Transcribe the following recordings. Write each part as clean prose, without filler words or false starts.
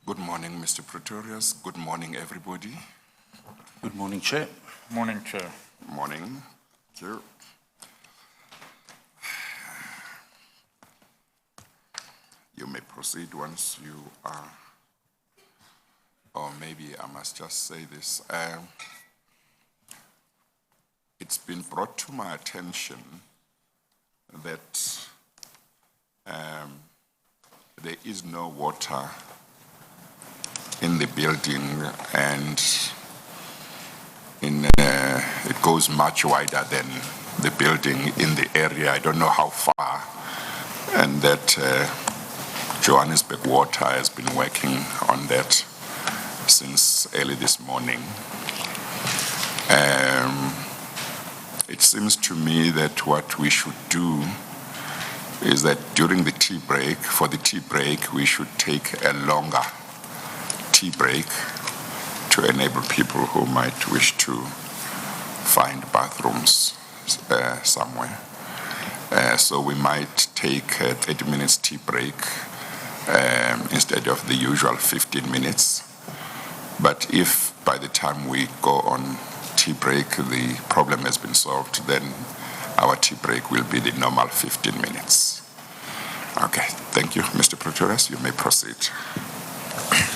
Good morning, Mr. Pretorius. Good morning, everybody. Good morning, Chair. Morning, Chair. Morning. Thank you. You may proceed once you are, or maybe I must just say this. It's been brought to my attention that there is no water in the building, and it goes much wider than the building in the area. I don't know how far, and that Johannesburg Water has been working on that since early this morning. It seems to me that what we should do is that during the tea break, for the tea break, we should take a longer tea break to enable people who might wish to find bathrooms somewhere. So we might take a 30 minutes tea break instead of the usual 15 minutes. But if by the time we go on tea break the problem has been solved, then our tea break will be the normal 15 minutes. Okay, thank you, Mr. Pretorius. You may proceed.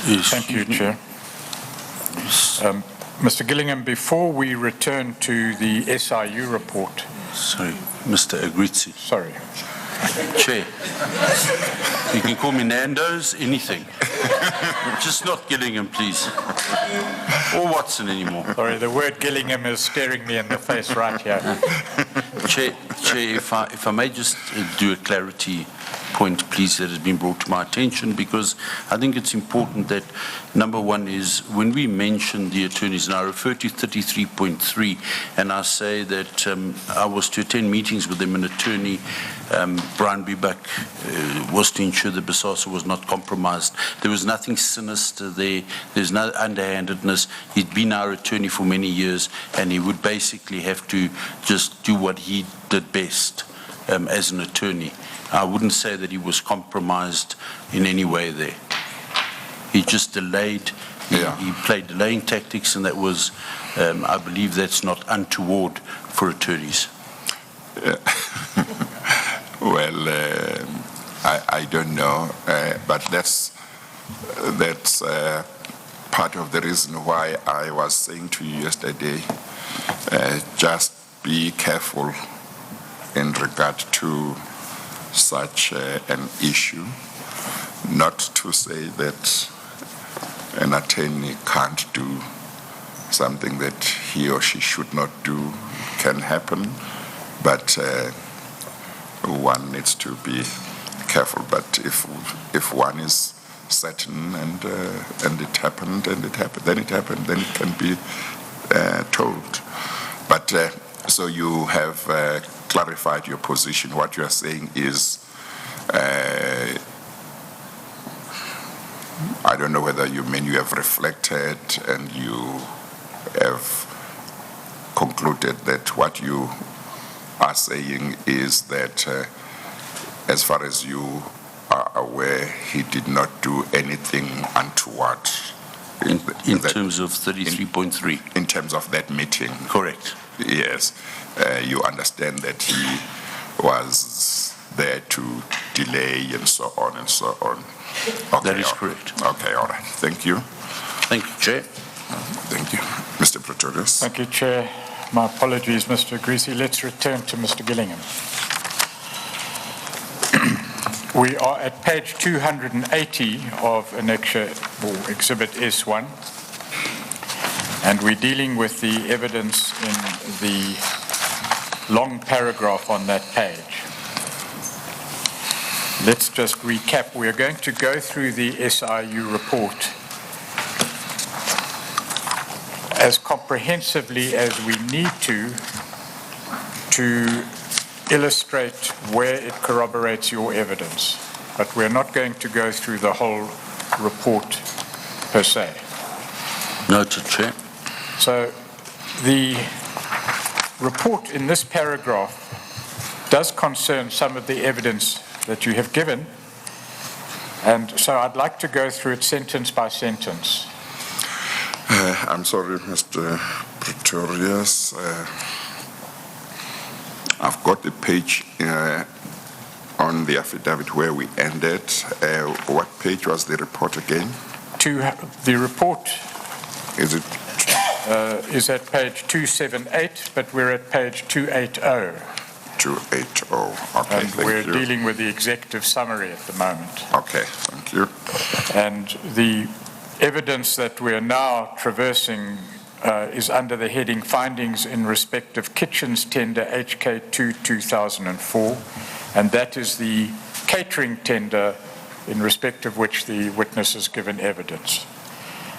Thank you, Chair. Mr. Gillingham, before we return to the SIU report. Sorry, Mr. Agrizzi. Sorry. Chair, you can call me Nando's, anything. Just not Gillingham, please. Or Watson anymore. Sorry, the word Gillingham is staring me in the face right here. Chair, if I may just do a clarity point, please, that has been brought to my attention, because I think it's important that, number one is, when we mention the attorneys, and I refer to 33.3, and I say that I was to attend meetings with them, an attorney, Brian Biebuck, was to ensure that BOSASA was not compromised. There was nothing sinister there. There's no underhandedness. He'd been our attorney for many years, and he would basically have to just do what he did best as an attorney. I wouldn't say that he was compromised in any way there. He just delayed. Yeah. He played delaying tactics, and that was, I believe that's not untoward for attorneys. Well, I don't know, but that's part of the reason why I was saying to you yesterday, just be careful in regard to such an issue. Not to say that an attorney can't do something that he or she should not do, can happen, but one needs to be careful. But if one is certain and it happened, then it happened, then it can be told. But so you have clarified your position. What you are saying is, I don't know whether you mean you have reflected and you have concluded that what you are saying is that as far as you are aware, he did not do anything untoward. In terms of 33.3? In terms of that meeting. Correct. Yes. You understand that he was there to delay and so on and so on. Okay, That is correct. Okay, all right. Thank you. Thank you, Chair. Thank you. Mr. Pretorius. Thank you, Chair. My apologies, Mr. Agrizzi. Let's return to Mr. Gillingham. We are at page 280 of Annexure or Exhibit S1, and we're dealing with the evidence in the long paragraph on that page. Let's just recap. We're going to go through the SIU report as comprehensively as we need to illustrate where it corroborates your evidence. But we're not going to go through the whole report per se. Noted, Chair. So the report in this paragraph does concern some of the evidence that you have given, And so I'd like to go through it sentence by sentence. I'm sorry, Mr. Pretorius. I've got the page on the affidavit where we ended. What page was the report again? The report Is it? is at page 278, but we're at page 280. 280. Okay, And thank we're you. dealing with the executive summary at the moment. Okay, thank you. And the evidence that we're now traversing is under the heading Findings in Respect of Kitchens Tender HK2 2004, and that is the catering tender in respect of which the witness has given evidence.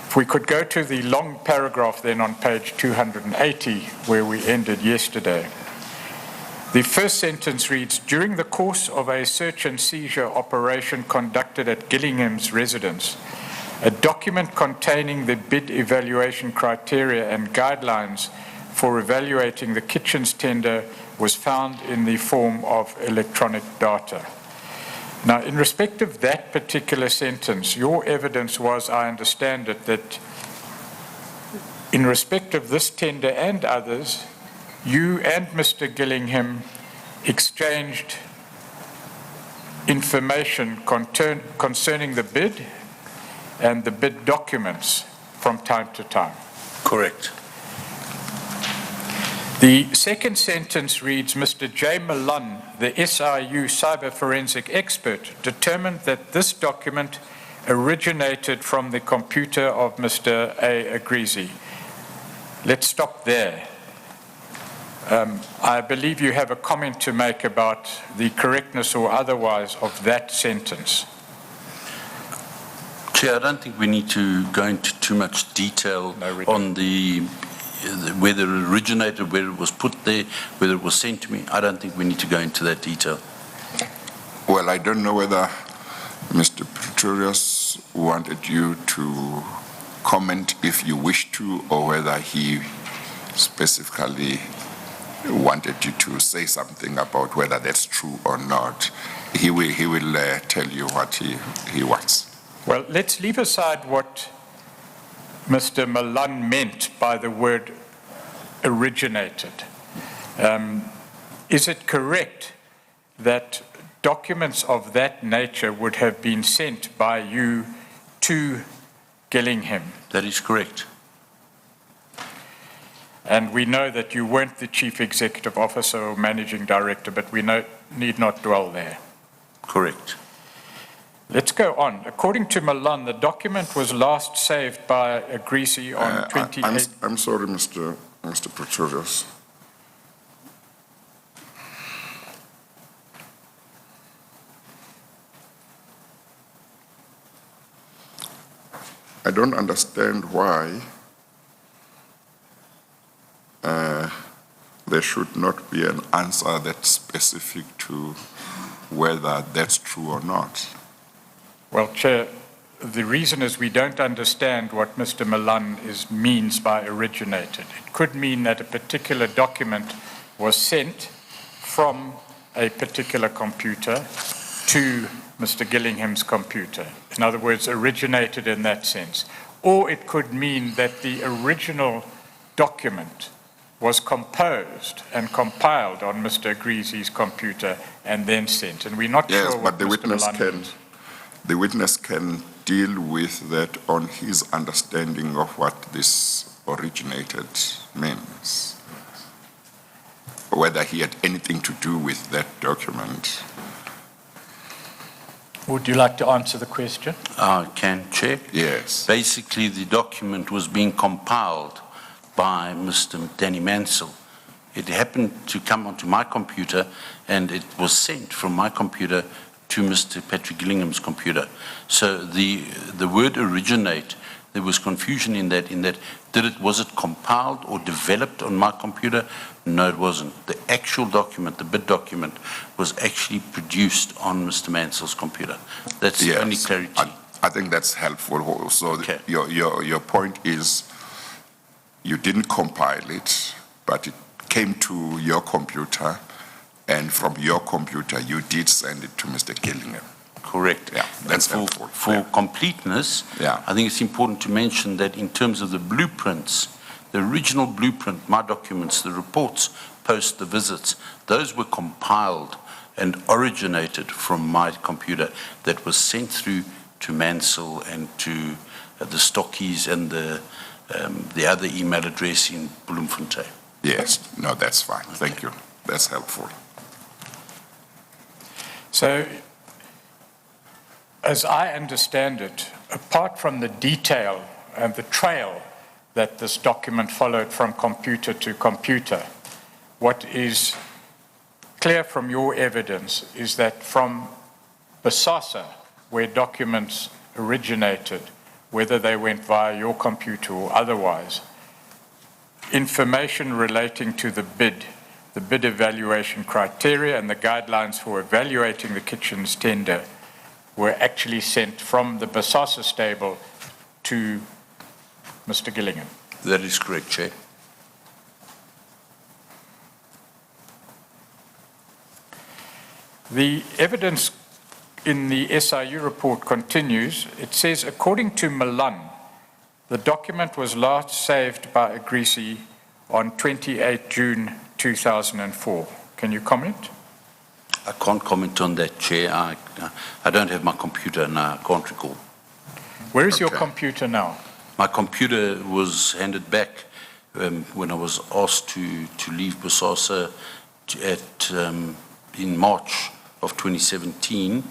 If we could go to the long paragraph then on page 280 where we ended yesterday. The first sentence reads, during the course of a search and seizure operation conducted at Gillingham's residence, a document containing the bid evaluation criteria and guidelines for evaluating the kitchens tender was found in the form of electronic data. Now, in respect of that particular sentence, your evidence was, I understand it, that in respect of this tender and others, you and Mr. Gillingham exchanged information concerning the bid and the bid documents from time to time. Correct. The second sentence reads, Mr. J. Malone, the SIU cyber forensic expert, determined that this document originated from the computer of Mr. A. Agrizzi. Let's stop there. I believe you have a comment to make about the correctness or otherwise of that sentence. Chair, I don't think we need to go into too much detail on whether it originated, where it was put there, whether it was sent to me. I don't think we need to go into that detail. Well, I don't know whether Mr. Pretorius wanted you to comment if you wish to, or whether he specifically wanted you to say something about whether that's true or not. He will tell you what he wants. Well, let's leave aside what Mr. Malone meant by the word originated. Is it correct that documents of that nature would have been sent by you to Gillingham? That is correct. And we know that you weren't the chief executive officer or managing director, but we need not dwell there. Correct. Let's go on. According to Malone, the document was last saved by Agrizzi on 28... I'm sorry, Mr. Pretorius. I don't understand why there should not be an answer that's specific to whether that's true or not. Well, Chair, the reason is we don't understand what Mr. Malone means by originated. It could mean that a particular document was sent from a particular computer to Mr. Gillingham's computer. In other words, originated in that sense. Or it could mean that the original document was composed and compiled on Mr. Agrizzi's computer and then sent. And we're not sure what Mr. Malone means. The witness can deal with that on his understanding of what this originated means, whether he had anything to do with that document. Would you like to answer the question? I can, Chair. Yes. Basically, the document was being compiled by Mr. Danny Mansell. It happened to come onto my computer, and it was sent from my computer to Mr. Patrick Gillingham's computer. So the word originate, there was confusion in that was it compiled or developed on my computer? No, it wasn't. The actual document, the bid document, was actually produced on Mr. Mansell's computer. That's the only clarity. I think that's helpful. So Okay. your point is you didn't compile it, but it came to your computer, and from your computer you did send it to Mr. Gillingham. Correct. Yeah, that's And helpful. for Yeah. completeness, Yeah. I think it's important to mention that in terms of the blueprints, the original blueprint, my documents, the reports post the visits, those were compiled and originated from my computer that was sent through to Mansell and to the Stockies and the other email address in Bloemfontein. Yes, no, that's fine. Thank you. That's helpful. So, as I understand it, apart from the detail and the trail that this document followed from computer to computer, what is clear from your evidence is that from BOSASA, where documents originated, whether they went via your computer or otherwise, information relating to the bid evaluation criteria and the guidelines for evaluating the kitchen's tender were actually sent from the BOSASA stable to Mr. Gillingham. That is correct, Chair. The evidence in the SIU report continues. It says, according to Milan, the document was last saved by Agrizzi on 28 June 2004. Can you comment? I can't comment on that, Chair. I don't have my computer and I can't recall. Where is your Okay. computer now? My computer was handed back when I was asked to leave BOSASA in March of 2017.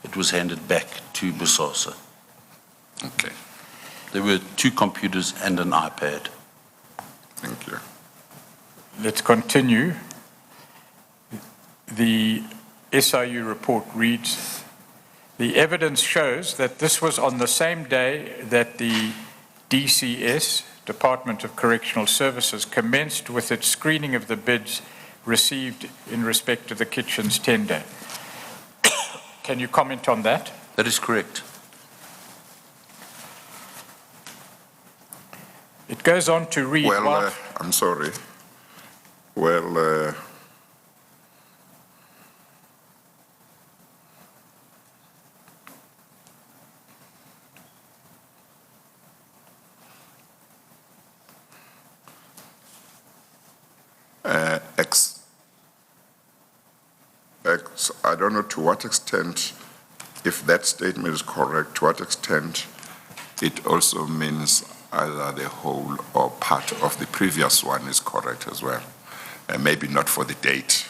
It was handed back to BOSASA. Okay, There were 2 computers and an iPad. thank you. Let's continue. The SIU report reads, the evidence shows that this was on the same day that the DCS, Department of Correctional Services, commenced with its screening of the bids received in respect to the kitchen's tender. Can you comment on that? That is correct. It goes on to read, Well, I'm sorry. Well, I don't know to what extent, if that statement is correct, to what extent it also means either the whole or part of the previous one is correct as well. Maybe not for the date.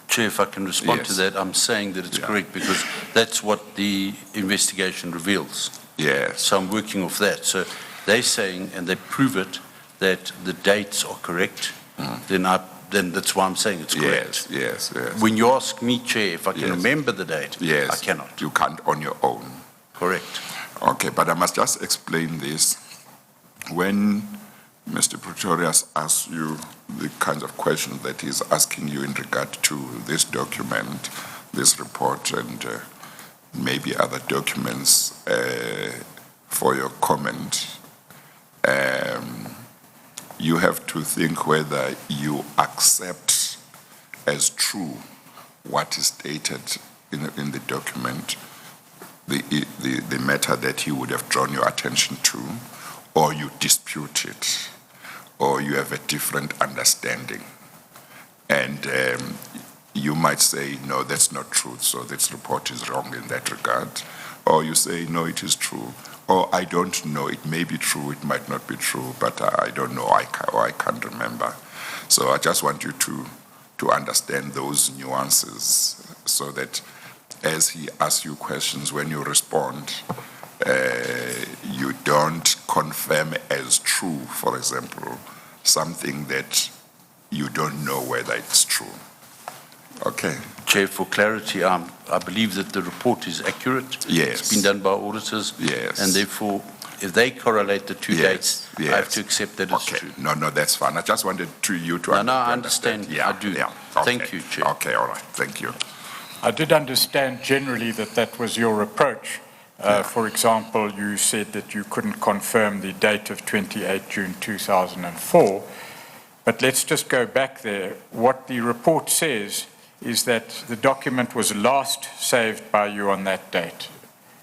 Chair, if I can respond to Yes. that, I'm saying that it's Yeah. correct because that's what the investigation reveals. Yes, So I'm working off that. So they're saying, and they prove it, that the dates are correct, then that's why I'm saying it's correct. yes. When you ask me, Chair, if I can Yes. remember the date, Yes. I cannot. You can't on your own. Correct. Okay, but I must just explain this. When Mr. Pretorius asks you the kinds of questions that he's asking you in regard to this document, this report, and maybe other documents for your comment, you have to think whether you accept as true what is stated in the document, the matter that he would have drawn your attention to, or you dispute it, or you have a different understanding. And you might say, no, that's not true, so this report is wrong in that regard. Or you say, no, it is true. Or I don't know, it may be true, it might not be true, but I don't know, I can't remember. So I just want you to understand those nuances so that as he asks you questions, when you respond, you don't confirm as true, for example, something that you don't know whether it's true. Okay. Chair, for clarity, I believe that the report is accurate. Yes. It's been done by auditors. Yes. And therefore, if they correlate the 2 dates, I have to accept that it's Okay. true. No, that's fine. I just wanted you to No, I understand. Yeah, I do. Yeah. Okay. Thank you, Chair. Okay, all right. Thank you. I did understand generally that was your approach. For example, you said that you couldn't confirm the date of 28 June 2004. But let's just go back there. What the report says is that the document was last saved by you on that date.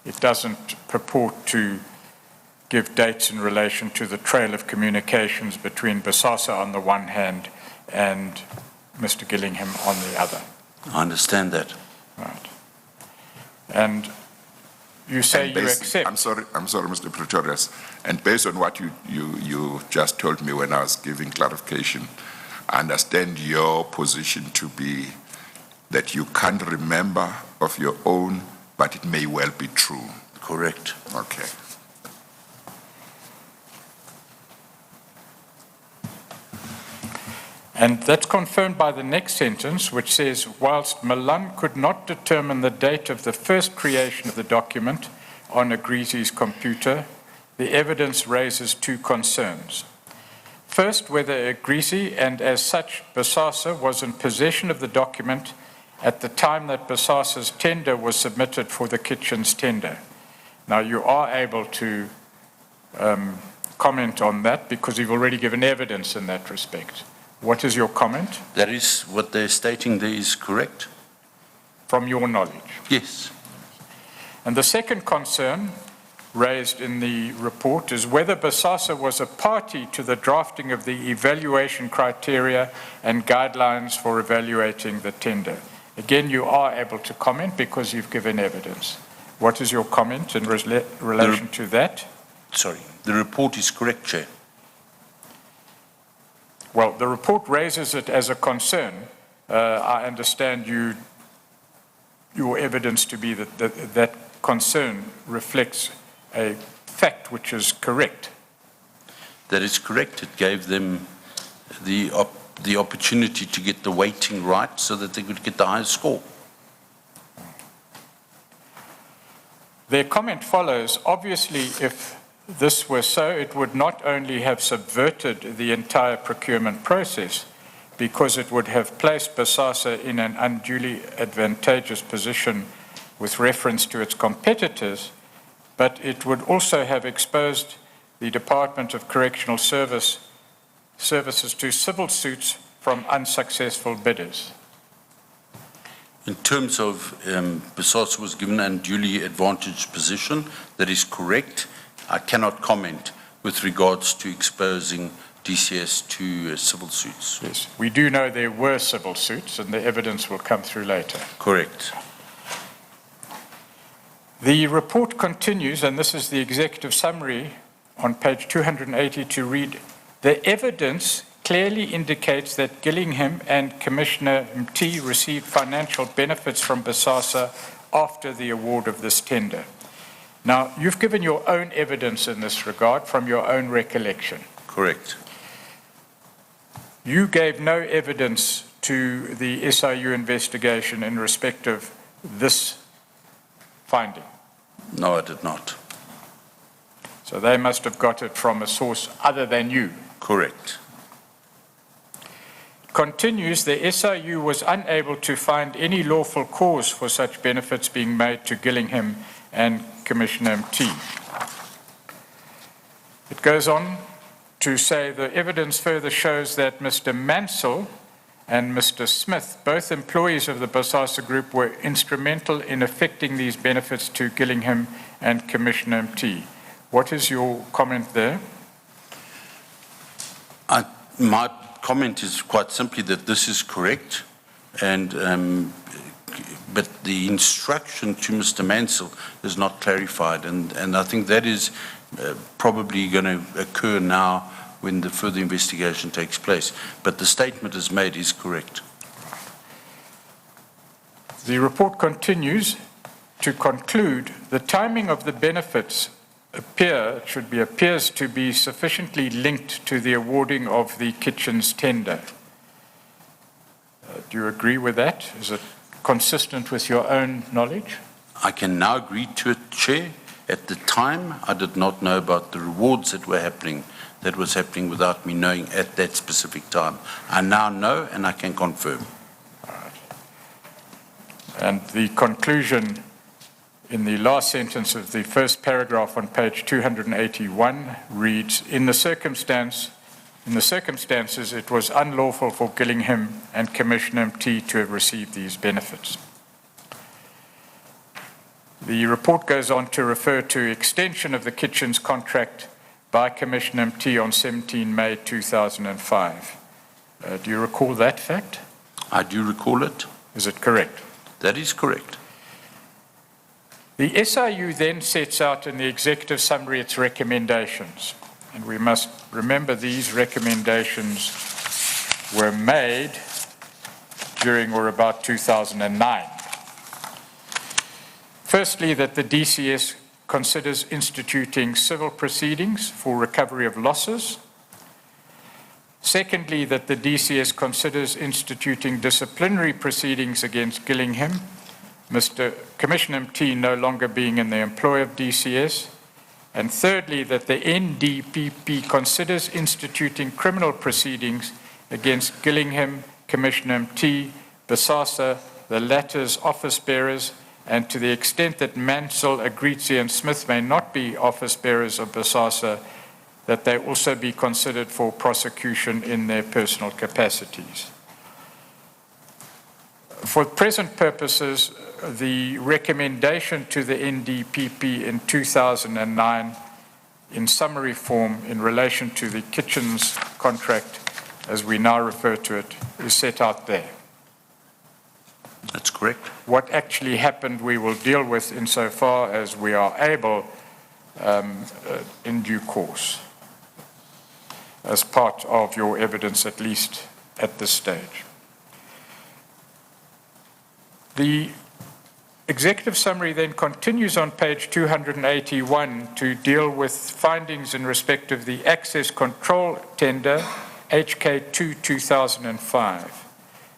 It doesn't purport to give dates in relation to the trail of communications between BOSASA on the one hand and Mr. Gillingham on the other. I understand that. Right. And you say And you based- accept. I'm sorry, Mr. Pretorius. And based on what you just told me when I was giving clarification, I understand your position to be that you can't remember of your own, but it may well be true. Correct. Okay. And that's confirmed by the next sentence, which says, whilst Milan could not determine the date of the first creation of the document on Agrizzi's computer, the evidence raises two concerns. First, whether Agrizzi, and as such BOSASA, was in possession of the document at the time that BOSASA's tender was submitted for the kitchen's tender. Now, you are able to comment on that because you've already given evidence in that respect. What is your comment? That is what they're stating there is correct? From your knowledge. Yes. And the second concern raised in the report is whether BOSASA was a party to the drafting of the evaluation criteria and guidelines for evaluating the tender. Again, you are able to comment because you've given evidence. What is your comment in relation to that? Sorry. The report is correct, Chair. Well, the report raises it as a concern. I understand your evidence to be that concern reflects a fact which is correct. That is correct. It gave them the opportunity to get the weighting right so that they could get the highest score. Their comment follows, obviously, if this were so, it would not only have subverted the entire procurement process, because it would have placed BOSASA in an unduly advantageous position with reference to its competitors, but it would also have exposed the Department of Correctional Services to civil suits from unsuccessful bidders. In terms of BOSASA was given an unduly advantaged position, that is correct. I cannot comment with regards to exposing DCS to civil suits. Yes, we do know there were civil suits, and the evidence will come through later. Correct. The report continues, and this is the executive summary on page 280 to read, the evidence clearly indicates that Gillingham and Commissioner Mti received financial benefits from BOSASA after the award of this tender. Now, you've given your own evidence in this regard from your own recollection. Correct. You gave no evidence to the SIU investigation in respect of this finding. No, I did not. So they must have got it from a source other than you. Correct. Continues, the SIU was unable to find any lawful cause for such benefits being made to Gillingham and Commissioner Mti. It goes on to say the evidence further shows that Mr. Mansell and Mr. Smith, both employees of the BOSASA Group, were instrumental in effecting these benefits to Gillingham and Commissioner Mti. What is your comment there? My comment is quite simply that this is correct, and but the instruction to Mr. Mansell is not clarified, and I think that is probably going to occur now when the further investigation takes place. But the statement is made is correct. The report continues to conclude the timing of the benefits appears to be sufficiently linked to the awarding of the kitchen's tender. Do you agree with that? Is it consistent with your own knowledge? I can now agree to it, Chair. At the time, I did not know about the rewards that was happening without me knowing at that specific time. I now know, and I can confirm. All right. And the conclusion in the last sentence of the first paragraph on page 281 reads, in the circumstance In the circumstances, it was unlawful for Gillingham and Commissioner MT to have received these benefits. The report goes on to refer to extension of the kitchens contract by Commissioner MT on 17 May 2005. Do you recall that fact? I do recall it. Is it correct? That is correct. The SIU then sets out in the executive summary its recommendations, and we must remember these recommendations were made during or about 2009. Firstly, that the DCS considers instituting civil proceedings for recovery of losses. Secondly, that the DCS considers instituting disciplinary proceedings against Gillingham, Mr. Commissioner MT no longer being in the employ of DCS. And thirdly, that the NDPP considers instituting criminal proceedings against Gillingham, Commissioner MT, BOSASA, the latter's office bearers, and to the extent that Angelo Agrizzi and Smith may not be office bearers of BOSASA, that they also be considered for prosecution in their personal capacities. For present purposes, the recommendation to the NDPP in 2009 in summary form in relation to the kitchens contract, as we now refer to it, is set out there. That's correct. What actually happened we will deal with insofar as we are able in due course, as part of your evidence, at least at this stage. The executive summary then continues on page 281 to deal with findings in respect of the access control tender HK2 2005.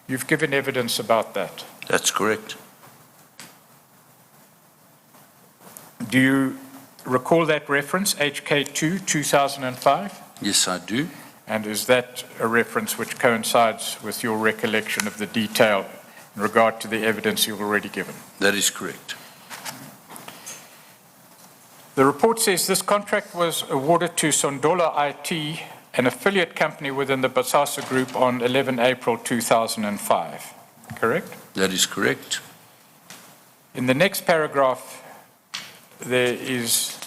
You've given evidence about that. That's correct. Do you recall that reference, HK2 2005? Yes, I do. And is that a reference which coincides with your recollection of the detail in regard to the evidence you've already given? That is correct. The report says this contract was awarded to Sondola IT, an affiliate company within the BOSASA Group, on 11 April 2005. Correct? That is correct. In the next paragraph, there is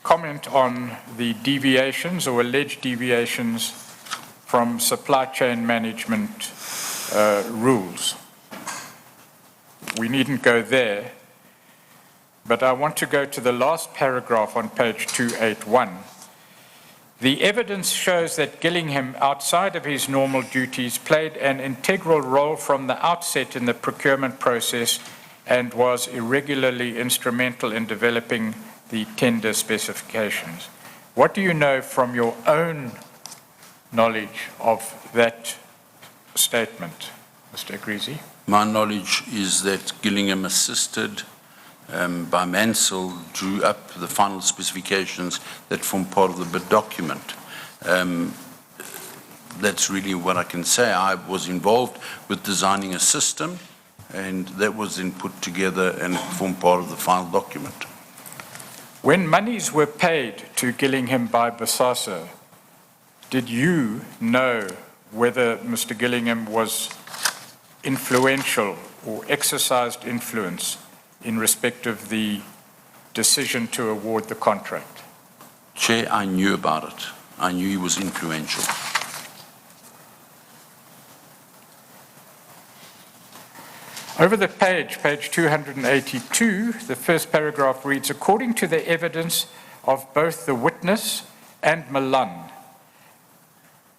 comment on the deviations or alleged deviations from supply chain management rules. We needn't go there, but I want to go to the last paragraph on page 281. The evidence shows that Gillingham, outside of his normal duties, played an integral role from the outset in the procurement process and was irregularly instrumental in developing the tender specifications. What do you know from your own knowledge of that statement, Mr. Agrizzi? My knowledge is that Gillingham assisted by Mansell, drew up the final specifications that form part of the bid document. That's really what I can say. I was involved with designing a system, and that was then put together and formed part of the final document. When monies were paid to Gillingham by BOSASA, did you know whether Mr. Gillingham was influential or exercised influence in respect of the decision to award the contract? Chair, I knew about it. I knew he was influential. Over the page 282, the first paragraph reads, according to the evidence of both the witness and Milan,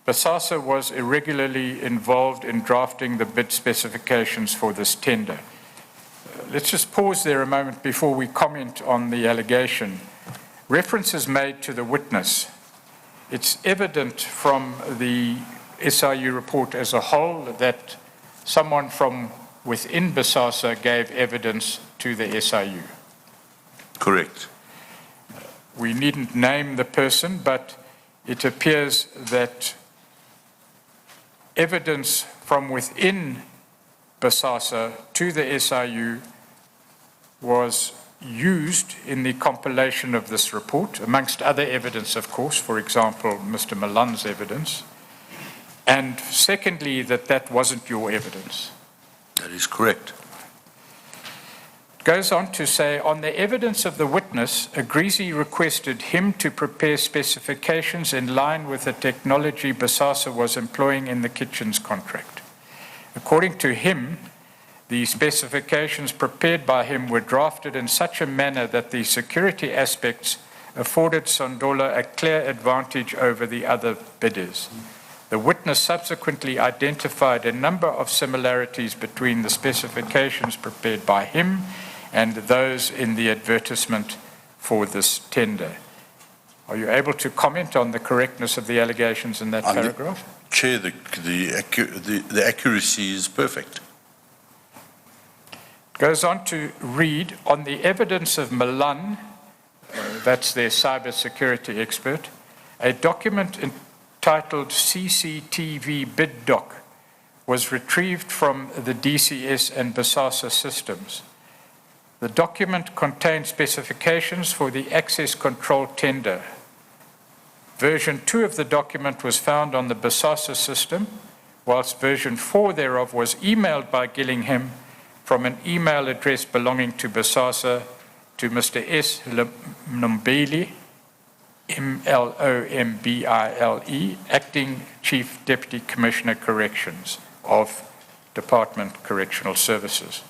BOSASA was irregularly involved in drafting the bid specifications for this tender. Let's just pause there a moment before we comment on the allegation. Reference is made to the witness. It's evident from the SIU report as a whole that someone from within BOSASA gave evidence to the SIU. Correct. We needn't name the person, but it appears that evidence from within BOSASA to the SIU was used in the compilation of this report, amongst other evidence, of course, for example, Mr. Milan's evidence, and secondly, that wasn't your evidence? That is correct. Goes on to say, on the evidence of the witness, Agrizzi requested him to prepare specifications in line with the technology BOSASA was employing in the kitchens contract. According to him, the specifications prepared by him were drafted in such a manner that the security aspects afforded Sondola a clear advantage over the other bidders. The witness subsequently identified a number of similarities between the specifications prepared by him and those in the advertisement for this tender. Are you able to comment on the correctness of the allegations in that paragraph? Chair, the accuracy is perfect. Goes on to read, on the evidence of Milan, that's their cybersecurity expert, a document entitled CCTV Bid Doc was retrieved from the DCS and BOSASA systems. The document contained specifications for the access control tender. Version 2 of the document was found on the BOSASA system, whilst version 4 thereof was emailed by Gillingham from an email address belonging to BOSASA to Mr. S. Mlombile, Mlombile, Acting Chief Deputy Commissioner Corrections of Department Correctional Services.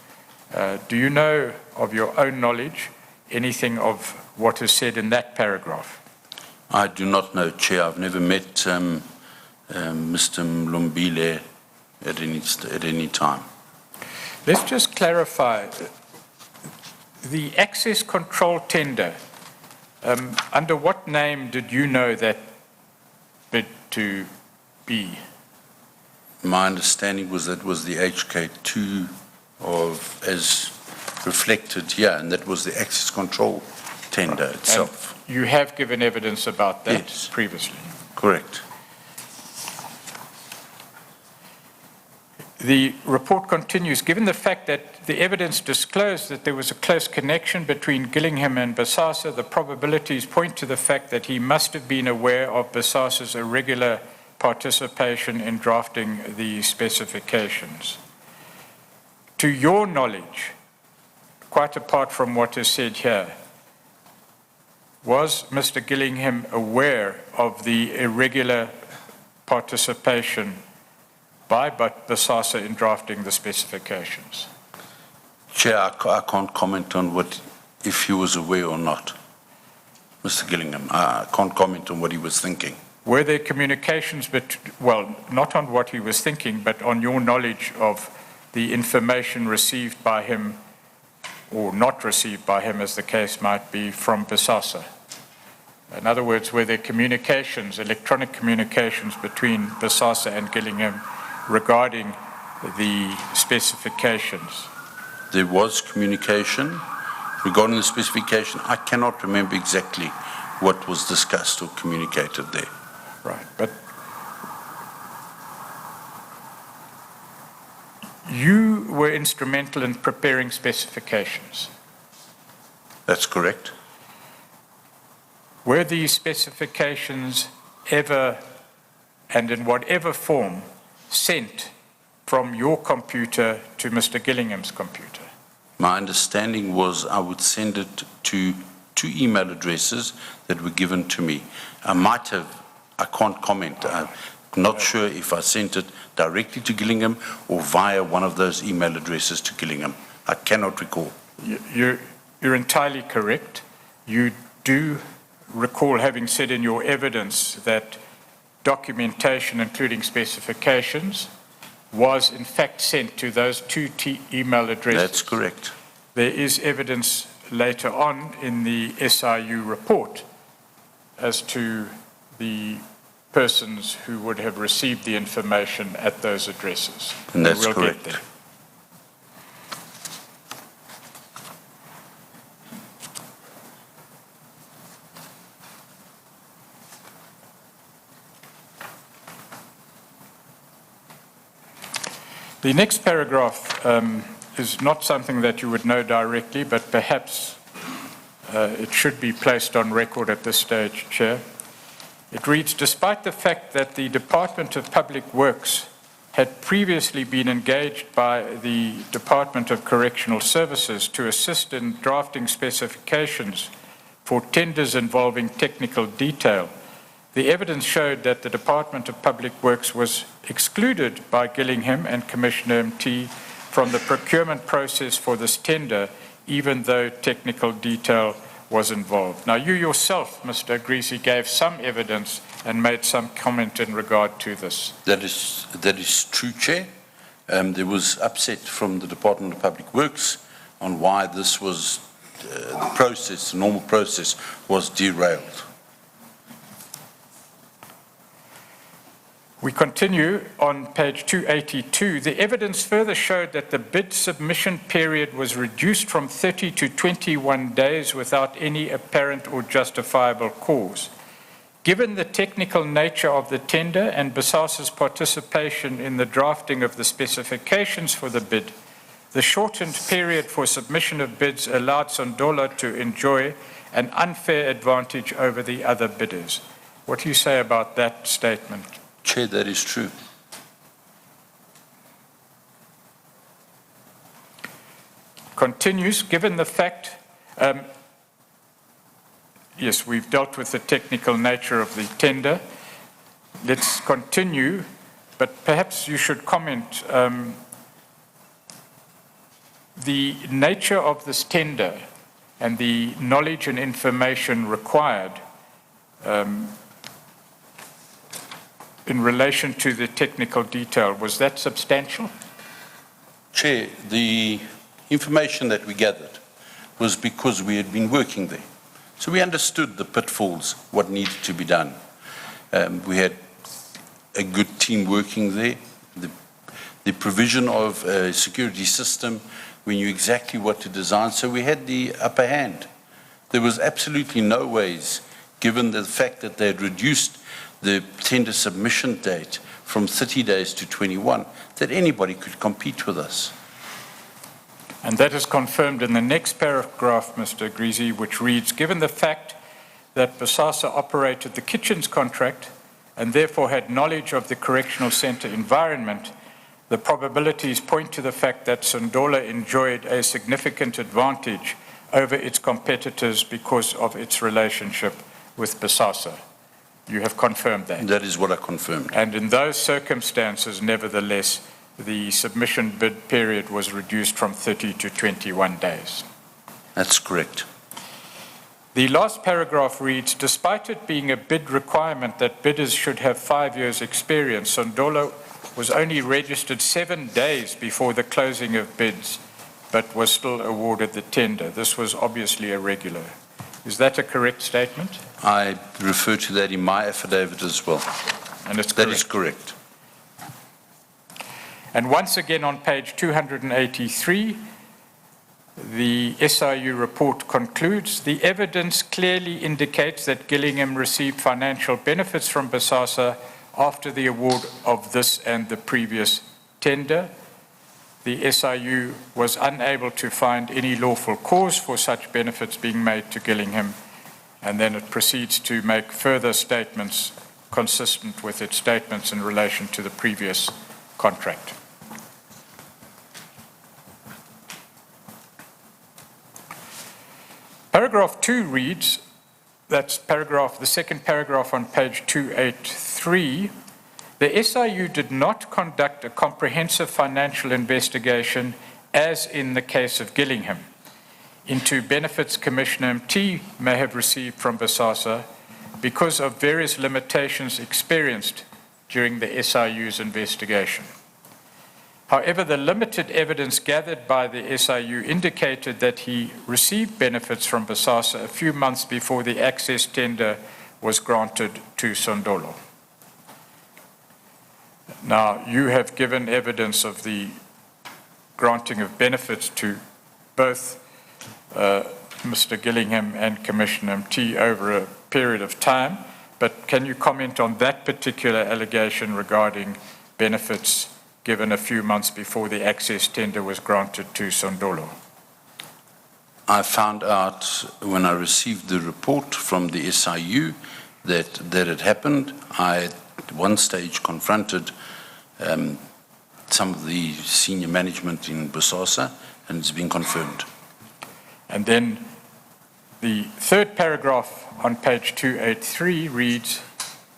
Do you know, of your own knowledge, anything of what is said in that paragraph? I do not know, Chair. I've never met Mr. Mlombile at any time. Let's just clarify. The access control tender, under what name did you know that bid to be? My understanding was that was the HK2 as reflected here, and that was the access control tender itself. And you have given evidence about that Yes. previously? Correct. The report continues, given the fact that the evidence disclosed that there was a close connection between Gillingham and BOSASA, the probabilities point to the fact that he must have been aware of BOSASA's irregular participation in drafting the specifications. To your knowledge, quite apart from what is said here, was Mr. Gillingham aware of the irregular participation by BOSASA in drafting the specifications? Chair, I can't comment on if he was aware or not. Mr. Gillingham, I can't comment on what he was thinking. Were there communications, well, not on what he was thinking, but on your knowledge of the information received by him or not received by him, as the case might be, from BOSASA? In other words, were there communications, electronic communications between BOSASA and Gillingham regarding the specifications? There was communication regarding the specification. I cannot remember exactly what was discussed or communicated there. Right, but you were instrumental in preparing specifications. That's correct. Were these specifications ever, and in whatever form, sent from your computer to Mr. Gillingham's computer? My understanding was I would send it to 2 email addresses that were given to me. I can't comment. I'm not sure if I sent it directly to Gillingham or via one of those email addresses to Gillingham. I cannot recall. You're entirely correct. You do recall having said in your evidence that documentation, including specifications, was in fact sent to those 2 email addresses. That's correct. There is evidence later on in the SIU report as to the persons who would have received the information at those addresses. And that's we'll correct. Get there. The next paragraph is not something that you would know directly, but perhaps it should be placed on record at this stage, Chair. It reads, despite the fact that the Department of Public Works had previously been engaged by the Department of Correctional Services to assist in drafting specifications for tenders involving technical detail, the evidence showed that the Department of Public Works was excluded by Gillingham and Commissioner MT from the procurement process for this tender, even though technical detail was involved. Now, you yourself, Mr. Agrizzi, gave some evidence and made some comment in regard to this. That is true, Chair. There was upset from the Department of Public Works on why this was the normal process was derailed. We continue on page 282. The evidence further showed that the bid submission period was reduced from 30 to 21 days without any apparent or justifiable cause. Given the technical nature of the tender and BOSASA's participation in the drafting of the specifications for the bid, the shortened period for submission of bids allowed Sondola to enjoy an unfair advantage over the other bidders. What do you say about that statement? Chair, that is true. Continues, given the fact, yes, we've dealt with the technical nature of the tender. Let's continue, but perhaps you should comment the nature of this tender and the knowledge and information required in relation to the technical detail. Was that substantial? Chair, the information that we gathered was because we had been working there. So we understood the pitfalls, what needed to be done. We had a good team working there. The provision of a security system, we knew exactly what to design, so we had the upper hand. There was absolutely no ways, given the fact that they had reduced the tender submission date from 30 days to 21, that anybody could compete with us. And that is confirmed in the next paragraph, Mr. Agrizzi, which reads, given the fact that BOSASA operated the kitchens contract and therefore had knowledge of the correctional center environment, the probabilities point to the fact that Sondola enjoyed a significant advantage over its competitors because of its relationship with BOSASA. You have confirmed that? That is what I confirmed. And in those circumstances, nevertheless, the submission bid period was reduced from 30 to 21 days. That's correct. The last paragraph reads, despite it being a bid requirement that bidders should have 5 years experience, Sondola was only registered 7 days before the closing of bids, but was still awarded the tender. This was obviously irregular. Is that a correct statement? I refer to that in my affidavit as well. And it's correct. That is correct. And once again on page 283, the SIU report concludes, the evidence clearly indicates that Gillingham received financial benefits from BOSASA after the award of this and the previous tender. The SIU was unable to find any lawful cause for such benefits being made to Gillingham, and then it proceeds to make further statements consistent with its statements in relation to the previous contract. Paragraph 2 reads, that's the second paragraph on page 283, the SIU did not conduct a comprehensive financial investigation, as in the case of Gillingham, into benefits Commissioner MT may have received from BOSASA because of various limitations experienced during the SIU's investigation. However, the limited evidence gathered by the SIU indicated that he received benefits from BOSASA a few months before the access tender was granted to Sondola. Now, you have given evidence of the granting of benefits to both Mr. Gillingham and Commissioner MT over a period of time, but can you comment on that particular allegation regarding benefits given a few months before the access tender was granted to Sondola? I found out when I received the report from the SIU that had happened. I at one stage confronted some of the senior management in BOSASA, and it's been confirmed. And then the third paragraph on page 283 reads,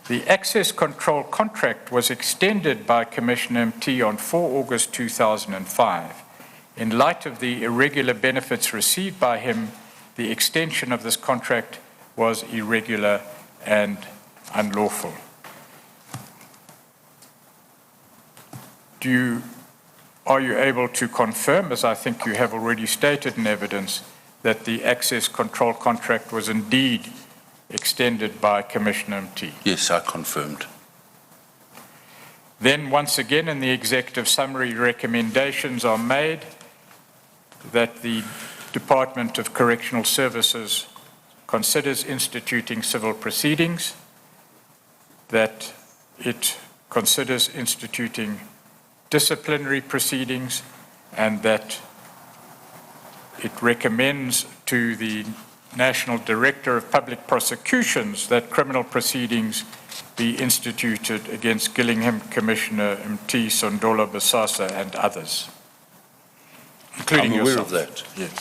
the access control contract was extended by Commissioner MT on 4 August 2005. In light of the irregular benefits received by him, the extension of this contract was irregular and unlawful. Are you able to confirm, as I think you have already stated in evidence, that the access control contract was indeed extended by Commissioner MT? Yes, I confirmed. Then once again in the executive summary, recommendations are made that the Department of Correctional Services considers instituting civil proceedings, that it considers instituting disciplinary proceedings, and that it recommends to the National Director of Public Prosecutions that criminal proceedings be instituted against Gillingham Commissioner MT, Sondola, BOSASA, and others, including I'm aware yourself. of that. Yes.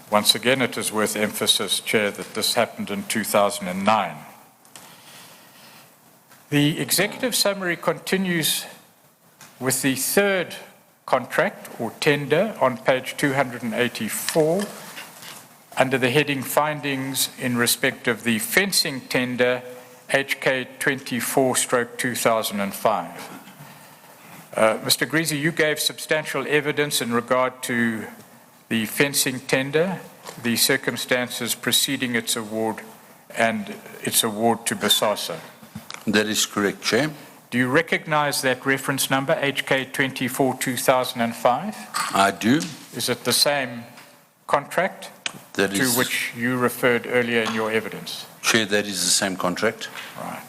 Once again, it is worth emphasis, Chair, that this happened in 2009. The executive summary continues with the third contract or tender on page 284 under the heading Findings in respect of the fencing tender HK 24/2005. Mr. Agrizzi, you gave substantial evidence in regard to the fencing tender, the circumstances preceding its award and its award to BOSASA. That is correct, Chair. Do you recognize that reference number, HK 24/2005? I do. Is it the same contract That to is, which you referred earlier in your evidence? Chair, that is the same contract. Right.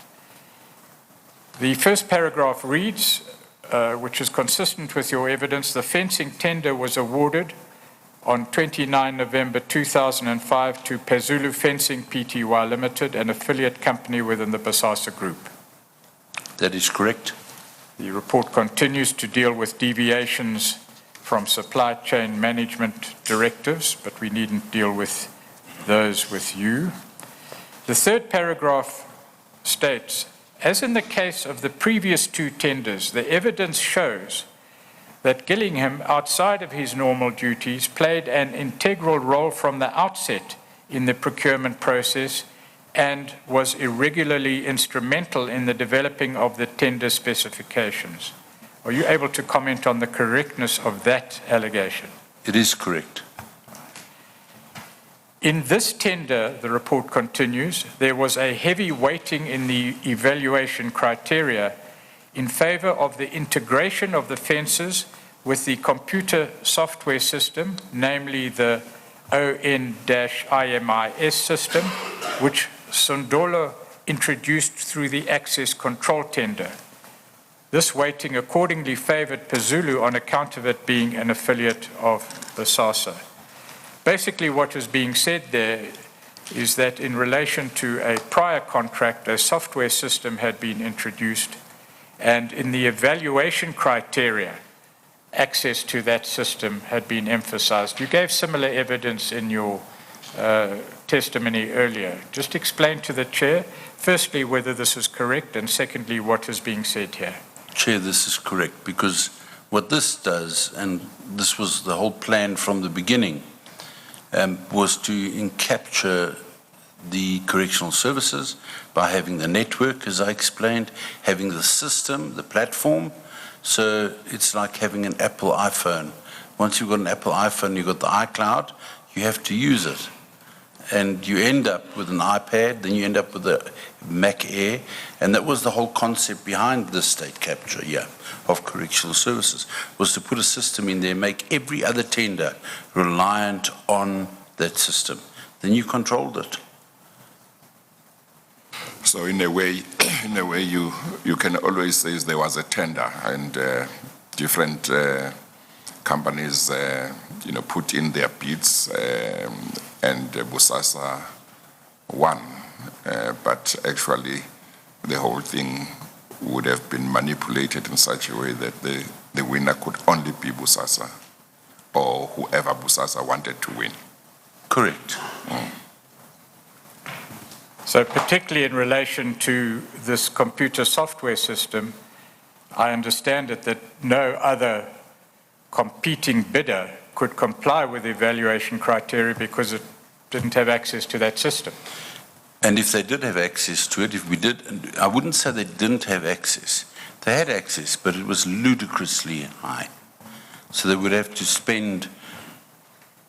The first paragraph reads, which is consistent with your evidence, the fencing tender was awarded on 29 November 2005 to Pezulu Fencing Pty Limited, an affiliate company within the BOSASA Group. That is correct. The report continues to deal with deviations from supply chain management directives, but we needn't deal with those with you. The third paragraph states, as in the case of the previous two tenders, the evidence shows that Gillingham, outside of his normal duties, played an integral role from the outset in the procurement process and was irregularly instrumental in the developing of the tender specifications. Are you able to comment on the correctness of that allegation? It is correct. In this tender, the report continues, there was a heavy weighting in the evaluation criteria in favor of the integration of the fences with the computer software system, namely the ON-IMIS system, which Sondola introduced through the access control tender. This weighting accordingly favored Pezulu on account of it being an affiliate of BOSASA. Basically, what is being said there is that in relation to a prior contract, a software system had been introduced, and in the evaluation criteria, access to that system had been emphasized. You gave similar evidence in your testimony earlier. Just explain to the Chair, firstly, whether this is correct, and secondly, what is being said here. Chair, this is correct, because what this does, and this was the whole plan from the beginning, was to capture the correctional services by having the network, as I explained, having the system, the platform. So it's like having an Apple iPhone. Once you've got an Apple iPhone, you've got the iCloud, you have to use it. And you end up with an iPad, then you end up with a Mac Air, and that was the whole concept behind this state capture, of correctional services, was to put a system in there, make every other tender reliant on that system. Then you controlled it. So in a way, you can always say there was a tender and different companies, put in their bids, and BOSASA won. But actually, the whole thing would have been manipulated in such a way that the winner could only be BOSASA, or whoever BOSASA wanted to win. Correct. So particularly in relation to this computer software system, I understand it that no other competing bidder could comply with the evaluation criteria because it didn't have access to that system. And if they did have access to it, I wouldn't say they didn't have access. They had access, but it was ludicrously high. So they would have to spend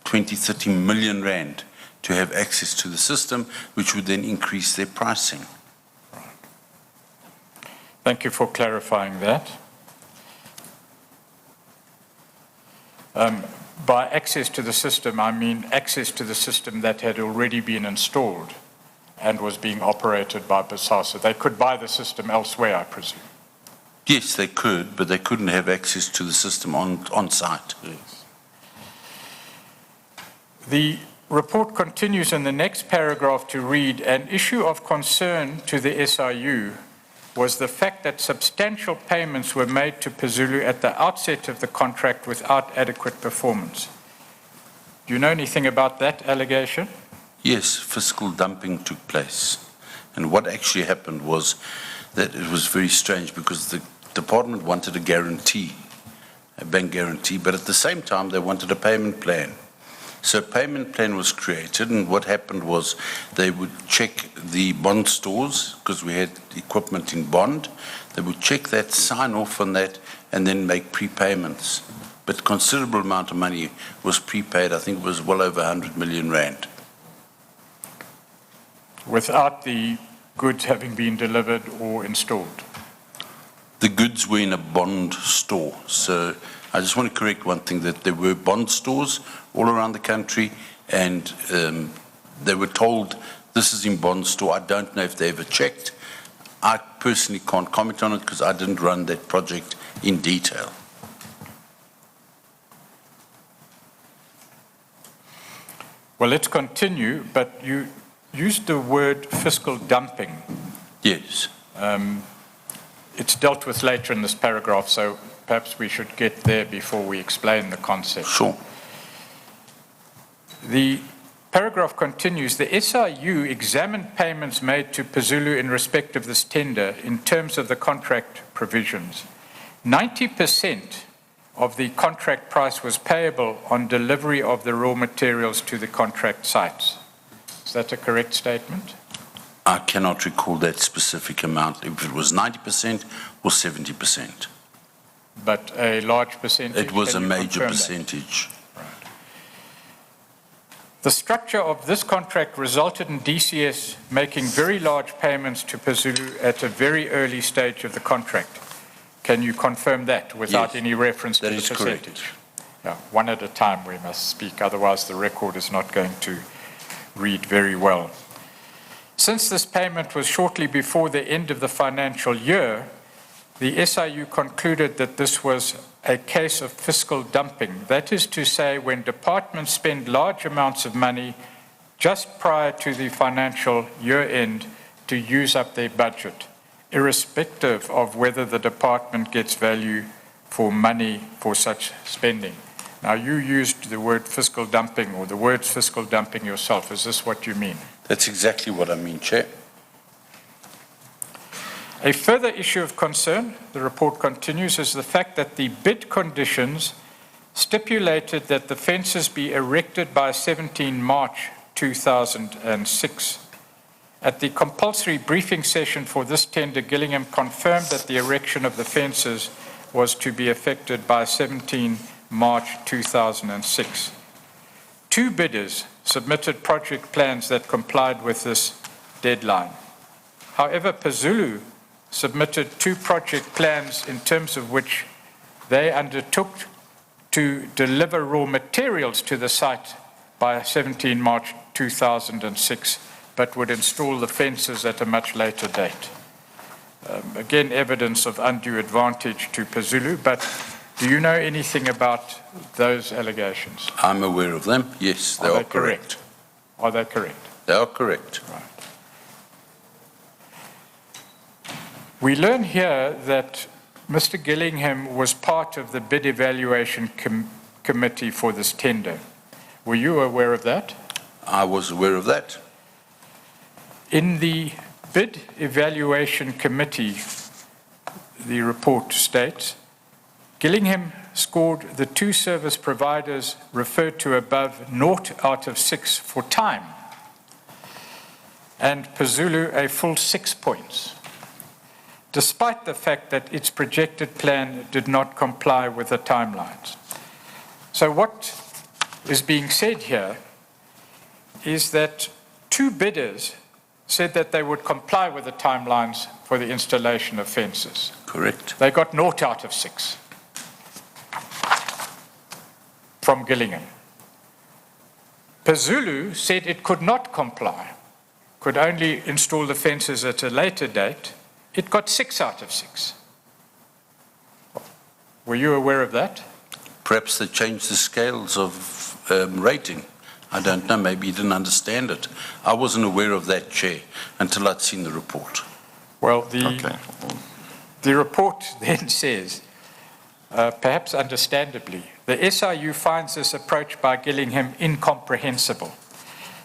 20, 30 million rand to have access to the system, which would then increase their pricing. Thank you for clarifying that. By access to the system, I mean access to the system that had already been installed and was being operated by BOSASA. They could buy the system elsewhere, I presume. Yes, they could, but they couldn't have access to the system on site. Yes. The report continues in the next paragraph to read, an issue of concern to the SIU was the fact that substantial payments were made to Pezulu at the outset of the contract without adequate performance. Do you know anything about that allegation? Yes, fiscal dumping took place. And what actually happened was that it was very strange because the department wanted a guarantee, a bank guarantee, but at the same time they wanted a payment plan. So a payment plan was created, and what happened was they would check the bond stores, because we had equipment in bond, they would check that, sign off on that, and then make prepayments. But considerable amount of money was prepaid. I think it was well over 100 million rand. Without the goods having been delivered or installed? The goods were in a bond store. So I just want to correct one thing, that there were bond stores all around the country, and they were told this is in bond store. I don't know if they ever checked. I personally can't comment on it because I didn't run that project in detail. Well, let's continue, but you used the word fiscal dumping. Yes. It's dealt with later in this paragraph, so perhaps we should get there before we explain the concept. Sure. The paragraph continues, the SIU examined payments made to Pezulu in respect of this tender in terms of the contract provisions. 90% of the contract price was payable on delivery of the raw materials to the contract sites. Is that a correct statement? I cannot recall that specific amount, if it was 90% or 70%. But a large percentage? It was a Can you major confirm that? percentage. The structure of this contract resulted in DCS making very large payments to Pezulu at a very early stage of the contract. Can you confirm that without Yes, any reference to that the is percentage? correct. Yeah, one at a time we must speak, otherwise the record is not going to read very well. Since this payment was shortly before the end of the financial year, the SIU concluded that this was a case of fiscal dumping. That is to say, when departments spend large amounts of money just prior to the financial year end to use up their budget, irrespective of whether the department gets value for money for such spending. Now, you used the word fiscal dumping, or the words fiscal dumping yourself. Is this what you mean? That's exactly what I mean, Chair. A further issue of concern, the report continues, is the fact that the bid conditions stipulated that the fences be erected by 17 March 2006. At the compulsory briefing session for this tender, Gillingham confirmed that the erection of the fences was to be effected by 17 March 2006. Two bidders submitted project plans that complied with this deadline. However, Pezulu submitted two project plans in terms of which they undertook to deliver raw materials to the site by 17 March 2006, but would install the fences at a much later date. Again, evidence of undue advantage to Pezulu, but Do you know anything about those allegations? I'm aware of them. Yes, they are correct. Are they correct? They are correct. Right. We learn here that Mr. Gillingham was part of the bid evaluation committee for this tender. Were you aware of that? I was aware of that. In the bid evaluation committee, the report states, Gillingham scored the two service providers referred to above 0 out of 6 for time, and Pazulu a full 6 points, despite the fact that its projected plan did not comply with the timelines. So what is being said here is that two bidders said that they would comply with the timelines for the installation of fences. Correct. They got 0 out of 6 from Gillingham. Pazulu said it could not comply, could only install the fences at a later date. It got 6 out of 6. Were you aware of that? Perhaps they changed the scales of rating. I don't know, maybe you didn't understand it. I wasn't aware of that, Chair, until I'd seen the report. Well, the report then says, perhaps understandably, the SIU finds this approach by Gillingham incomprehensible,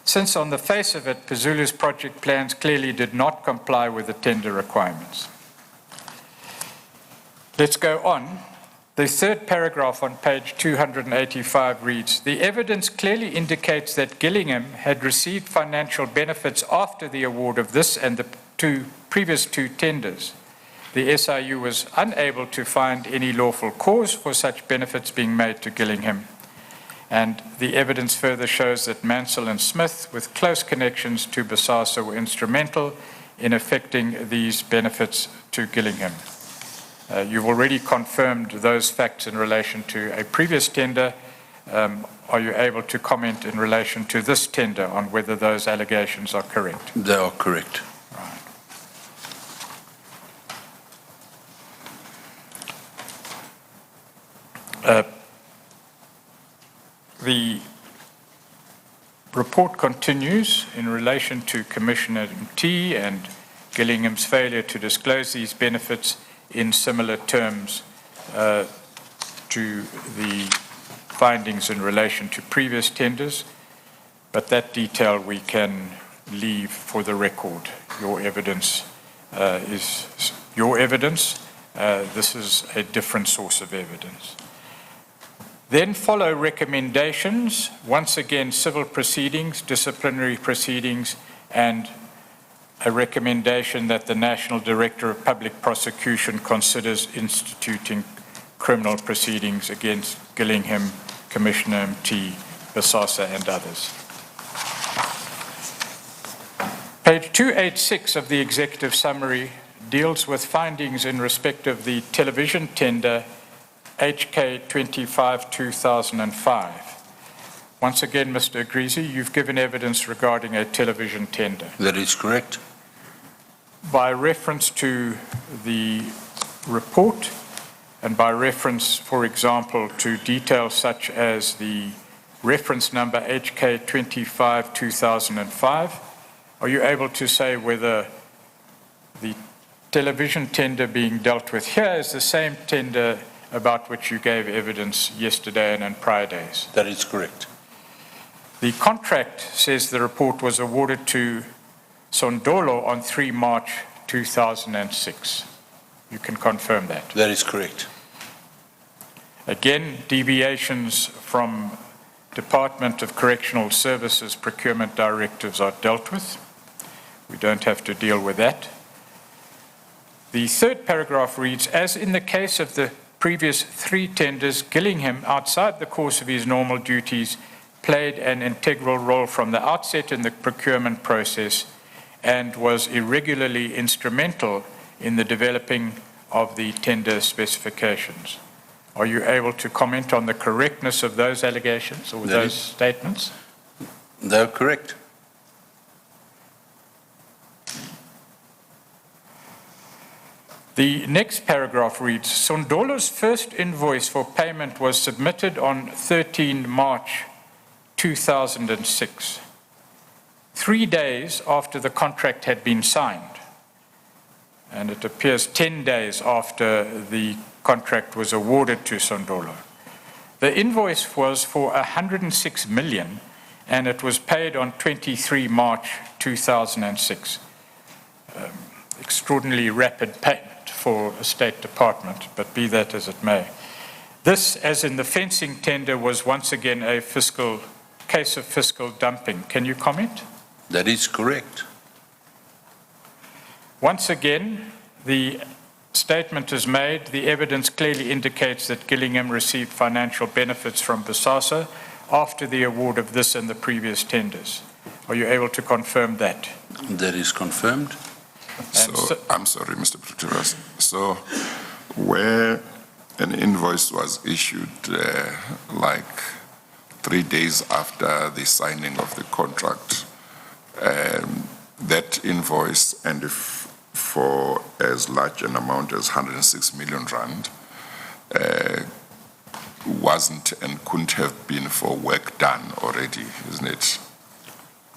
since on the face of it, Pazulu's project plans clearly did not comply with the tender requirements. Let's go on. The third paragraph on page 285 reads, the evidence clearly indicates that Gillingham had received financial benefits after the award of this and the previous two tenders. The SIU was unable to find any lawful cause for such benefits being made to Gillingham. And the evidence further shows that Mansell and Smith, with close connections to BOSASA, were instrumental in effecting these benefits to Gillingham. You've already confirmed those facts in relation to a previous tender. Are you able to comment in relation to this tender on whether those allegations are correct? They are correct. Right. The report continues in relation to Commissioner T and Gillingham's failure to disclose these benefits in similar terms to the findings in relation to previous tenders, but that detail we can leave for the record. Your evidence is your evidence. This is a different source of evidence. Then follow recommendations, once again civil proceedings, disciplinary proceedings, and a recommendation that the National Director of Public Prosecution considers instituting criminal proceedings against Gillingham, Commissioner M.T., BOSASA, and others. Page 286 of the executive summary deals with findings in respect of the television tender HK 25-2005. Once again, Mr. Agrizzi, you've given evidence regarding a television tender. That is correct. By reference to the report and by reference, for example, to details such as the reference number HK 25-2005, are you able to say whether the television tender being dealt with here is the same tender about which you gave evidence yesterday and in prior days? That is correct. The contract says the report was awarded to Sondolo on 3 March 2006. You can confirm that. That is correct. Again, deviations from Department of Correctional Services procurement directives are dealt with. We don't have to deal with that. The third paragraph reads, as in the case of the previous 3 tenders, Gillingham, outside the course of his normal duties, played an integral role from the outset in the procurement process and was irregularly instrumental in the developing of the tender specifications. Are you able to comment on the correctness of those allegations or those statements? They're correct. The next paragraph reads, Sondolo's first invoice for payment was submitted on 13 March 2006, 3 days after the contract had been signed, and it appears 10 days after the contract was awarded to Sondolo. The invoice was for 106 million, and it was paid on 23 March 2006. Extraordinarily rapid payment for a State Department, but be that as it may. This, as in the fencing tender, was once again a case of fiscal dumping. Can you comment? That is correct. Once again, the statement is made. The evidence clearly indicates that Gillingham received financial benefits from BOSASA after the award of this and the previous tenders. Are you able to confirm that? That is confirmed. So, I'm sorry, Mr. Pretorius. So, where an invoice was issued like 3 days after the signing of the contract, that invoice, and if for as large an amount as 106 million rand, wasn't and couldn't have been for work done already, isn't it?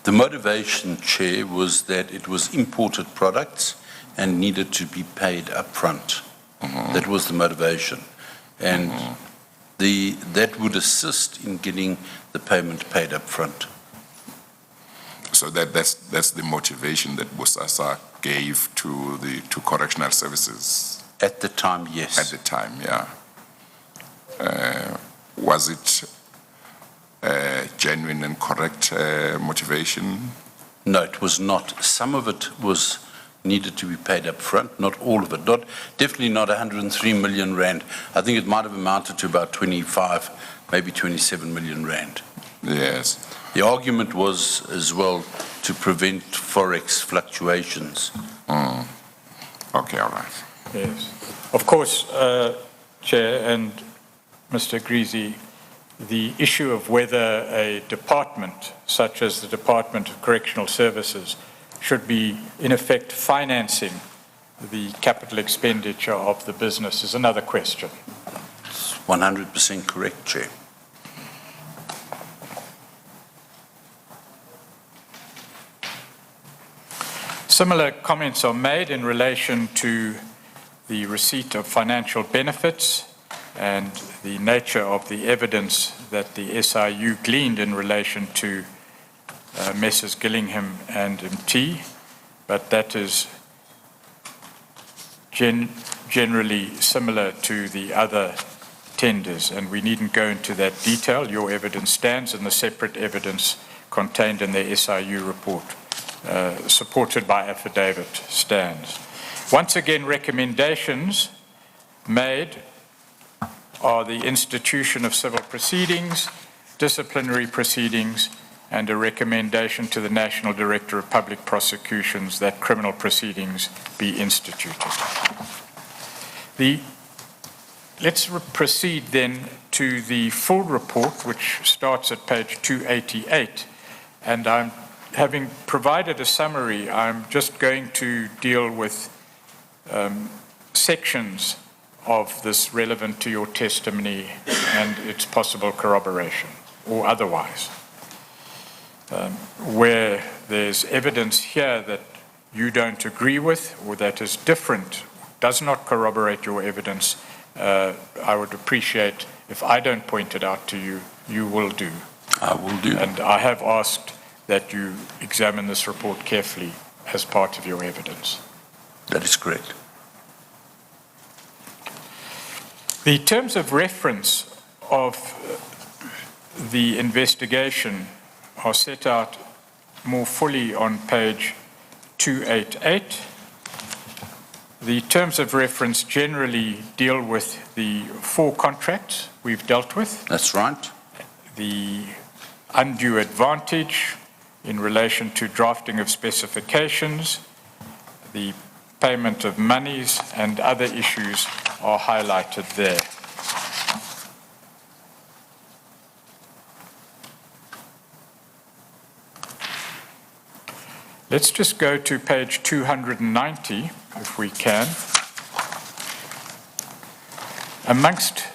The motivation, Chair, was that it was imported products and needed to be paid up front. That was the motivation. And that would assist in getting the payment paid up front. So that's the motivation that BOSASA gave to Correctional Services? At the time, yes. At the time, yeah. Was it genuine and correct motivation? No, it was not. Some of it was needed to be paid up front, not all of it. Definitely not 103 million rand. I think it might have amounted to about 25, maybe 27 million rand. Yes. The argument was as well to prevent forex fluctuations. Okay, all right. Yes. Of course, Chair and Mr. Agrizzi, the issue of whether a department, such as the Department of Correctional Services, should be, in effect, financing the capital expenditure of the business is another question. It's 100% correct, Chair. Similar comments are made in relation to the receipt of financial benefits and the nature of the evidence that the SIU gleaned in relation to Messrs. Gillingham and MT, but that is generally similar to the other tenders, and we needn't go into that detail. Your evidence stands, and the separate evidence contained in the SIU report, supported by affidavit, stands. Once again, recommendations made are the institution of civil proceedings, disciplinary proceedings, and a recommendation to the National Director of Public Prosecutions that criminal proceedings be instituted. Let's proceed then to the full report, which starts at page 288. And having provided a summary, I'm just going to deal with sections of this relevant to your testimony and its possible corroboration or otherwise. Where there's evidence here that you don't agree with or that is different, does not corroborate your evidence, I would appreciate if I don't point it out to you, you will do. I will do. And I have asked that you examine this report carefully as part of your evidence. That is correct. The terms of reference of the investigation are set out more fully on page 288. The terms of reference generally deal with the 4 contracts we've dealt with. That's right. The undue advantage in relation to drafting of specifications, the payment of monies, and other issues are highlighted there. Let's just go to page 290, if we can. Amongst,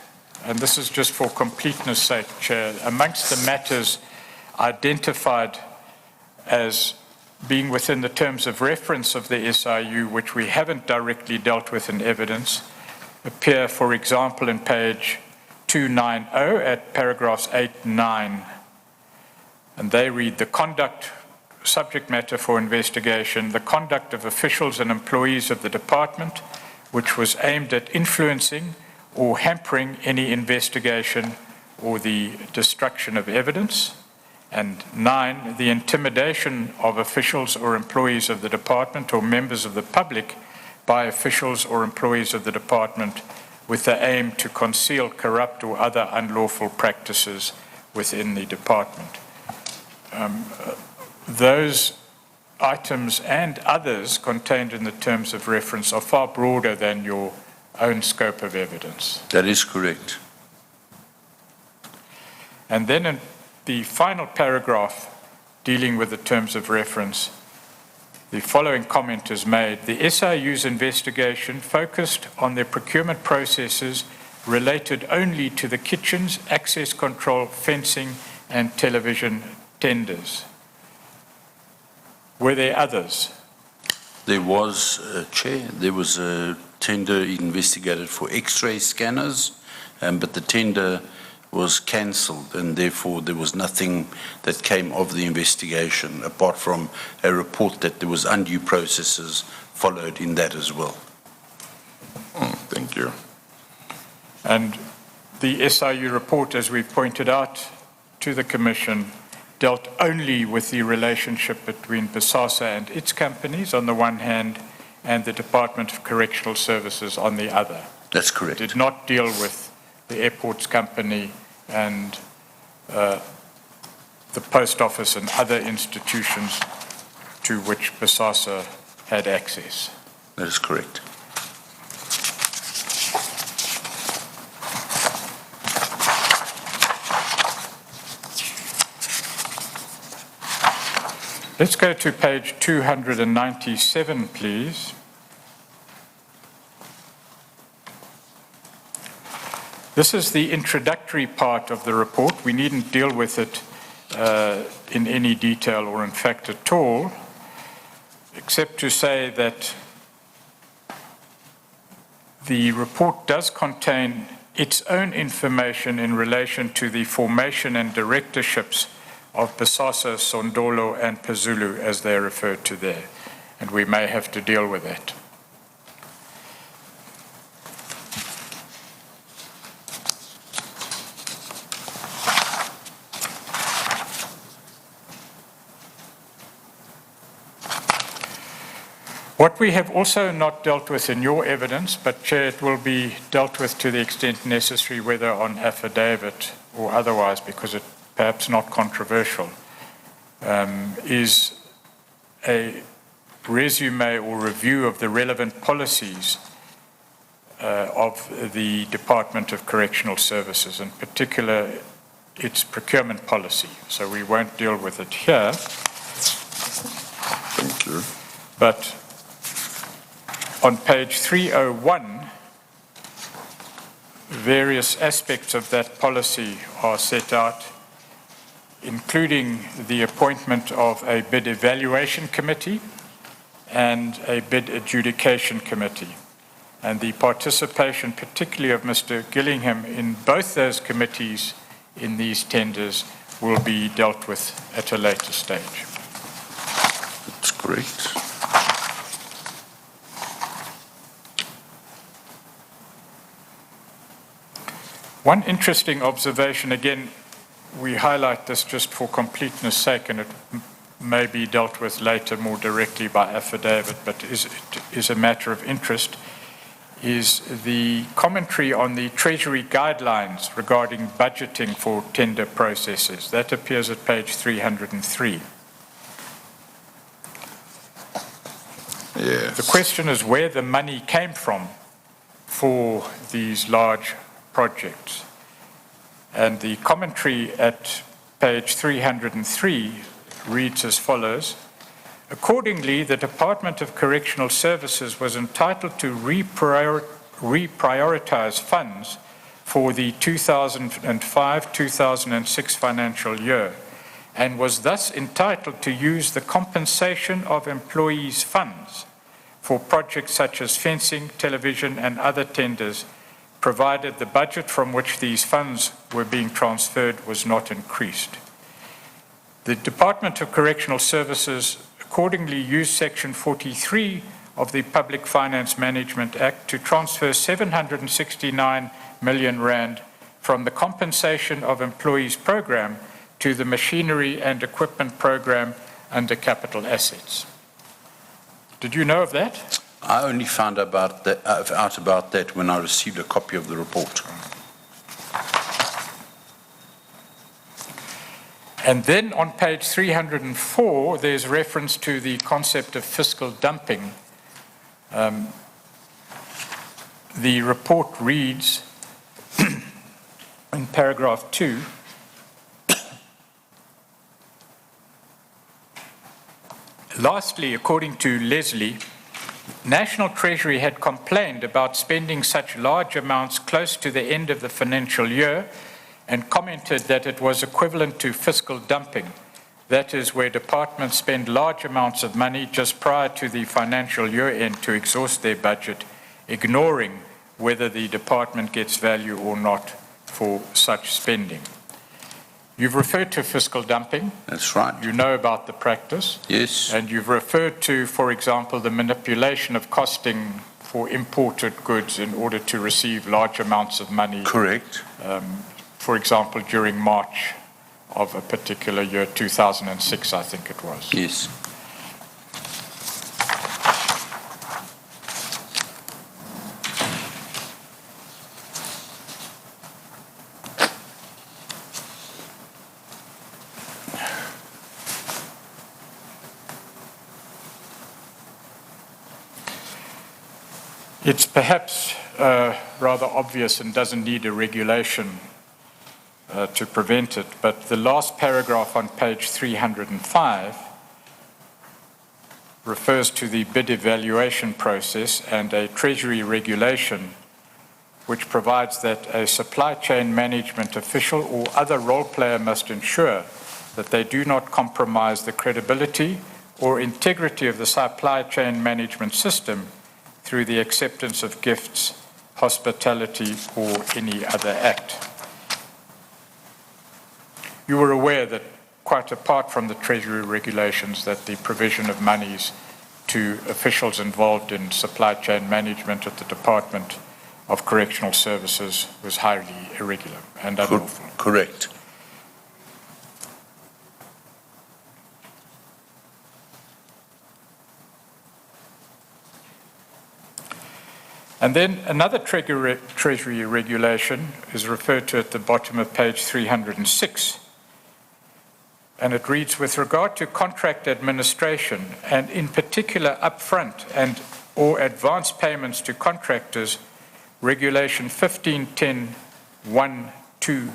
and this is just for completeness sake, Chair, amongst the matters identified as being within the terms of reference of the SIU, which we haven't directly dealt with in evidence, appear, for example, in page 290 at paragraphs 8 and 9. And they read, the conduct, subject matter for investigation, the conduct of officials and employees of the department, which was aimed at influencing or hampering any investigation or the destruction of evidence. And 9, the intimidation of officials or employees of the department or members of the public by officials or employees of the department with the aim to conceal corrupt or other unlawful practices within the department. Those items and others contained in the terms of reference are far broader than your own scope of evidence. That is correct. And then in the final paragraph dealing with the terms of reference, the following comment is made. The SIU's investigation focused on their procurement processes related only to the kitchens, access control, fencing, and television tenders. Were there others? There was, Chair, there was a tender investigated for X-ray scanners, but the tender was cancelled, and therefore there was nothing that came of the investigation apart from a report that there was undue processes followed in that as well. Thank you. And the SIU report, as we pointed out to the Commission, dealt only with the relationship between BOSASA and its companies on the one hand and the Department of Correctional Services on the other. That's correct. It did not deal with the airports company and the post office and other institutions to which BOSASA had access. That is correct. Let's go to page 297, please. This is the introductory part of the report. We needn't deal with it in any detail or in fact at all, except to say that the report does contain its own information in relation to the formation and directorships of BOSASA, Sondolo, and Pazulu, as they're referred to there, and we may have to deal with that. What we have also not dealt with in your evidence, but Chair, it will be dealt with to the extent necessary, whether on affidavit or otherwise, because it's perhaps not controversial, is a resume or review of the relevant policies of the Department of Correctional Services, in particular its procurement policy. So we won't deal with it here. Thank you. But on page 301, various aspects of that policy are set out, including the appointment of a bid evaluation committee and a bid adjudication committee. And the participation, particularly of Mr. Gillingham, in both those committees in these tenders will be dealt with at a later stage. That's correct. One interesting observation, again, we highlight this just for completeness sake, and it may be dealt with later more directly by affidavit, but it is a matter of interest, is the commentary on the Treasury guidelines regarding budgeting for tender processes. That appears at page 303. Yes. The question is where the money came from for these large projects. And the commentary at page 303 reads as follows: accordingly, the Department of Correctional Services was entitled to reprioritize funds for the 2005-2006 financial year, and was thus entitled to use the compensation of employees' funds for projects such as fencing, television, and other tenders, provided the budget from which these funds were being transferred was not increased. The Department of Correctional Services accordingly used Section 43 of the Public Finance Management Act to transfer 769 million rand from the compensation of employees program to the machinery and equipment program under capital assets. Did you know of that? I only found out about that when I received a copy of the report. And then on page 304, there's reference to the concept of fiscal dumping. The report reads in paragraph 2, lastly, according to Leslie, National Treasury had complained about spending such large amounts close to the end of the financial year and commented that it was equivalent to fiscal dumping. That is, where departments spend large amounts of money just prior to the financial year end to exhaust their budget, ignoring whether the department gets value or not for such spending. You've referred to fiscal dumping. That's right. You know about the practice. Yes. And you've referred to, for example, the manipulation of costing for imported goods in order to receive large amounts of money. Correct. For example, during March of a particular year, 2006, I think it was. Yes. It's perhaps rather obvious and doesn't need a regulation to prevent it, but the last paragraph on page 305 refers to the bid evaluation process and a Treasury regulation which provides that a supply chain management official or other role player must ensure that they do not compromise the credibility or integrity of the supply chain management system through the acceptance of gifts, hospitality, or any other act. You were aware that, quite apart from the Treasury regulations, that the provision of monies to officials involved in supply chain management at the Department of Correctional Services was highly irregular and unlawful. Correct. And then another Treasury regulation is referred to at the bottom of page 306. And it reads, with regard to contract administration, and in particular upfront and or advance payments to contractors, Regulation 1510(1)(2)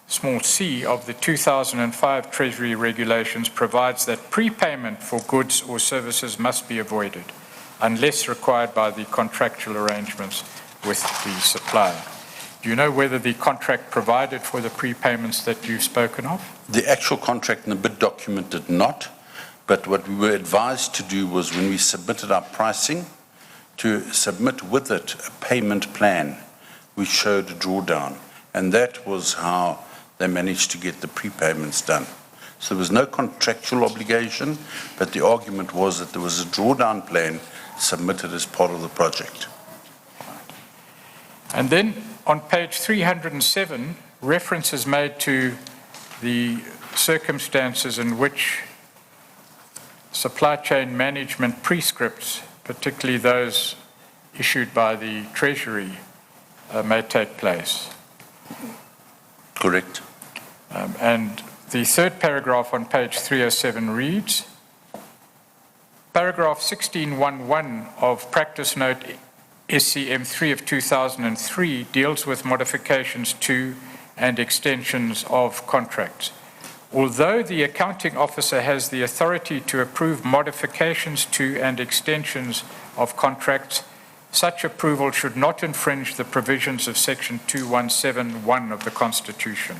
small c of the 2005 Treasury regulations provides that prepayment for goods or services must be avoided unless required by the contractual arrangements with the supplier. Do you know whether the contract provided for the prepayments that you've spoken of? The actual contract in the bid document did not, but what we were advised to do was when we submitted our pricing, to submit with it a payment plan which showed a drawdown, and that was how they managed to get the prepayments done. So there was no contractual obligation, but the argument was that there was a drawdown plan submitted as part of the project. And then on page 307, reference is made to the circumstances in which supply chain management prescripts, particularly those issued by the Treasury, may take place. Correct. And the third paragraph on page 307 reads, paragraph 1611 of practice note SCM 3 of 2003 deals with modifications to and extensions of contracts. Although the accounting officer has the authority to approve modifications to and extensions of contracts, such approval should not infringe the provisions of Section 2171 of the Constitution.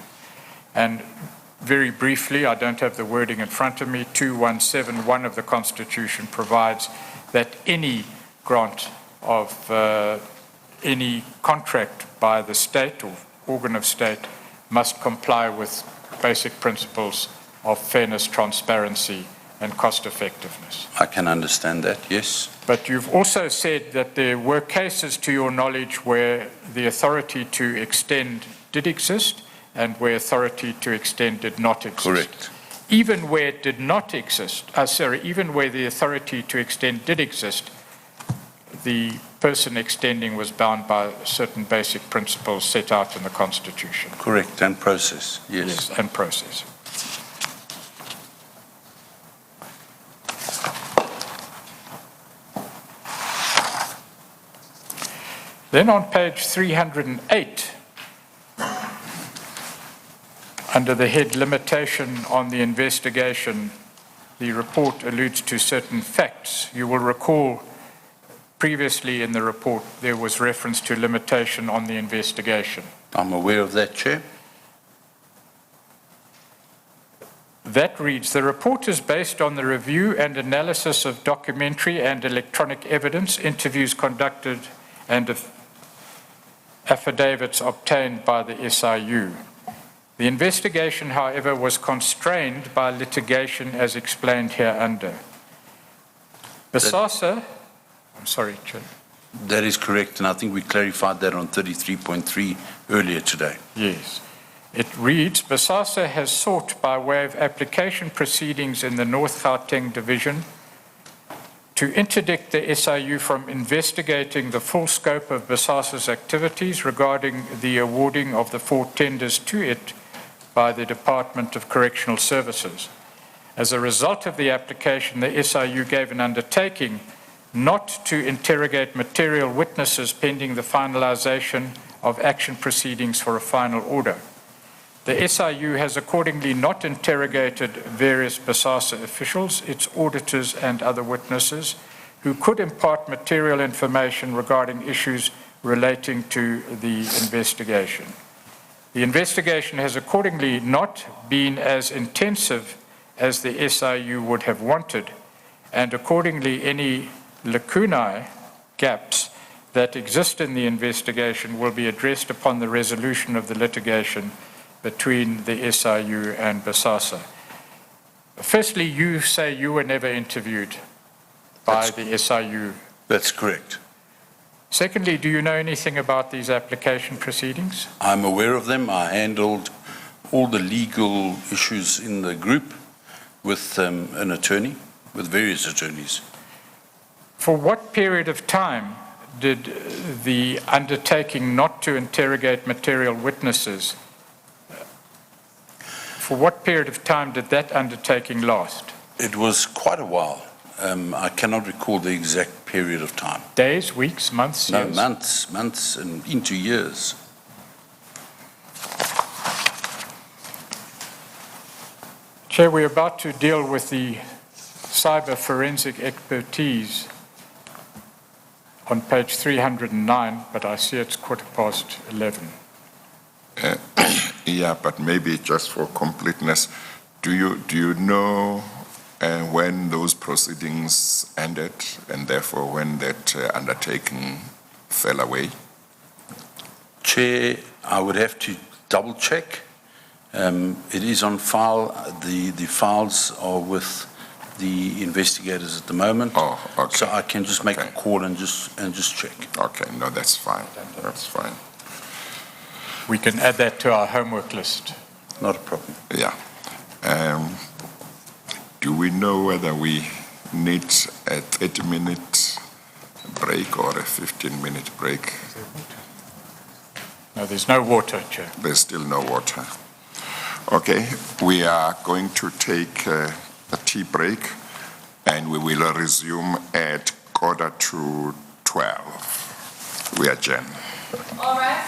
And very briefly, I don't have the wording in front of me, 2171 of the Constitution provides that any grant of any contract by the state or organ of state must comply with basic principles of fairness, transparency, and cost effectiveness. I can understand that, yes. But you've also said that there were cases, to your knowledge, where the authority to extend did exist and where authority to extend did not exist. Correct. Even where it did not exist, even where the authority to extend did exist, the person extending was bound by certain basic principles set out in the Constitution. Correct, and process, yes. Yes, and process. Then on page 308, under the head Limitation on the Investigation, the report alludes to certain facts. You will recall previously in the report there was reference to limitation on the investigation. I'm aware of that, Chair. That reads, the report is based on the review and analysis of documentary and electronic evidence, interviews conducted, and affidavits obtained by the SIU. The investigation, however, was constrained by litigation as explained hereunder. BOSASA, I'm sorry, Chair. That is correct, and I think we clarified that on 33.3 earlier today. Yes. It reads, BOSASA has sought by way of application proceedings in the North Gauteng Division to interdict the SIU from investigating the full scope of BOSASA's activities regarding the awarding of the 4 tenders to it by the Department of Correctional Services. As a result of the application, the SIU gave an undertaking not to interrogate material witnesses pending the finalization of action proceedings for a final order. The SIU has accordingly not interrogated various BOSASA officials, its auditors and other witnesses who could impart material information regarding issues relating to the investigation. The investigation has accordingly not been as intensive as the SIU would have wanted, and accordingly any lacunae, gaps, that exist in the investigation will be addressed upon the resolution of the litigation between the SIU and BOSASA. Firstly, you say you were never interviewed by the SIU. That's correct. Secondly, do you know anything about these application proceedings? I'm aware of them. I handled all the legal issues in the group with an attorney, with various attorneys. For what period of time did the undertaking not to interrogate material witnesses, for what period of time did that undertaking last? It was quite a while. I cannot recall the exact period of time. Days, weeks, months, years? No, months and into years. Chair, we're about to deal with the cyber forensic expertise on page 309, but I see it's 11:15. Yeah, but maybe just for completeness, do you know when those proceedings ended and therefore when that undertaking fell away? Chair, I would have to double check. It is on file. The files are with the investigators at the moment. Oh, okay. So I can just make Okay. a call and just check. Okay, no, that's fine. That's fine. We can add that to our homework list. Not a problem. Yeah. Do we know whether we need a 30-minute break or a 15-minute break? No, there's no water, Chair. There's still no water. Okay, we are going to take a tea break and we will resume at 11:45. We adjourn. All right.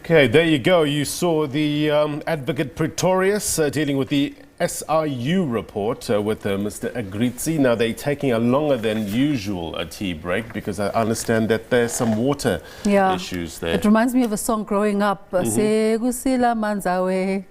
Okay, there you go. You saw the Advocate Pretorius dealing with the SRU report with Mr. Agrizzi. Now, they're taking a longer than usual tea break because I understand that there's some water issues there. It reminds me of a song growing up. Sekusila manzawe.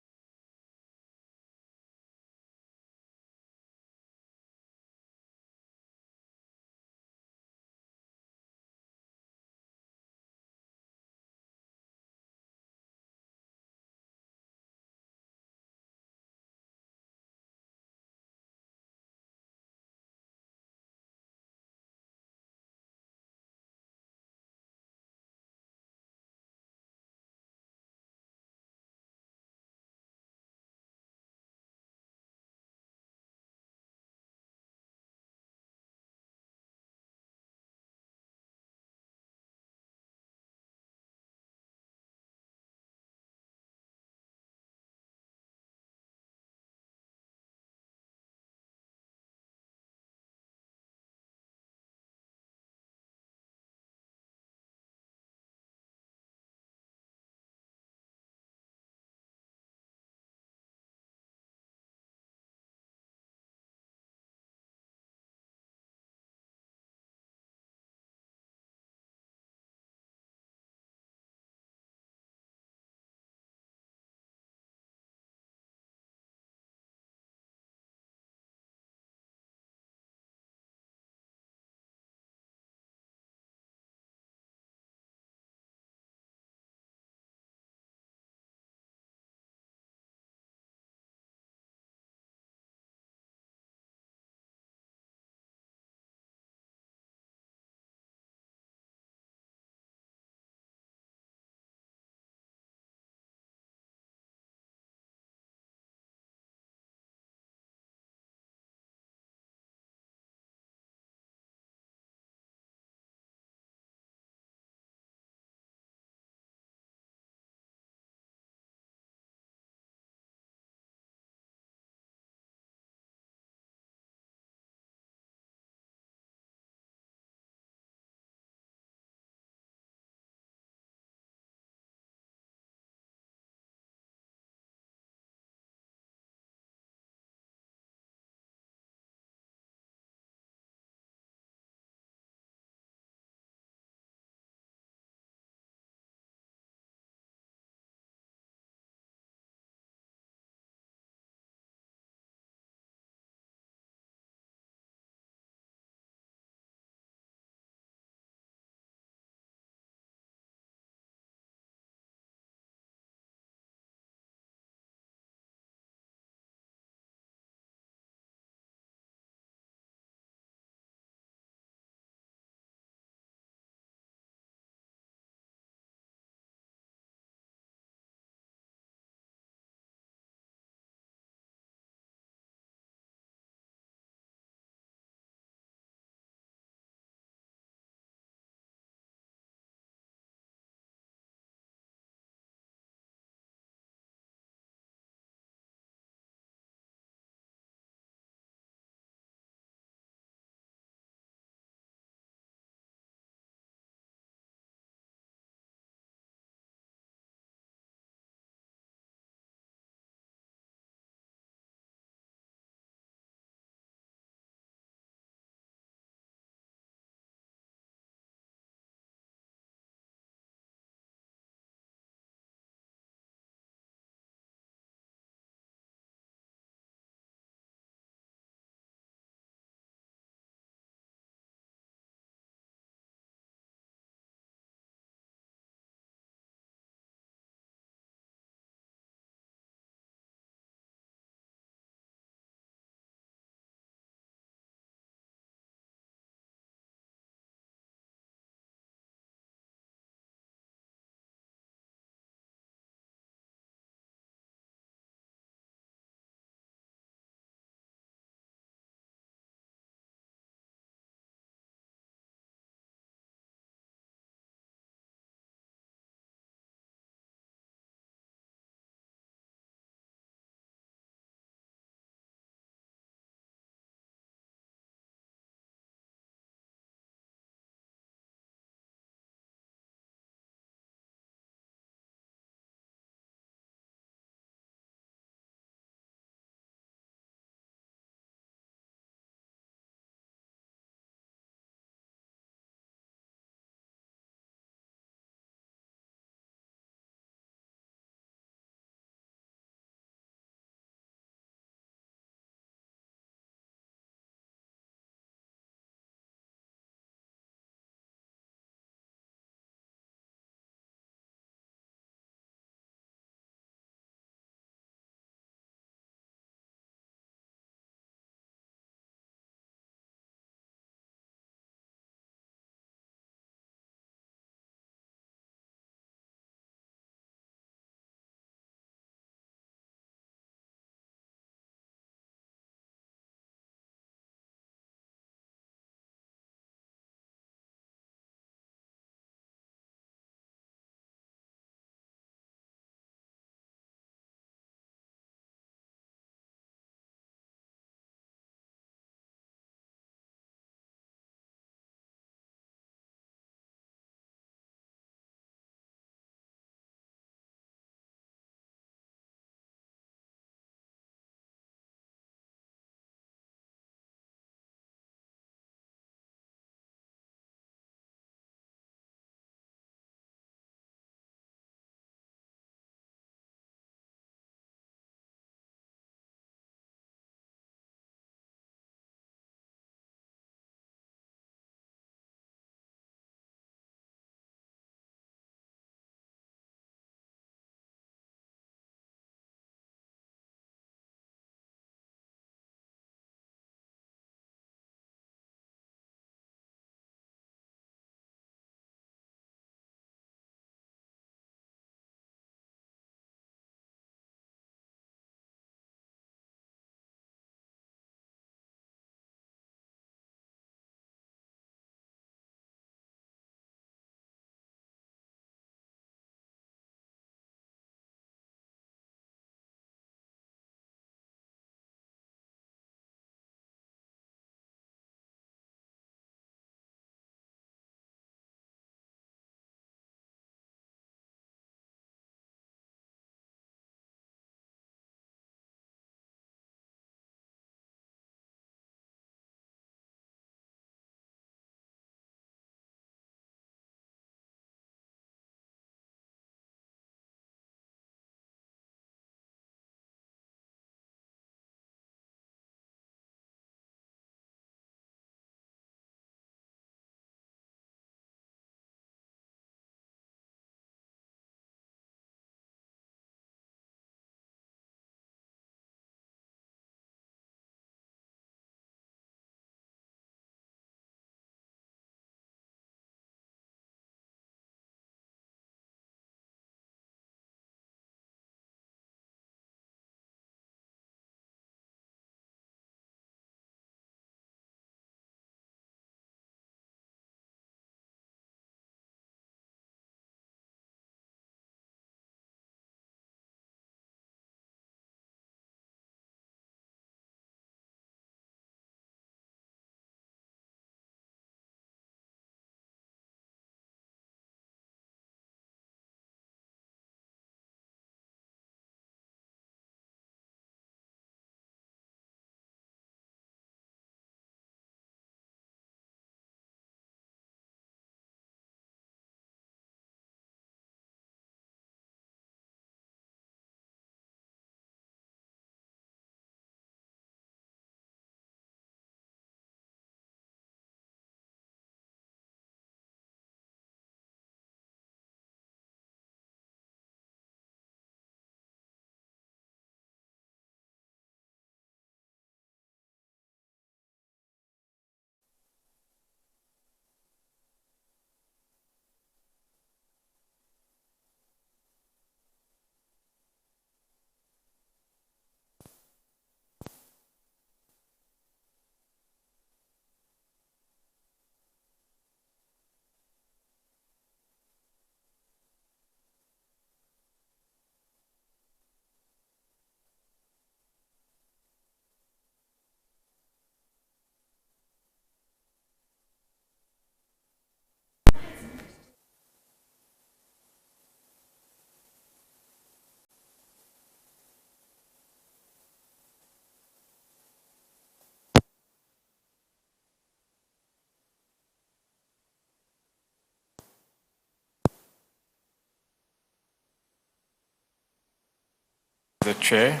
the Chair,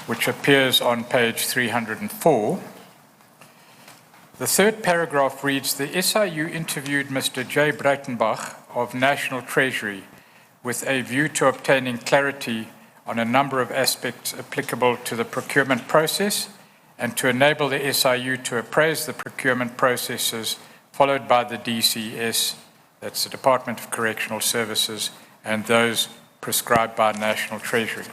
which appears on page 304. The third paragraph reads, the SIU interviewed Mr. J. Breitenbach of National Treasury with a view to obtaining clarity on a number of aspects applicable to the procurement process and to enable the SIU to appraise the procurement processes followed by the DCS, that's the Department of Correctional Services, and those prescribed by National Treasury.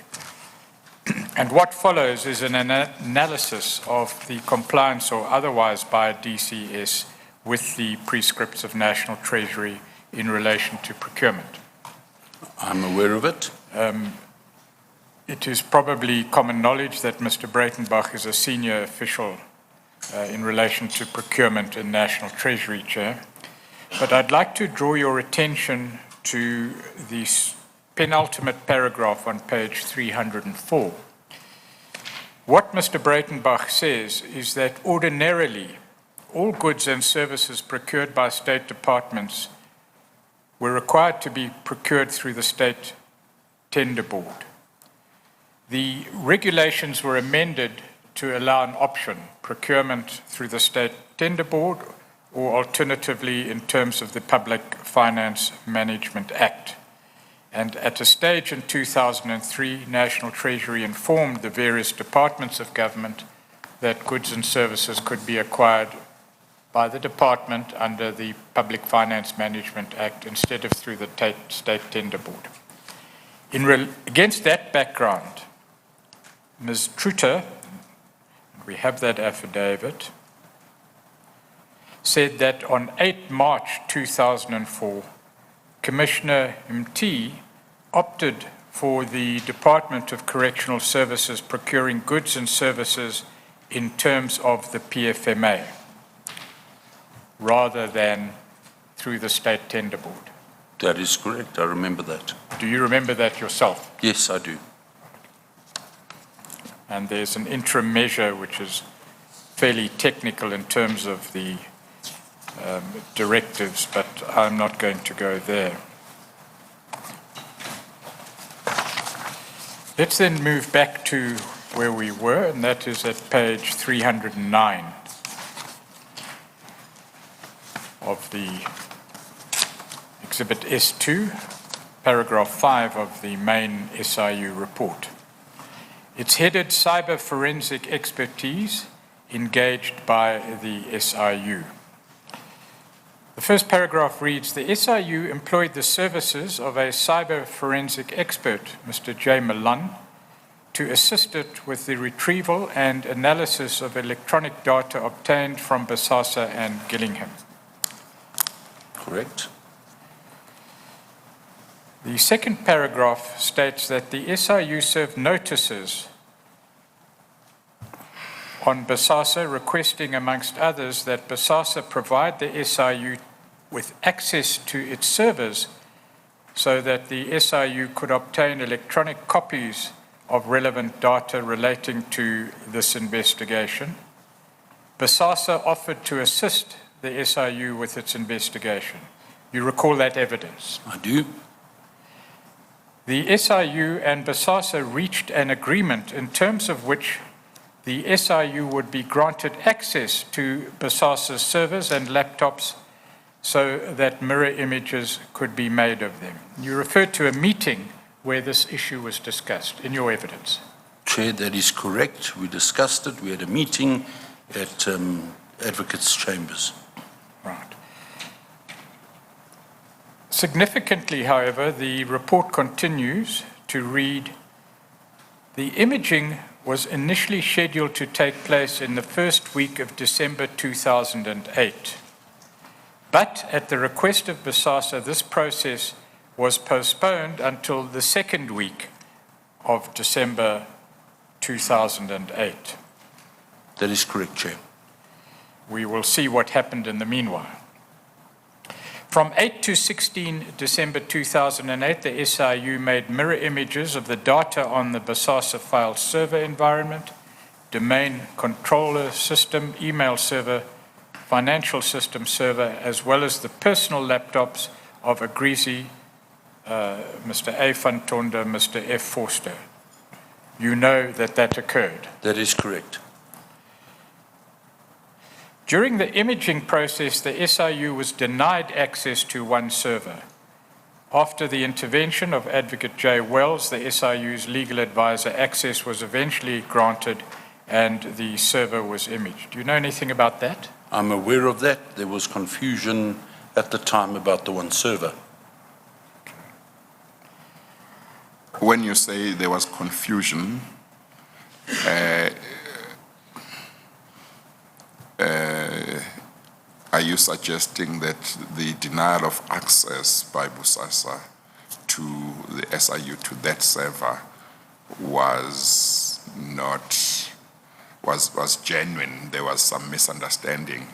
And what follows is an analysis of the compliance or otherwise by DCS with the prescripts of National Treasury in relation to procurement. I'm aware of it. It is probably common knowledge that Mr. Breitenbach is a senior official in relation to procurement in National Treasury, Chair. But I'd like to draw your attention to the penultimate paragraph on page 304. What Mr. Breitenbach says is that ordinarily, all goods and services procured by state departments were required to be procured through the State Tender Board. The regulations were amended to allow an option, procurement through the State Tender Board, or alternatively in terms of the Public Finance Management Act. And at a stage in 2003, National Treasury informed the various departments of government that goods and services could be acquired by the department under the Public Finance Management Act instead of through the State Tender Board. Against that background, Ms. Truter, we have that affidavit, said that on 8 March 2004, Commissioner MT opted for the Department of Correctional Services procuring goods and services in terms of the PFMA, rather than through the State Tender Board. That is correct. I remember that. Do you remember that yourself? Yes, I do. And there's an interim measure which is fairly technical in terms of the directives, but I'm not going to go there. Let's then move back to where we were, and that is at page 309 of the Exhibit S2, paragraph 5 of the main SIU report. It's headed Cyber Forensic Expertise engaged by the SIU. The first paragraph reads, the SIU employed the services of a cyber forensic expert, Mr. J. Milan, to assist it with the retrieval and analysis of electronic data obtained from BOSASA and Gillingham. Correct. The second paragraph states that the SIU served notices on BOSASA requesting, amongst others, that BOSASA provide the SIU with access to its servers so that the SIU could obtain electronic copies of relevant data relating to this investigation. BOSASA offered to assist the SIU with its investigation. You recall that evidence? I do. The SIU and BOSASA reached an agreement in terms of which the SIU would be granted access to BOSASA's servers and laptops so that mirror images could be made of them. You referred to a meeting where this issue was discussed in your evidence. Chair, that is correct. We discussed it. We had a meeting at Advocates' Chambers. Right. Significantly, however, the report continues to read, the imaging was initially scheduled to take place in the first week of December 2008. But at the request of BOSASA, this process was postponed until the second week of December 2008. That is correct, Chair. We will see what happened in the meanwhile. From 8 to 16 December 2008, the SIU made mirror images of the data on the BOSASA file server environment, domain controller system, email server, financial system server, as well as the personal laptops of Agrizzi, Mr. A. Fantonda, Mr. F. Forster. you know that that occurred. That is correct. During the imaging process, the SIU was denied access to one server. After the intervention of Advocate J. Wells, the SIU's legal advisor, access was eventually granted and the server was imaged. Do you know anything about that? I'm aware of that. There was confusion at the time about the one server. When you say there was confusion, are you suggesting that the denial of access by BOSASA to the SIU to that server was genuine? There was some misunderstanding,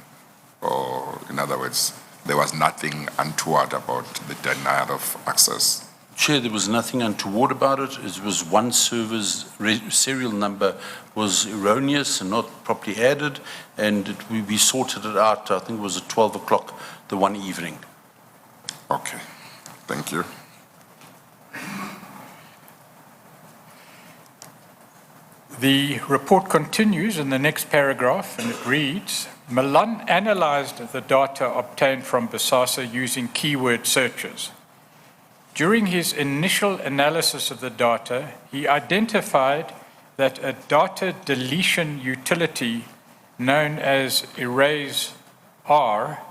or in other words, there was nothing untoward about the denial of access? Chair, there was nothing untoward about it. It was one server's serial number was erroneous and not properly added, and we sorted it out. I think it was at 12 o'clock the one evening. Okay, thank you. The report continues in the next paragraph, and it reads, Milan analyzed the data obtained from BOSASA using keyword searches. During his initial analysis of the data, he identified that a data deletion utility known as erase R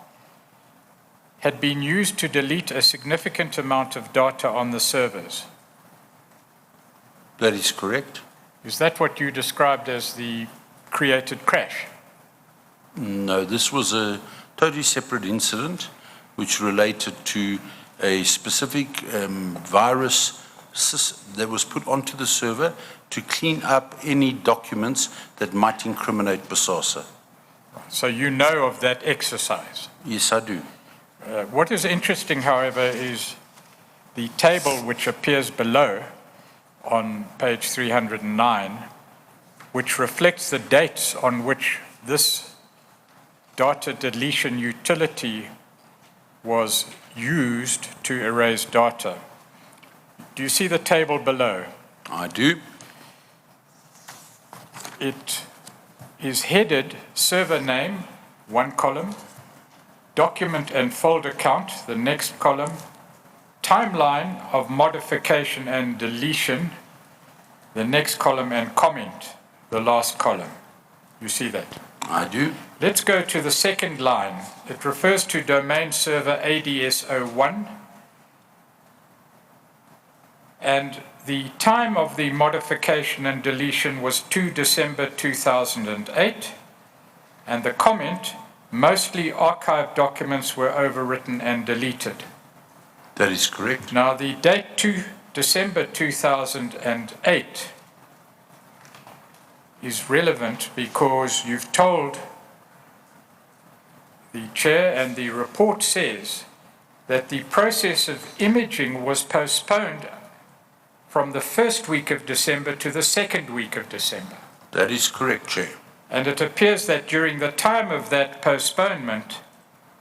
had been used to delete a significant amount of data on the servers. That is correct. Is that what you described as the created crash? No, this was a totally separate incident which related to a specific virus that was put onto the server to clean up any documents that might incriminate BOSASA. So you know of that exercise? Yes, I do. What is interesting, however, is the table which appears below on page 309, which reflects the dates on which this data deletion utility was used to erase data. Do you see the table below? I do. It is headed server name, one column, document and folder count, the next column, timeline of modification and deletion, the next column, and comment, the last column. You see that? I do. Let's go to the second line. It refers to domain server ADS01, and the time of the modification and deletion was 2 December 2008, and the comment, mostly archived documents were overwritten and deleted. That is correct. Now the date 2 December 2008 is relevant because you've told the chair, and the report says that the process of imaging was postponed from the first week of December to the second week of December. That is correct, Chair. And it appears that during the time of that postponement,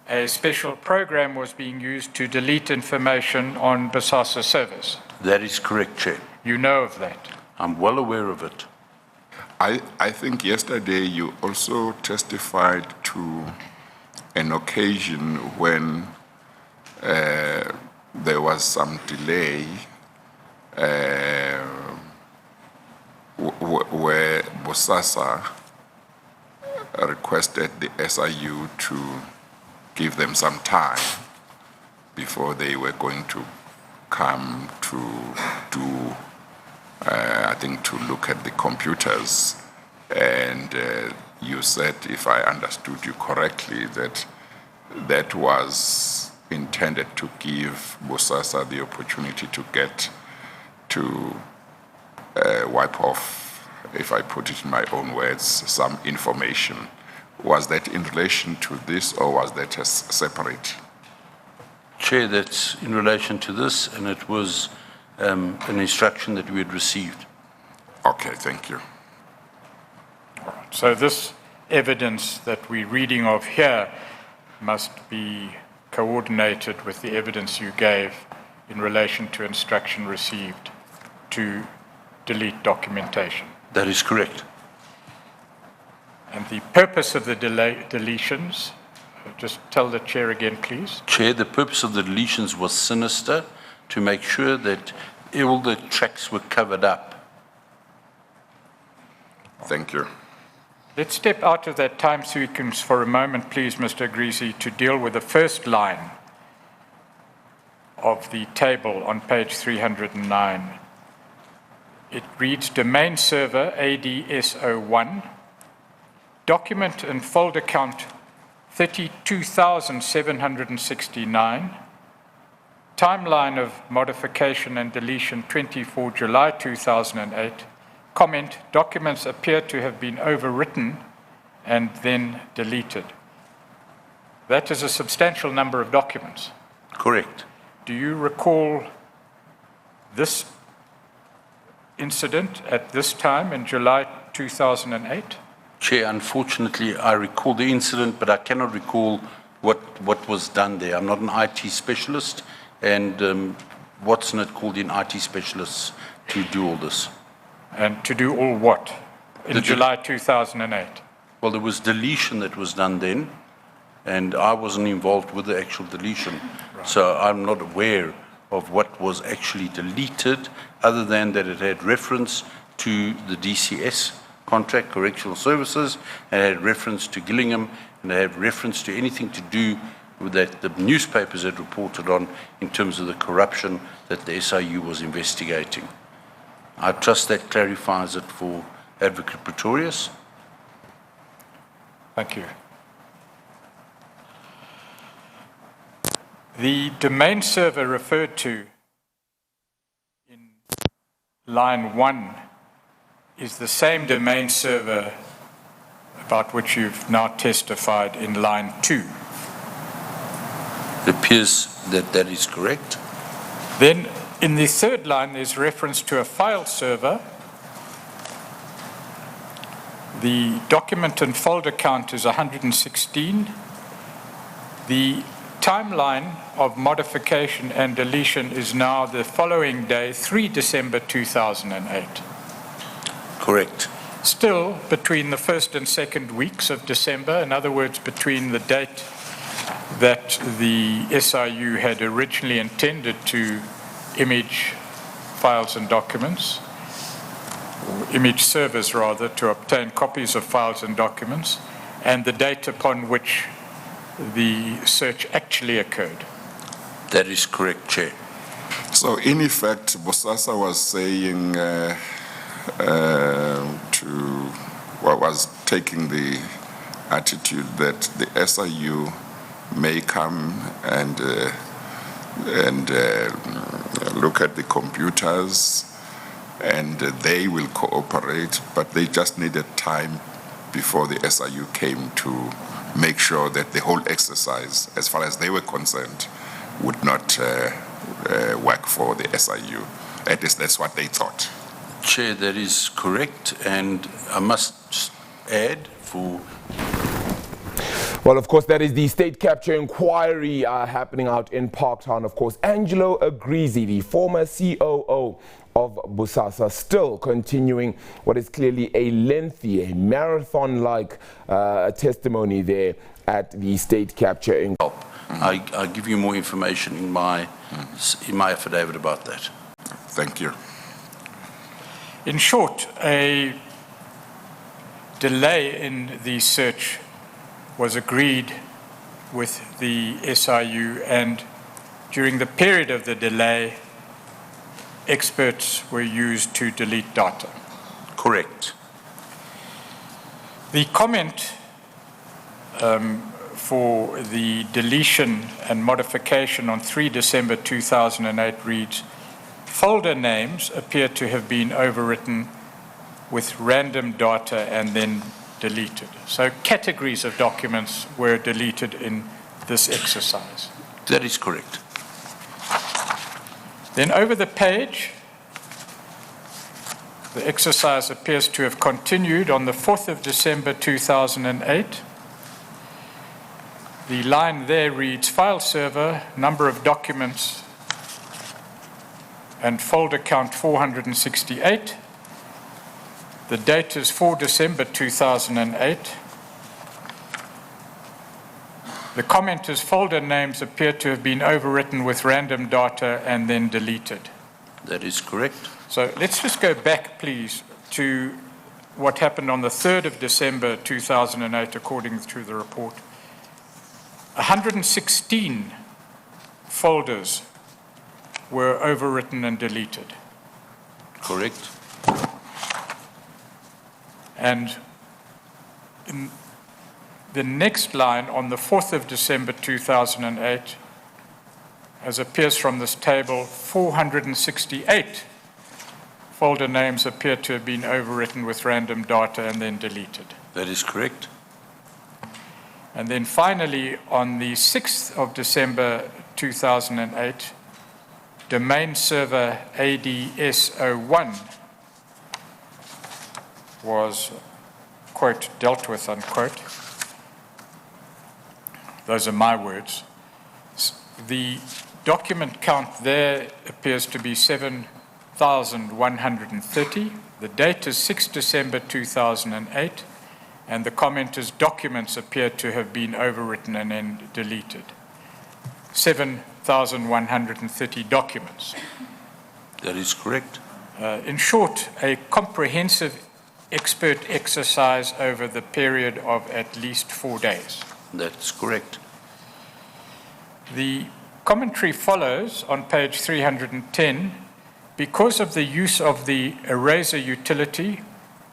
a special program was being used to delete information on BOSASA servers. That is correct, Chair. You know of that? I'm well aware of it. I think yesterday you also testified to an occasion when there was some delay where BOSASA requested the SIU to give them some time before they were going to come to do, I think, to look at the computers. And you said, if I understood you correctly, that that was intended to give BOSASA the opportunity to get to wipe off, if I put it in my own words, some information. Was that in relation to this, or was that separate? Chair, that's in relation to this, and it was an instruction that we had received. Okay, thank you. All right. So this evidence that we're reading of here must be coordinated with the evidence you gave in relation to instruction received to delete documentation. That is correct. And the purpose of the deletions, just tell the chair again, please. Chair, the purpose of the deletions was sinister, to make sure that all the tracks were covered up. Thank you. Let's step out of that time sequence for a moment, please, Mr. Agrizzi, to deal with the first line of the table on page 309. It reads, domain server ADS01, document and folder count 32,769, timeline of modification and deletion 24 July 2008, comment, documents appear to have been overwritten and then deleted. That is a substantial number of documents. Correct. Do you recall this incident at this time in July 2008? Chair, unfortunately, I recall the incident, but I cannot recall what was done there. I'm not an IT specialist, and Watson had called in IT specialists to do all this. And to do all what in July 2008? Well, there was deletion that was done then, and I wasn't involved with the actual deletion. Right. So I'm not aware of what was actually deleted, other than that it had reference to the DCS contract, Correctional Services, and it had reference to Gillingham, and it had reference to anything to do with that the newspapers had reported on in terms of the corruption that the SIU was investigating. I trust that clarifies it for Advocate Pretorius. Thank you. The domain server referred to in line 1 is the same domain server about which you've now testified in line 2. It appears that that is correct. Then in the third line, there's reference to a file server. The document and folder count is 116. The timeline of modification and deletion is now the following day, 3 December 2008. Correct. Still between the first and second weeks of December, in other words, between the date that the SIU had originally intended to image files and documents, or image servers rather, to obtain copies of files and documents, and the date upon which the search actually occurred. That is correct, Chair. So in effect, BOSASA was saying was taking the attitude that the SIU may come and look at the computers, and they will cooperate, but they just needed time before the SIU came to make sure that the whole exercise, as far as they were concerned, would not work for the SIU. At least that's what they thought. Chair, that is correct, and I must add for... Well, of course, that is the state capture inquiry happening out in Parktown. Of course, Angelo Agrizzi, the former COO of BOSASA, still continuing what is clearly a lengthy, a marathon-like testimony there at the state capture inquiry. I'll give you more information in my affidavit about that. Thank you. In short, a delay in the search was agreed with the SIU, and during the period of the delay, experts were used to delete data. Correct. The comment for the deletion and modification on 3 December 2008 reads, folder names appear to have been overwritten with random data and then deleted. So categories of documents were deleted in this exercise. That is correct. Then over the page, the exercise appears to have continued on the 4th of December 2008. The line there reads, file server, number of documents, and folder count 468. The date is 4 December 2008. The comment is folder names appear to have been overwritten with random data and then deleted. That is correct. So let's just go back, please, to what happened on the 3rd of December 2008, according to the report. 116 folders were overwritten and deleted. Correct. And in the next line, on the 4th of December 2008, as appears from this table, 468 folder names appear to have been overwritten with random data and then deleted. That is correct. And then finally, on the 6th of December 2008, domain server ADS01 was, quote, dealt with, unquote. Those are my words. The document count there appears to be 7,130. The date is 6 December 2008, and the comment is documents appear to have been overwritten and then deleted. 7,130 documents. That is correct. In short, a comprehensive expert exercise over the period of at least 4 days. That's correct. The commentary follows on page 310. Because of the use of the eraser utility,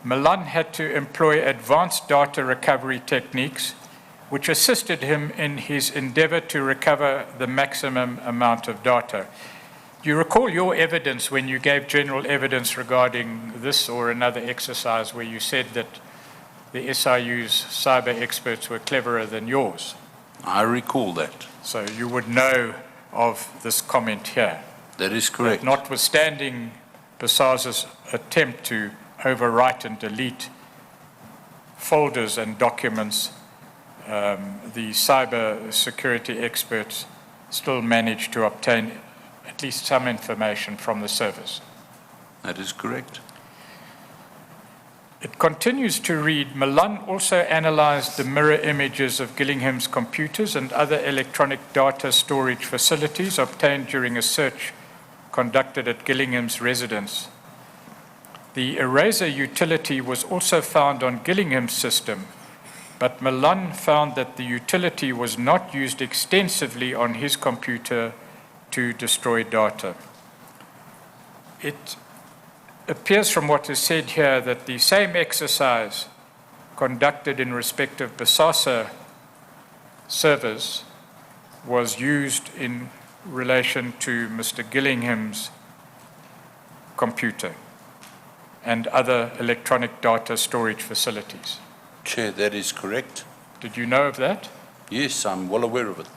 Milan had to employ advanced data recovery techniques which assisted him in his endeavor to recover the maximum amount of data. You recall your evidence when you gave general evidence regarding this or another exercise where you said that the SIU's cyber experts were cleverer than yours. I recall that. So you would know of this comment here. That is correct. That notwithstanding BOSASA's attempt to overwrite and delete folders and documents, the cyber security experts still managed to obtain at least some information from the servers. That is correct. It continues to read, Milan also analyzed the mirror images of Gillingham's computers and other electronic data storage facilities obtained during a search conducted at Gillingham's residence. The eraser utility was also found on Gillingham's system, but Milan found that the utility was not used extensively on his computer to destroy data. It appears from what is said here that the same exercise conducted in respect of BOSASA servers was used in relation to Mr. Gillingham's computer and other electronic data storage facilities. Chair, that is correct. Did you know of that? Yes, I'm well aware of it.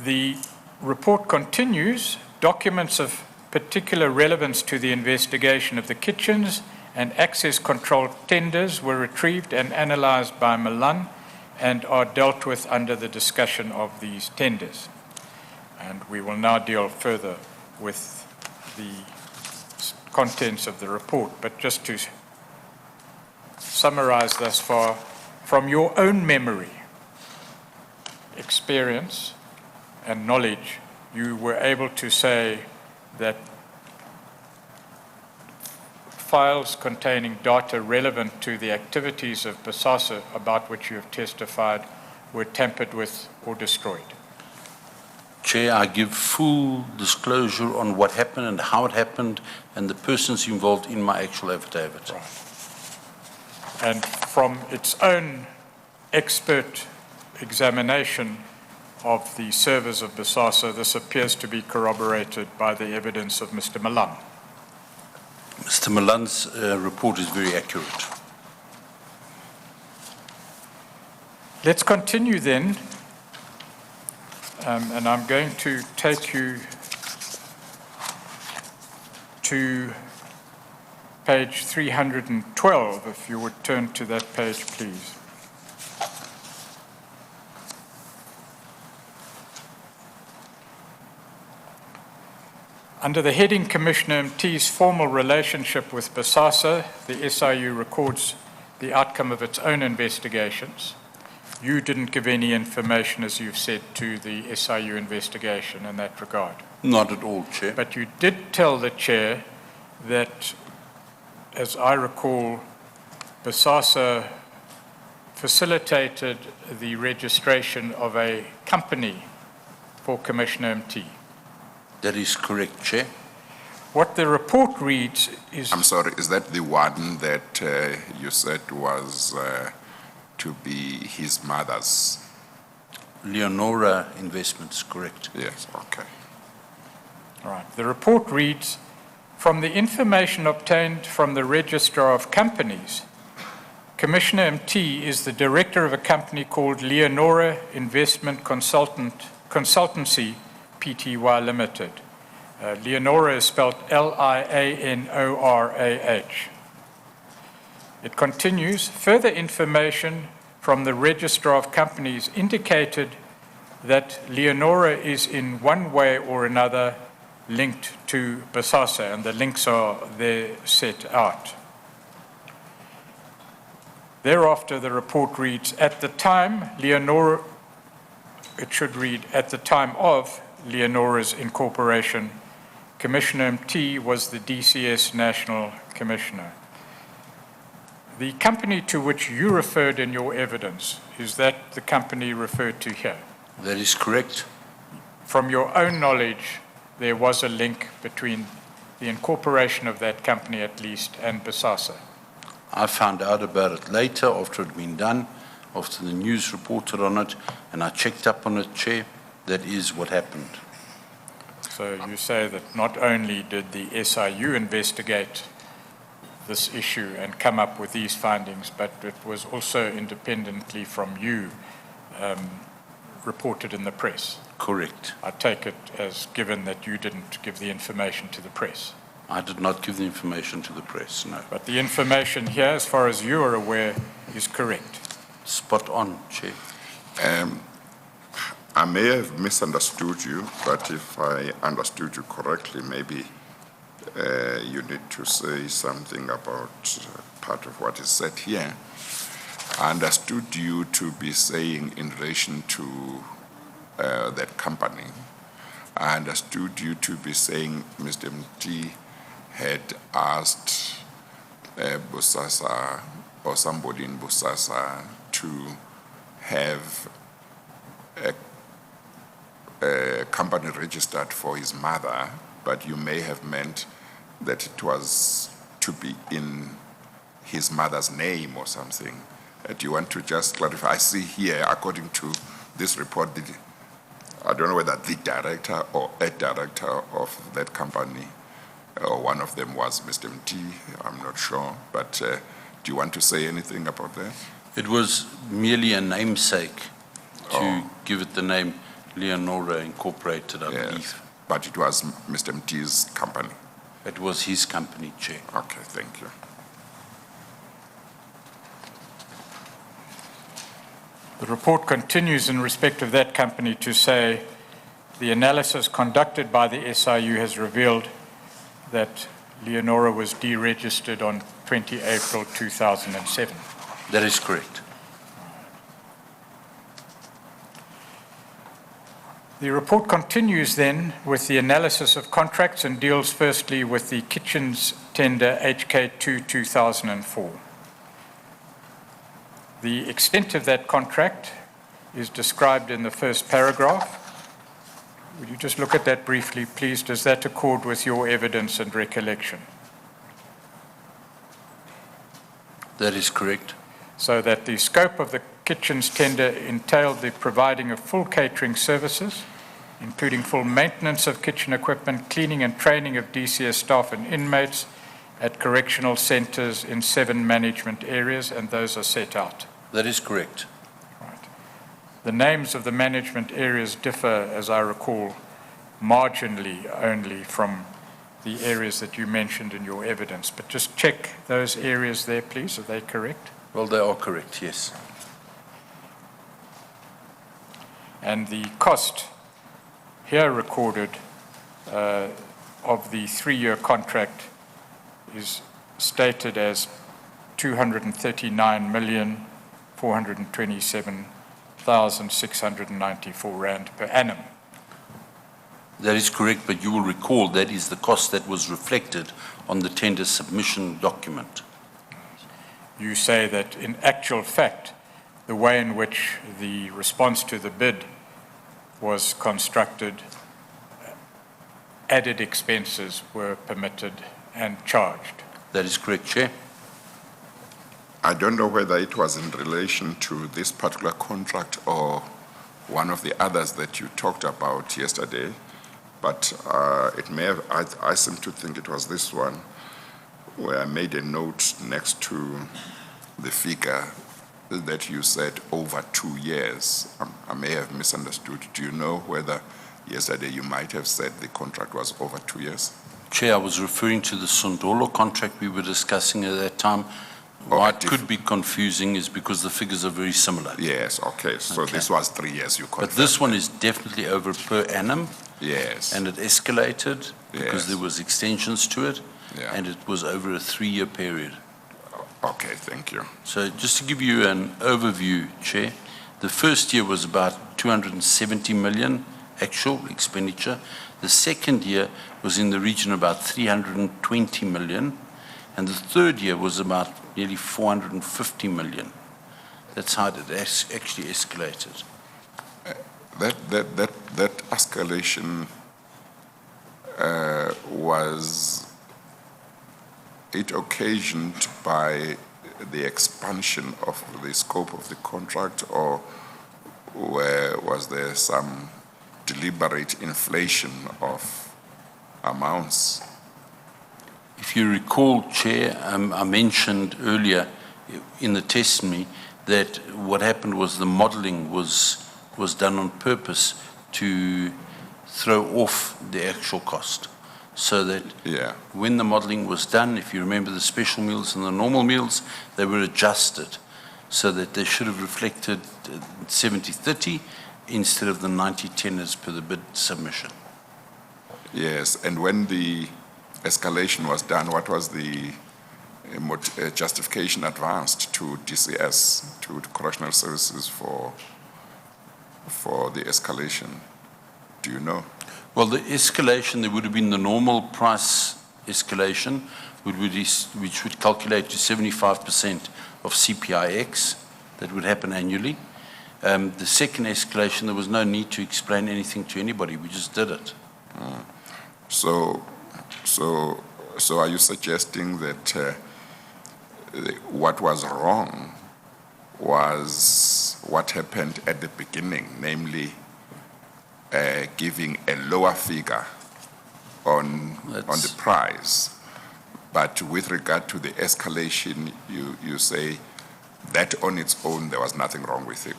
The report continues, documents of particular relevance to the investigation of the kitchens and access control tenders were retrieved and analyzed by Milan and are dealt with under the discussion of these tenders. And we will now deal further with the contents of the report. But just to summarize thus far, from your own memory, experience, and knowledge, you were able to say that files containing data relevant to the activities of BOSASA about which you have testified were tampered with or destroyed. Chair, I give full disclosure on what happened and how it happened and the persons involved in my actual affidavit. Right. And from its own expert examination of the servers of BOSASA, this appears to be corroborated by the evidence of Mr. Milan. Mr. Milan's report is very accurate. Let's continue then, and I'm going to take you to page 312, if you would turn to that page, please. Under the heading Commissioner MT's formal relationship with BOSASA, the SIU records the outcome of its own investigations. You didn't give any information, as you've said, to the SIU investigation in that regard. Not at all, Chair. But you did tell the Chair that, as I recall, BOSASA facilitated the registration of a company for Commissioner MT. That is correct, Chair. What the report reads is... I'm sorry, is that the one that you said was to be his mother's? Leonora Investments, correct. Yes, okay. All right. The report reads, from the information obtained from the Registrar of Companies, Commissioner MT is the director of a company called Leonora Investment Consultancy Pty Limited. Leonora is spelled L-I-A-N-O-R-A-H. It continues, further information from the Registrar of Companies indicated that Leonora is in one way or another linked to BOSASA, and the links are there set out. Thereafter, the report reads, at the time, Leonora, it should read, at the time of Leonora's incorporation, Commissioner MT was the DCS National Commissioner. The company to which you referred in your evidence, is that the company referred to here? That is correct. From your own knowledge, there was a link between the incorporation of that company, at least, and BOSASA. I found out about it later, after it had been done, after the news reported on it, and I checked up on it, Chair. That is what happened. So you say that not only did the SIU investigate this issue and come up with these findings, but it was also independently from you reported in the press. Correct. I take it as given that you didn't give the information to the press. I did not give the information to the press, no. But the information here, as far as you are aware, is correct. Spot on, Chair. I may have misunderstood you, but if I understood you correctly, maybe you need to say something about part of what is said here. I understood you to be saying in relation to that company, I understood you to be saying Mr. MT had asked BOSASA or somebody in BOSASA to have a company registered for his mother, but you may have meant that it was to be in his mother's name or something. Do you want to just clarify? I see here, according to this report, I don't know whether the director or a director of that company, or one of them was Mr. MT, I'm not sure, but do you want to say anything about that? It was merely a namesake to give it the name Leonora Incorporated, I believe. But it was Mr. MT's company? It was his company, Chair. Okay, thank you. The report continues in respect of that company to say the analysis conducted by the SIU has revealed that Leonora was deregistered on 20 April 2007. That is correct. The report continues then with the analysis of contracts and deals firstly with the kitchens tender HK2 2004. The extent of that contract is described in the first paragraph. Would you just look at that briefly, please? Does that accord with your evidence and recollection? That is correct. So that the scope of the kitchens tender entailed the providing of full catering services, including full maintenance of kitchen equipment, cleaning and training of DCS staff and inmates at correctional centres in 7 management areas, and those are set out. That is correct. Right. The names of the management areas differ, as I recall, marginally only from the areas that you mentioned in your evidence, but just check those areas there, please. Are they correct? Well, they are correct, yes. And the cost here recorded of the 3-year contract is stated as 239,427,694 rand per annum. That is correct, but you will recall that is the cost that was reflected on the tender submission document. You say that in actual fact, the way in which the response to the bid was constructed, added expenses were permitted and charged. That is correct, Chair. I don't know whether it was in relation to this particular contract or one of the others that you talked about yesterday, but it may have, I seem to think it was this one, where I made a note next to the figure that you said over 2 years. I may have misunderstood. Do you know whether yesterday you might have said the contract was over 2 years? Chair, I was referring to the Sondolo contract we were discussing at that time. Why it could be confusing is because the figures are very similar. Yes, okay. So this was 3 years you confirmed. But this one is definitely over per annum. Yes. And it escalated because there was extensions to it. Yeah. And it was over a 3-year period. Okay, thank you. So just to give you an overview, Chair, the first year was about 270 million actual expenditure. The second year was in the region of about 320 million. And the third year was about nearly 450 million. That's how it actually escalated. That escalation was it occasioned by the expansion of the scope of the contract, or was there some deliberate inflation of amounts? If you recall, Chair, I mentioned earlier in the testimony that what happened was the modelling was done on purpose to throw off the actual cost. So that when the modelling was done, if you remember the special meals and the normal meals, they were adjusted so that they should have reflected 70-30 instead of the 90-10 as per the bid submission. Yes, and when the escalation was done, what was the justification advanced to DCS, to Correctional Services for the escalation? Do you know? Well, the escalation, there would have been the normal price escalation, which would calculate to 75% of CPIX. That would happen annually. The second escalation, there was no need to explain anything to anybody. We just did it. So are you suggesting that what was wrong was what happened at the beginning, namely giving a lower figure on the price, but with regard to the escalation, you say that on its own there was nothing wrong with it.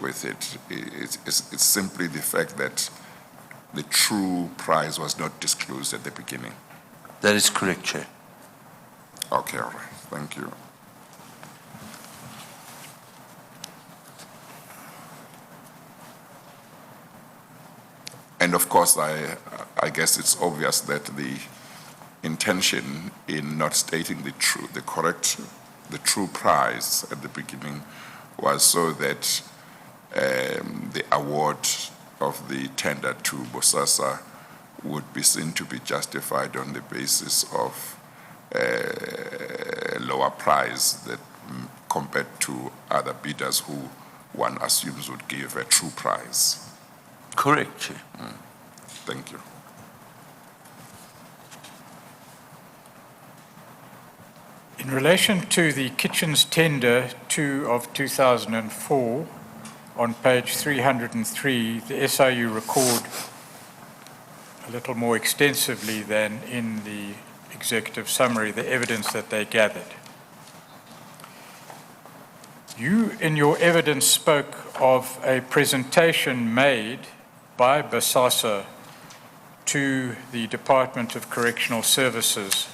It's simply the fact that the true price was not disclosed at the beginning. That is correct, Chair. Okay, all right. Thank you. And of course, I guess it's obvious that the intention in not stating the true price at the beginning was so that the award of the tender to BOSASA would be seen to be justified on the basis of a lower price that compared to other bidders who one assumes would give a true price. Correct, Chair. Thank you. In relation to the kitchens tender of 2004, on page 303, the SIU record a little more extensively than in the executive summary the evidence that they gathered. You, in your evidence, spoke of a presentation made by BOSASA to the Department of Correctional Services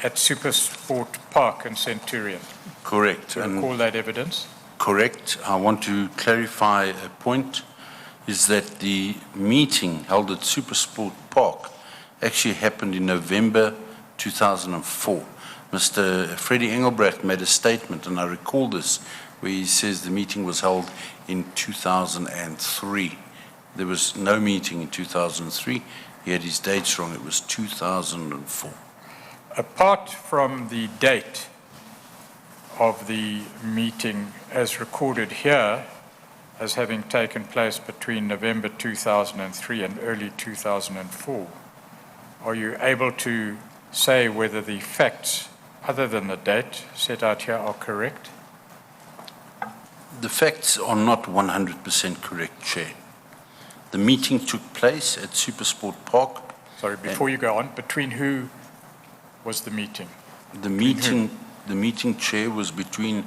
at Supersport Park in Centurion. Correct. Do you recall that evidence? Correct. I want to clarify a point, is that the meeting held at Supersport Park actually happened in November 2004. Mr. Freddie Engelbrecht made a statement, and I recall this, where he says the meeting was held in 2003. There was no meeting in 2003. He had his dates wrong. It was 2004. Apart from the date of the meeting as recorded here as having taken place between November 2003 and early 2004, are you able to say whether the facts, other than the date set out here, are correct? The facts are not 100% correct, Chair. The meeting took place at Supersport Park. Sorry, before you go on, between who was the meeting? The meeting, Chair, was between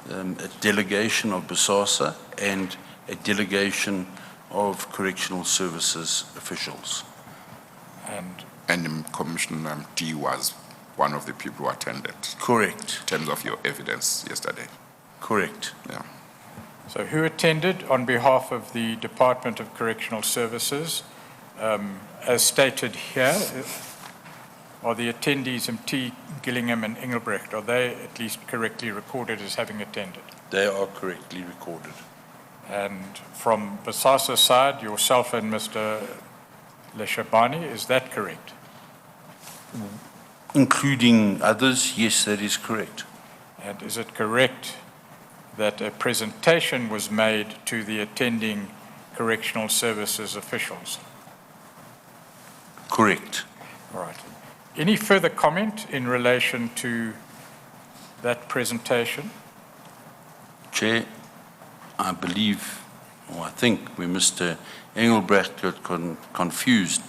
a delegation of BOSASA and a delegation of Correctional Services officials. And Commissioner T was one of the people who attended. Correct. In terms of your evidence yesterday. Correct. Yeah. So who attended on behalf of the Department of Correctional Services? As stated here, are the attendees MT, Gillingham and Engelbrecht, are they at least correctly recorded as having attended? They are correctly recorded. And from BOSASA's side, yourself and Mr. Leshabani, is that correct? Including others, yes, that is correct. And is it correct that a presentation was made to the attending Correctional Services officials? Correct. All right. Any further comment in relation to that presentation? Chair, I believe, or I think where Mr. Engelbrecht got confused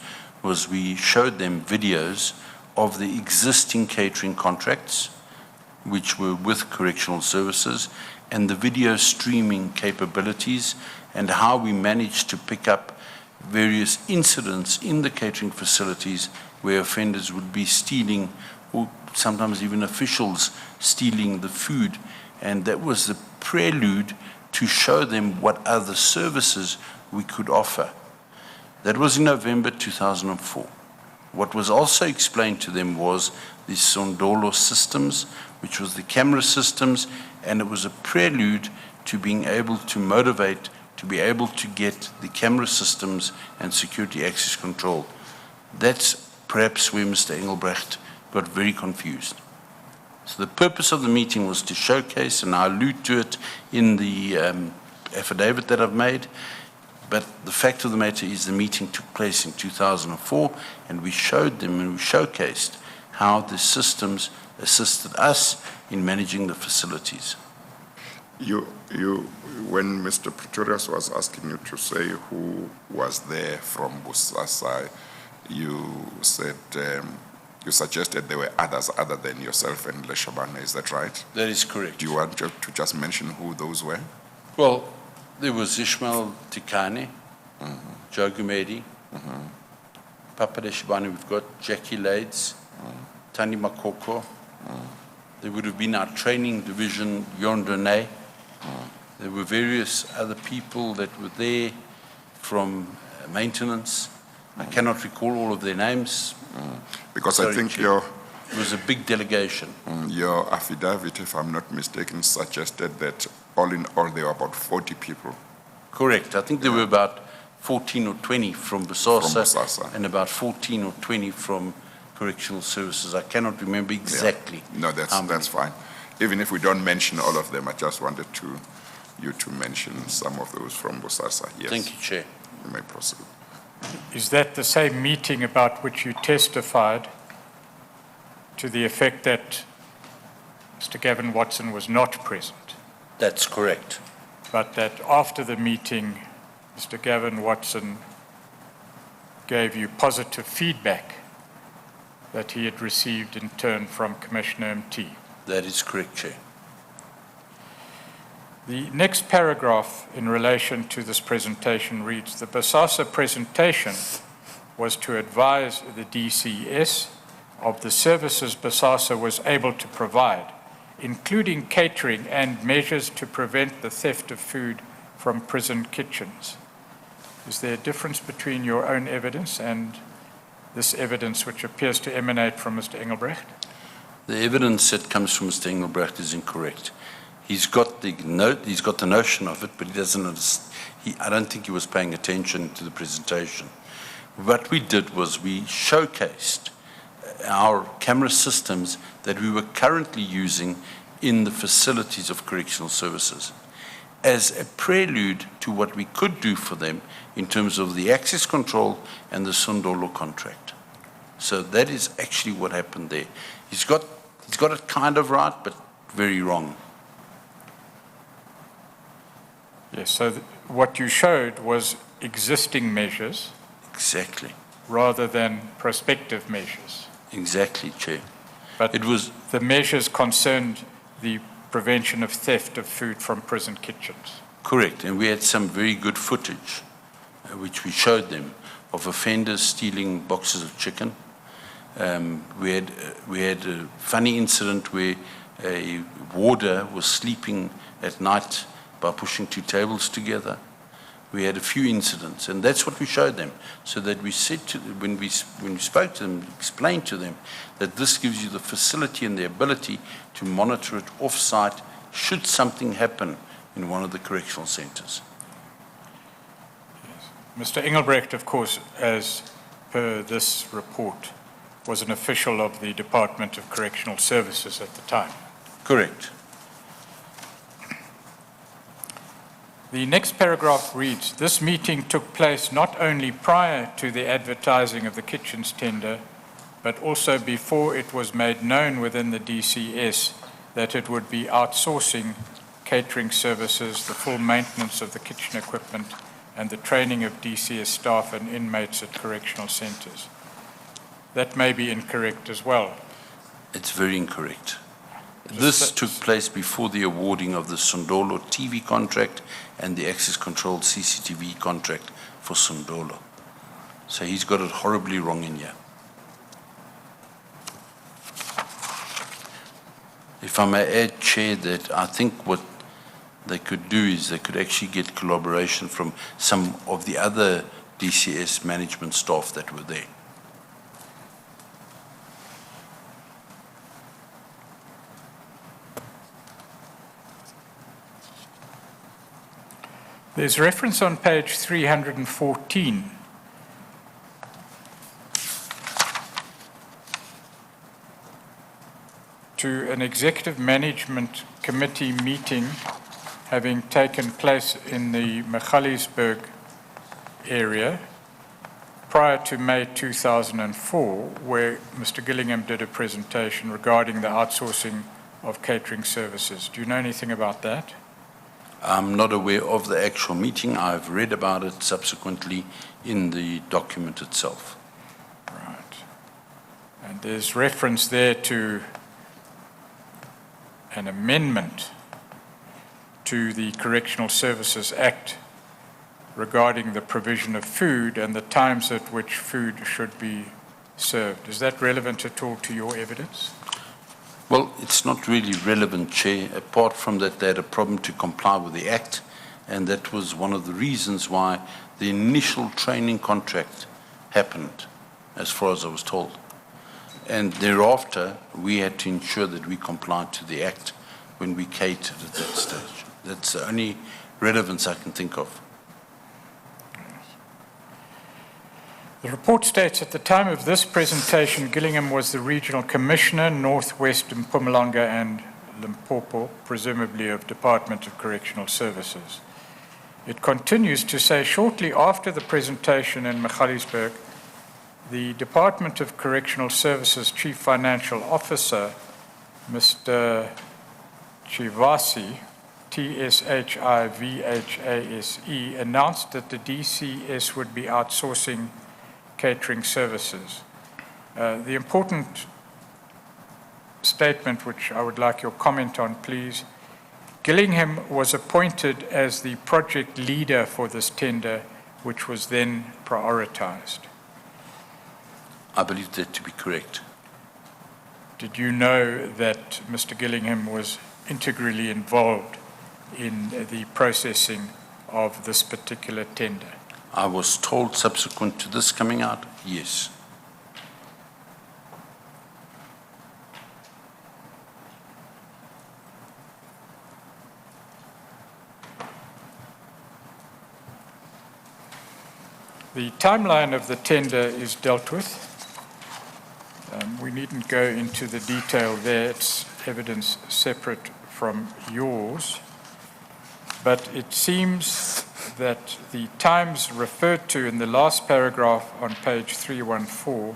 was we showed them videos of the existing catering contracts, which were with Correctional Services, and the video streaming capabilities, and how we managed to pick up various incidents in the catering facilities where offenders would be stealing, or sometimes even officials stealing the food. And that was the prelude to show them what other services we could offer. That was in November 2004. What was also explained to them was the Sondolo systems, which was the camera systems, and it was a prelude to being able to motivate, to be able to get the camera systems and security access control. That's perhaps where Mr. Engelbrecht got very confused. So the purpose of the meeting was to showcase, and I allude to it in the affidavit that I've made, but the fact of the matter is the meeting took place in 2004, and we showed them and we showcased how the systems assisted us in managing the facilities. When Mr. Pretorius was asking you to say who was there from BOSASA, you said, you suggested there were others other than yourself and Leshabana, is that right? That is correct. Do you want to just mention who those were? Well, there was Ishmael Tikane, Joe Gumedi, Papa Leshabana, we've got Jackie Lades, Tani Makoko. There would have been our training division, Yon Rene. There were various other people that were there from maintenance. I cannot recall all of their names. Because Sorry, I think Chief. It was a big delegation. your affidavit, if I'm not mistaken, suggested that all in all there were about 40 people. Correct. I think there were about 14 or 20 from BOSASA and about 14 or 20 from Correctional Services. I cannot remember exactly. Yeah. No, that's fine. Even if we don't mention all of them, I just wanted you to mention some of those from BOSASA. Yes. Thank you, Chair. You may proceed. Is that the same meeting about which you testified to the effect that Mr. Gavin Watson was not present, That's correct. but that after the meeting, Mr. Gavin Watson gave you positive feedback that he had received in turn from Commissioner MT? That is correct, Chair. The next paragraph in relation to this presentation reads, the BOSASA presentation was to advise the DCS of the services BOSASA was able to provide, including catering and measures to prevent the theft of food from prison kitchens. Is there a difference between your own evidence and this evidence which appears to emanate from Mr. Engelbrecht? The evidence that comes from Mr. Engelbrecht is incorrect. He's got the notion of it, but he doesn't understand. I don't think he was paying attention to the presentation. What we did was we showcased our camera systems that we were currently using in the facilities of correctional services as a prelude to what we could do for them in terms of the access control and the Sondolo contract. So that is actually what happened there. He's got it kind of right, but very wrong. Yes, so what you showed was existing measures. Exactly. Rather than prospective measures. Exactly, Chair. But the measures concerned the prevention of theft of food from prison kitchens. Correct, and we had some very good footage, which we showed them, of offenders stealing boxes of chicken. We had a funny incident where a warder was sleeping at night by pushing two tables together. We had a few incidents, and that's what we showed them, so that we said to them, when we spoke to them, explained to them that this gives you the facility and the ability to monitor it off-site should something happen in one of the correctional centres. Yes. Mr. Engelbrecht, of course, as per this report, was an official of the Department of Correctional Services at the time. Correct. The next paragraph reads, this meeting took place not only prior to the advertising of the kitchens tender, but also before it was made known within the DCS that it would be outsourcing catering services, the full maintenance of the kitchen equipment, and the training of DCS staff and inmates at correctional centres. That may be incorrect as well. It's very incorrect. This took place before the awarding of the Sondolo TV contract and the access controlled CCTV contract for Sondolo. So he's got it horribly wrong in here. If I may add, Chair, that I think what they could do is they could actually get collaboration from some of the other DCS management staff that were there. There's reference on page 314 to an executive management committee meeting having taken place in the Magaliesburg area prior to May 2004, where Mr. Gillingham did a presentation regarding the outsourcing of catering services. Do you know anything about that? I'm not aware of the actual meeting. I've read about it subsequently in the document itself. Right. And there's reference there to an amendment to the Correctional Services Act regarding the provision of food and the times at which food should be served. Is that relevant at all to your evidence? Well, it's not really relevant, Chair. Apart from that, they had a problem to comply with the Act, and that was one of the reasons why the initial training contract happened, as far as I was told. And thereafter, we had to ensure that we complied to the Act when we catered at that stage. That's the only relevance I can think of. The report states at the time of this presentation, Gillingham was the Regional Commissioner, Northwest Mpumalanga and Limpopo, presumably of Department of Correctional Services. It continues to say, shortly after the presentation in Magaliesburg, the Department of Correctional Services Chief Financial Officer, Mr. Chivasi, T-S-H-I-V-H-A-S-E, announced that the DCS would be outsourcing catering services. The important statement, which I would like your comment on, please. Gillingham was appointed as the project leader for this tender, which was then prioritized. I believe that to be correct. Did you know that Mr. Gillingham was integrally involved in the processing of this particular tender? I was told subsequent to this coming out, yes. The timeline of the tender is dealt with. We needn't go into the detail there. It's evidence separate from yours. But it seems that the times referred to in the last paragraph on page 314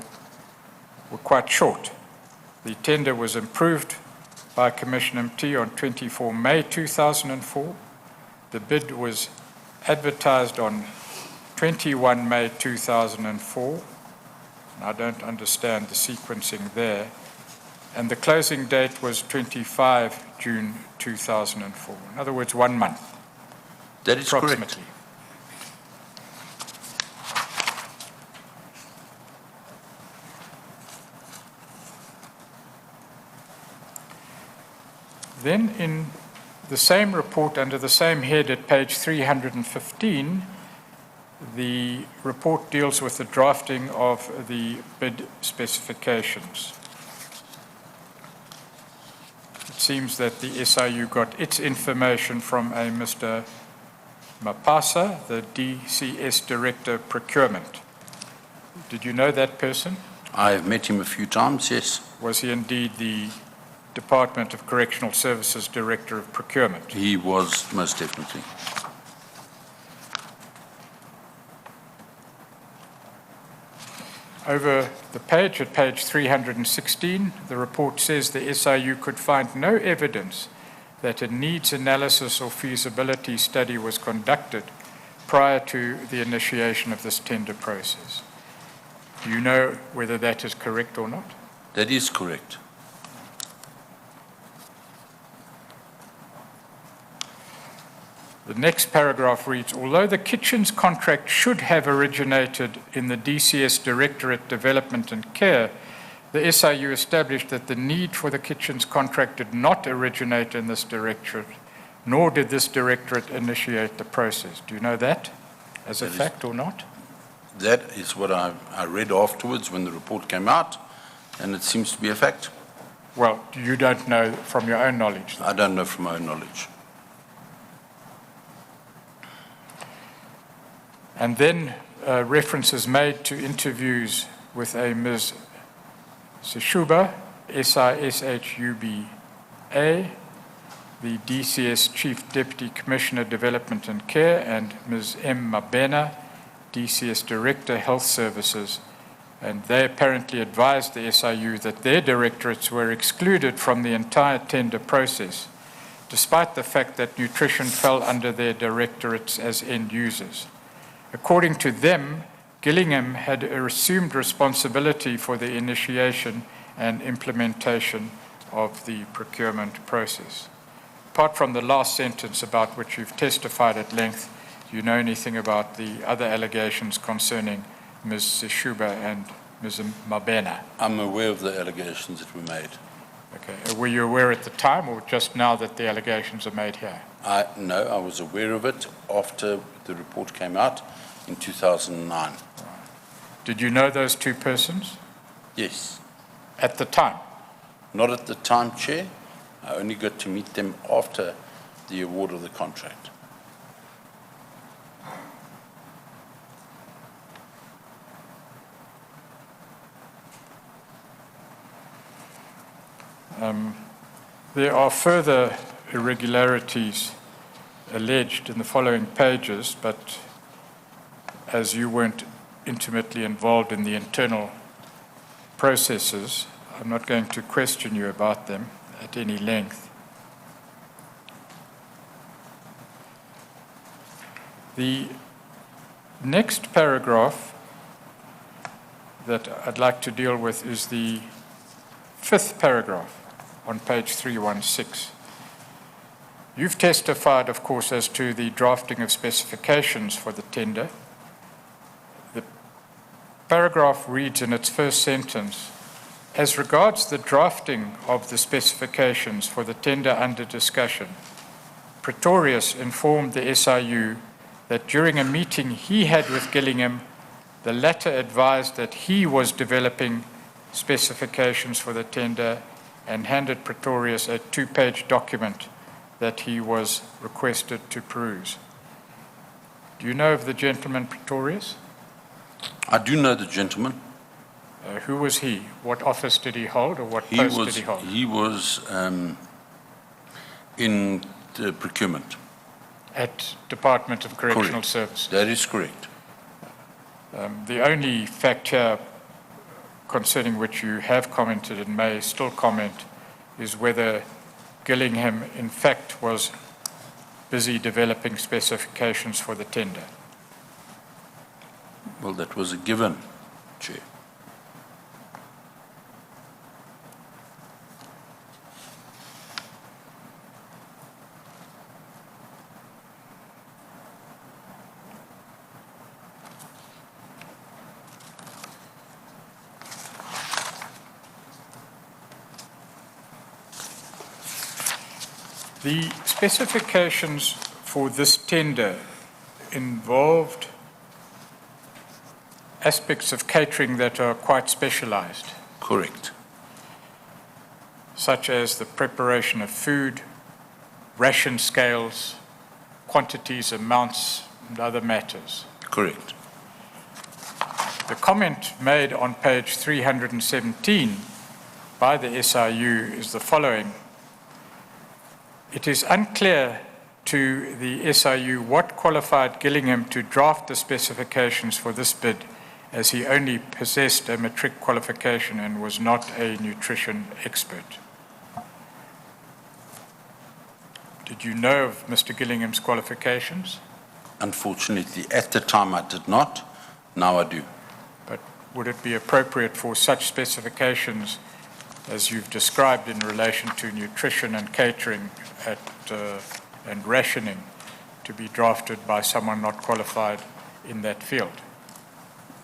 were quite short. The tender was approved by Commission MT on 24 May 2004. The bid was advertised on 21 May 2004. And I don't understand the sequencing there. And the closing date was 25 June 2004. In other words, 1 month. That is correct. Then in the same report, under the same head at page 315, the report deals with the drafting of the bid specifications. It seems that the SIU got its information from a Mr. Mapasa, the DCS Director of Procurement. Did you know that person? I have met him a few times, yes. Was he indeed the Department of Correctional Services Director of Procurement? He was, most definitely. Over the page, at page 316, the report says the SIU could find no evidence that a needs analysis or feasibility study was conducted prior to the initiation of this tender process. Do you know whether that is correct or not? That is correct. The next paragraph reads, although the kitchen's contract should have originated in the DCS Directorate Development and Care, the SIU established that the need for the kitchen's contract did not originate in this directorate, nor did this directorate initiate the process. Do you know that as a fact or not? That is what I read afterwards when the report came out, and it seems to be a fact. Well, you don't know from your own knowledge, then? I don't know from my own knowledge. And then references made to interviews with a Ms. Sishuba, S-I-S-H-U-B-A, the DCS Chief Deputy Commissioner Development and Care, and Ms. M. Mabena, DCS Director Health Services, and they apparently advised the SIU that their directorates were excluded from the entire tender process, despite the fact that nutrition fell under their directorates as end users. According to them, Gillingham had assumed responsibility for the initiation and implementation of the procurement process. Apart from the last sentence about which you've testified at length, do you know anything about the other allegations concerning Ms. Sishuba and Ms. Mabena? I'm aware of the allegations that were made. Okay. Were you aware at the time or just now that the allegations are made here? No, I was aware of it after the report came out in 2009. Did you know those two persons? Yes. At the time? Not at the time, Chair. I only got to meet them after the award of the contract. There are further irregularities alleged in the following pages, but as you weren't intimately involved in the internal processes, I'm not going to question you about them at any length. The next paragraph that I'd like to deal with is the 5th paragraph on page 316. You've testified, of course, as to the drafting of specifications for the tender. The paragraph reads in its first sentence, as regards the drafting of the specifications for the tender under discussion, Pretorius informed the SIU that during a meeting he had with Gillingham, the latter advised that he was developing specifications for the tender and handed Pretorius a 2-page document that he was requested to peruse. Do you know of the gentleman Pretorius? I do know the gentleman. Who was he? What office did he hold, or what post did he hold? He was in the procurement. At Department of Correctional Services. That is correct. The only fact here concerning which you have commented and may still comment is whether Gillingham in fact was busy developing specifications for the tender. Well, that was a given, Chair. The specifications for this tender involved aspects of catering that are quite specialized, Correct. such as the preparation of food, ration scales, quantities, amounts, and other matters. Correct. The comment made on page 317 by the SIU is the following. It is unclear to the SIU what qualified Gillingham to draft the specifications for this bid, as he only possessed a matric qualification and was not a nutrition expert. Did you know of Mr. Gillingham's qualifications? Unfortunately, at the time I did not. Now I do. But would it be appropriate for such specifications as you've described in relation to nutrition and catering and rationing to be drafted by someone not qualified in that field?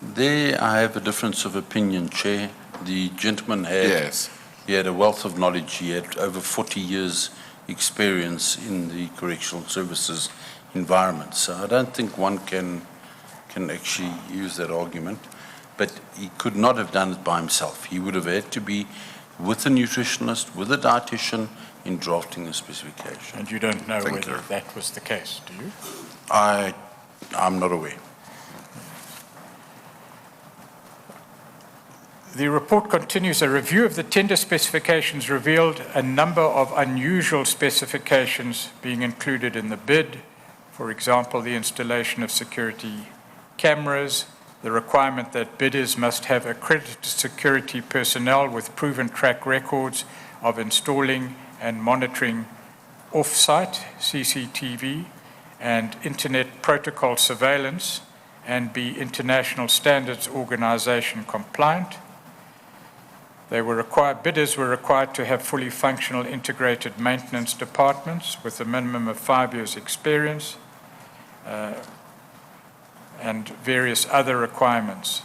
There I have a difference of opinion, Chair. The gentleman he had a wealth of knowledge. He had over 40 years experience in the correctional services environment. So I don't think one can actually use that argument. But he could not have done it by himself. He would have had to be with a nutritionist, with a dietitian in drafting the specification. And you don't know whether that was the case, do you? I'm not aware. The report continues. A review of the tender specifications revealed a number of unusual specifications being included in the bid. For example, the installation of security cameras, the requirement that bidders must have accredited security personnel with proven track records of installing and monitoring off-site CCTV and internet protocol surveillance, and be International Standards Organization compliant. Bidders were required to have fully functional integrated maintenance departments with a minimum of 5 years experience, and various other requirements.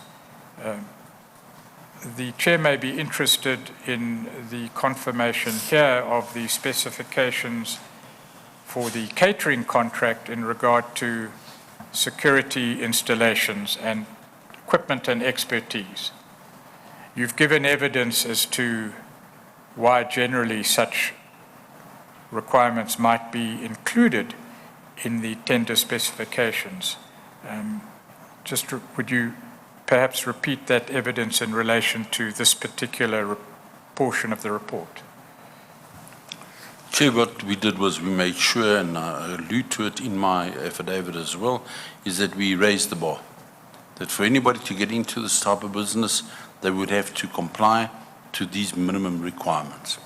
The Chair may be interested in the confirmation here of the specifications for the catering contract in regard to security installations and equipment and expertise. You've given evidence as to why generally such requirements might be included in the tender specifications. Would you perhaps repeat that evidence in relation to this particular portion of the report? Chair, what we did was we made sure, and I allude to it in my affidavit as well, is that we raised the bar. That for anybody to get into this type of business, they would have to comply to these minimum requirements.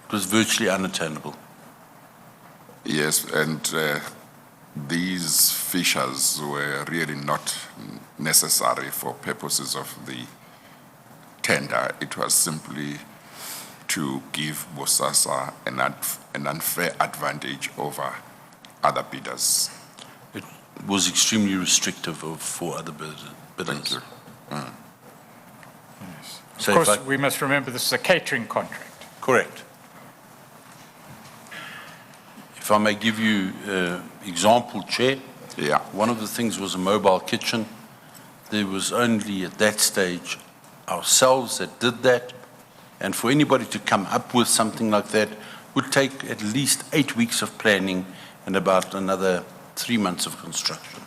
It was virtually unattainable. Yes, and these features were really not necessary for purposes of the tender. It was simply to give BOSASA an unfair advantage over other bidders. It was extremely restrictive for other bidders. Thank you. Yes. So of course, we must remember this is a catering contract. Correct. If I may give you an example, Chair. Yeah. One of the things was a mobile kitchen. There was only at that stage ourselves that did that. And for anybody to come up with something like that would take at least 8 weeks of planning and about another 3 months of construction.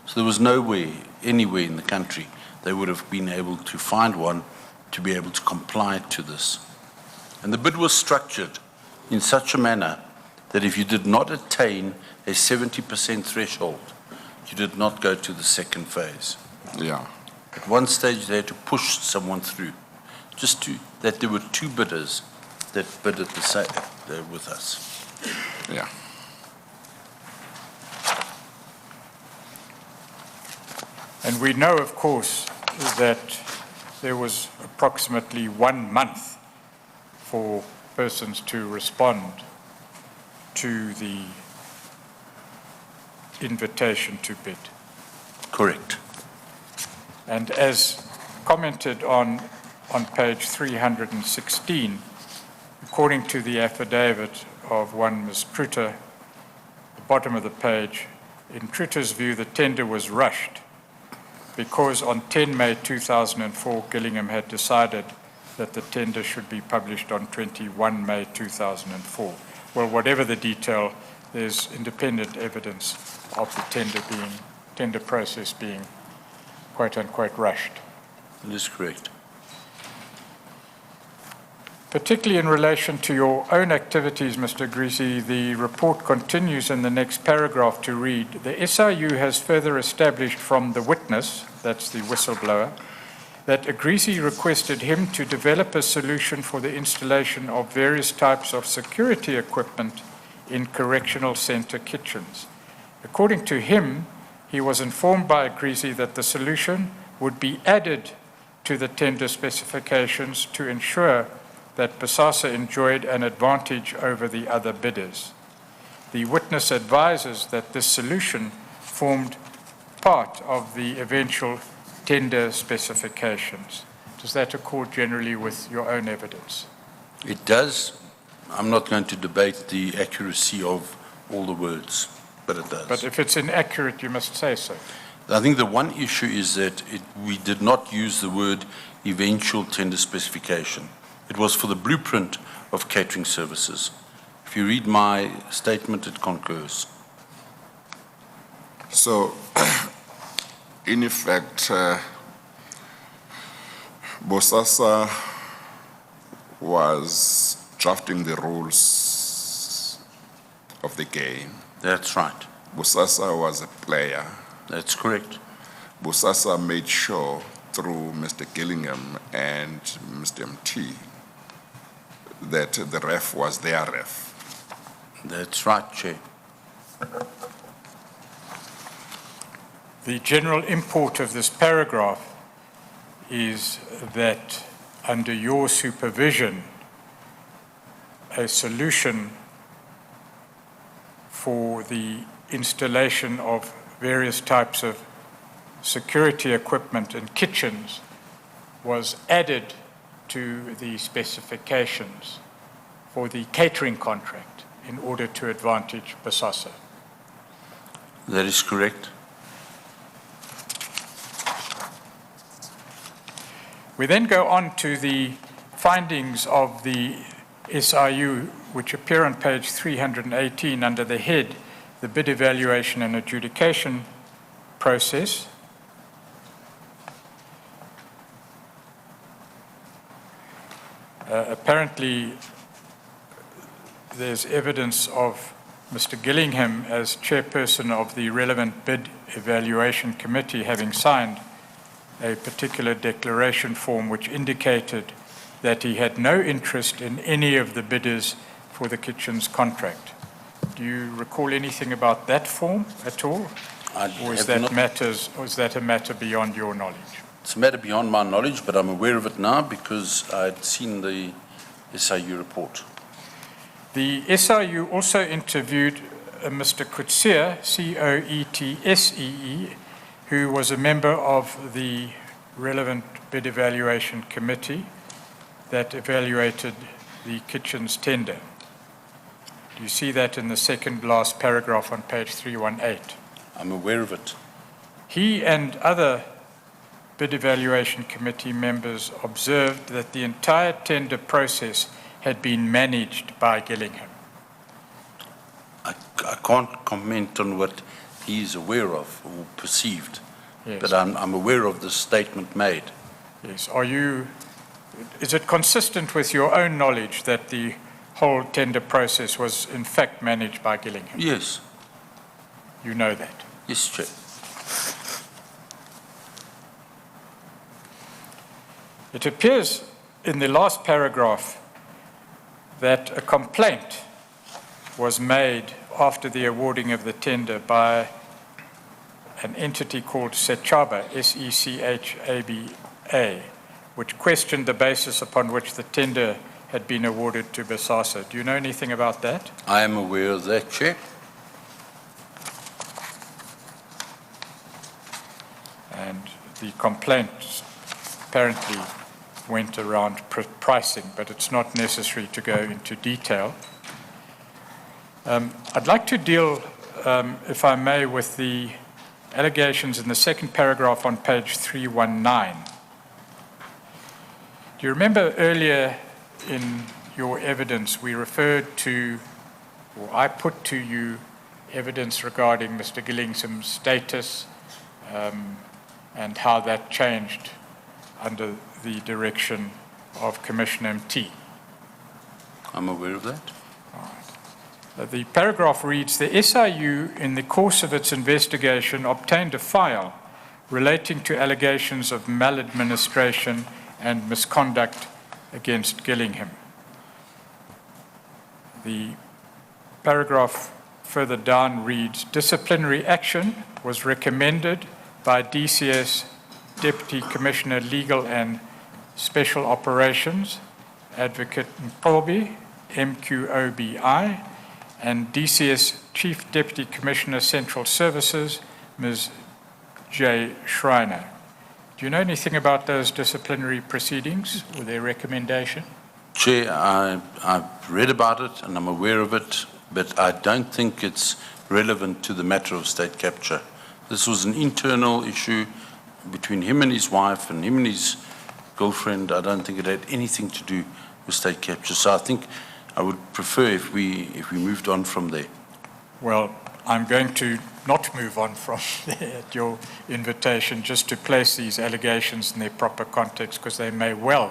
So there was no way anywhere in the country, they would have been able to find one to be able to comply to this. And the bid was structured in such a manner that if you did not attain a 70% threshold, you did not go to the second phase. Yeah. At one stage, they had to push someone through, that there were two bidders that bid at the same with us. Yeah. And we know, of course, that there was approximately 1 month for persons to respond to the invitation to bid. Correct. And as commented on page 316, according to the affidavit of one Ms. Kruter, the bottom of the page, in Kruter's view, the tender was rushed because on 10 May 2004, Gillingham had decided that the tender should be published on 21 May 2004. Well, whatever the detail, there's independent evidence of the tender process being quote unquote rushed. That is correct. Particularly in relation to your own activities, Mr. Agrizzi, the report continues in the next paragraph to read, the SIU has further established from the witness, that's the whistleblower, that Agrizzi requested him to develop a solution for the installation of various types of security equipment in correctional center kitchens. According to him, he was informed by Agrizzi that the solution would be added to the tender specifications to ensure that BOSASA enjoyed an advantage over the other bidders. The witness advises that this solution formed part of the eventual tender specifications. Does that accord generally with your own evidence? It does. I'm not going to debate the accuracy of all the words, but it does. But if it's inaccurate, you must say so. I think the one issue is that we did not use the word eventual tender specification. It was for the blueprint of catering services. If you read my statement, it concurs. So, in effect, BOSASA was drafting the rules of the game. That's right. BOSASA was a player. That's correct. BOSASA made sure through Mr. Gillingham and Mr. MT that the ref was their ref. That's right, Chair. The general import of this paragraph is that under your supervision, a solution for the installation of various types of security equipment in kitchens was added to the specifications for the catering contract in order to advantage BOSASA. That is correct. We then go on to the findings of the SIU, which appear on page 318 under the head, the bid evaluation and adjudication process. Apparently, there's evidence of Mr. Gillingham as chairperson of the relevant bid evaluation committee having signed a particular declaration form which indicated that he had no interest in any of the bidders for the kitchen's contract. Do you recall anything about that form at all? Or is that a matter beyond your knowledge? It's a matter beyond my knowledge, but I'm aware of it now because I'd seen the SIU report. The SIU also interviewed Mr. Coetzee, C-O-E-T-S-E-E, who was a member of the relevant bid evaluation committee that evaluated the kitchen's tender. Do you see that in the second last paragraph on page 318? I'm aware of it. He and other bid evaluation committee members observed that the entire tender process had been managed by Gillingham. I can't comment on what he's aware of or perceived. Yes. But I'm aware of the statement made. Yes. Is it consistent with your own knowledge that the whole tender process was in fact managed by Gillingham? Yes. You know that? Yes, Chair. It appears in the last paragraph that a complaint was made after the awarding of the tender by an entity called SECHABA, S-E-C-H-A-B-A, which questioned the basis upon which the tender had been awarded to BOSASA. Do you know anything about that? I am aware of that, Chair. And the complaint apparently went around pricing, but it's not necessary to go into detail. I'd like to deal, if I may, with the allegations in the second paragraph on page 319. Do you remember earlier in your evidence we referred to, or I put to you, evidence regarding Mr. Gillingham's status and how that changed under the direction of Commissioner MT? I'm aware of that. The paragraph reads, the SIU, in the course of its investigation, obtained a file relating to allegations of maladministration and misconduct against Gillingham. The paragraph further down reads, disciplinary action was recommended by DCS Deputy Commissioner Legal and Special Operations, Advocate Mpobi, MQOBI, and DCS Chief Deputy Commissioner Central Services, Ms. J. Schreiner. Do you know anything about those disciplinary proceedings or their recommendation? Chair, I've read about it and I'm aware of it, but I don't think it's relevant to the matter of state capture. This was an internal issue between him and his wife and him and his girlfriend. I don't think it had anything to do with state capture. So I think I would prefer if we moved on from there. Well, I'm going to not move on from there at your invitation, just to place these allegations in their proper context, because they may well,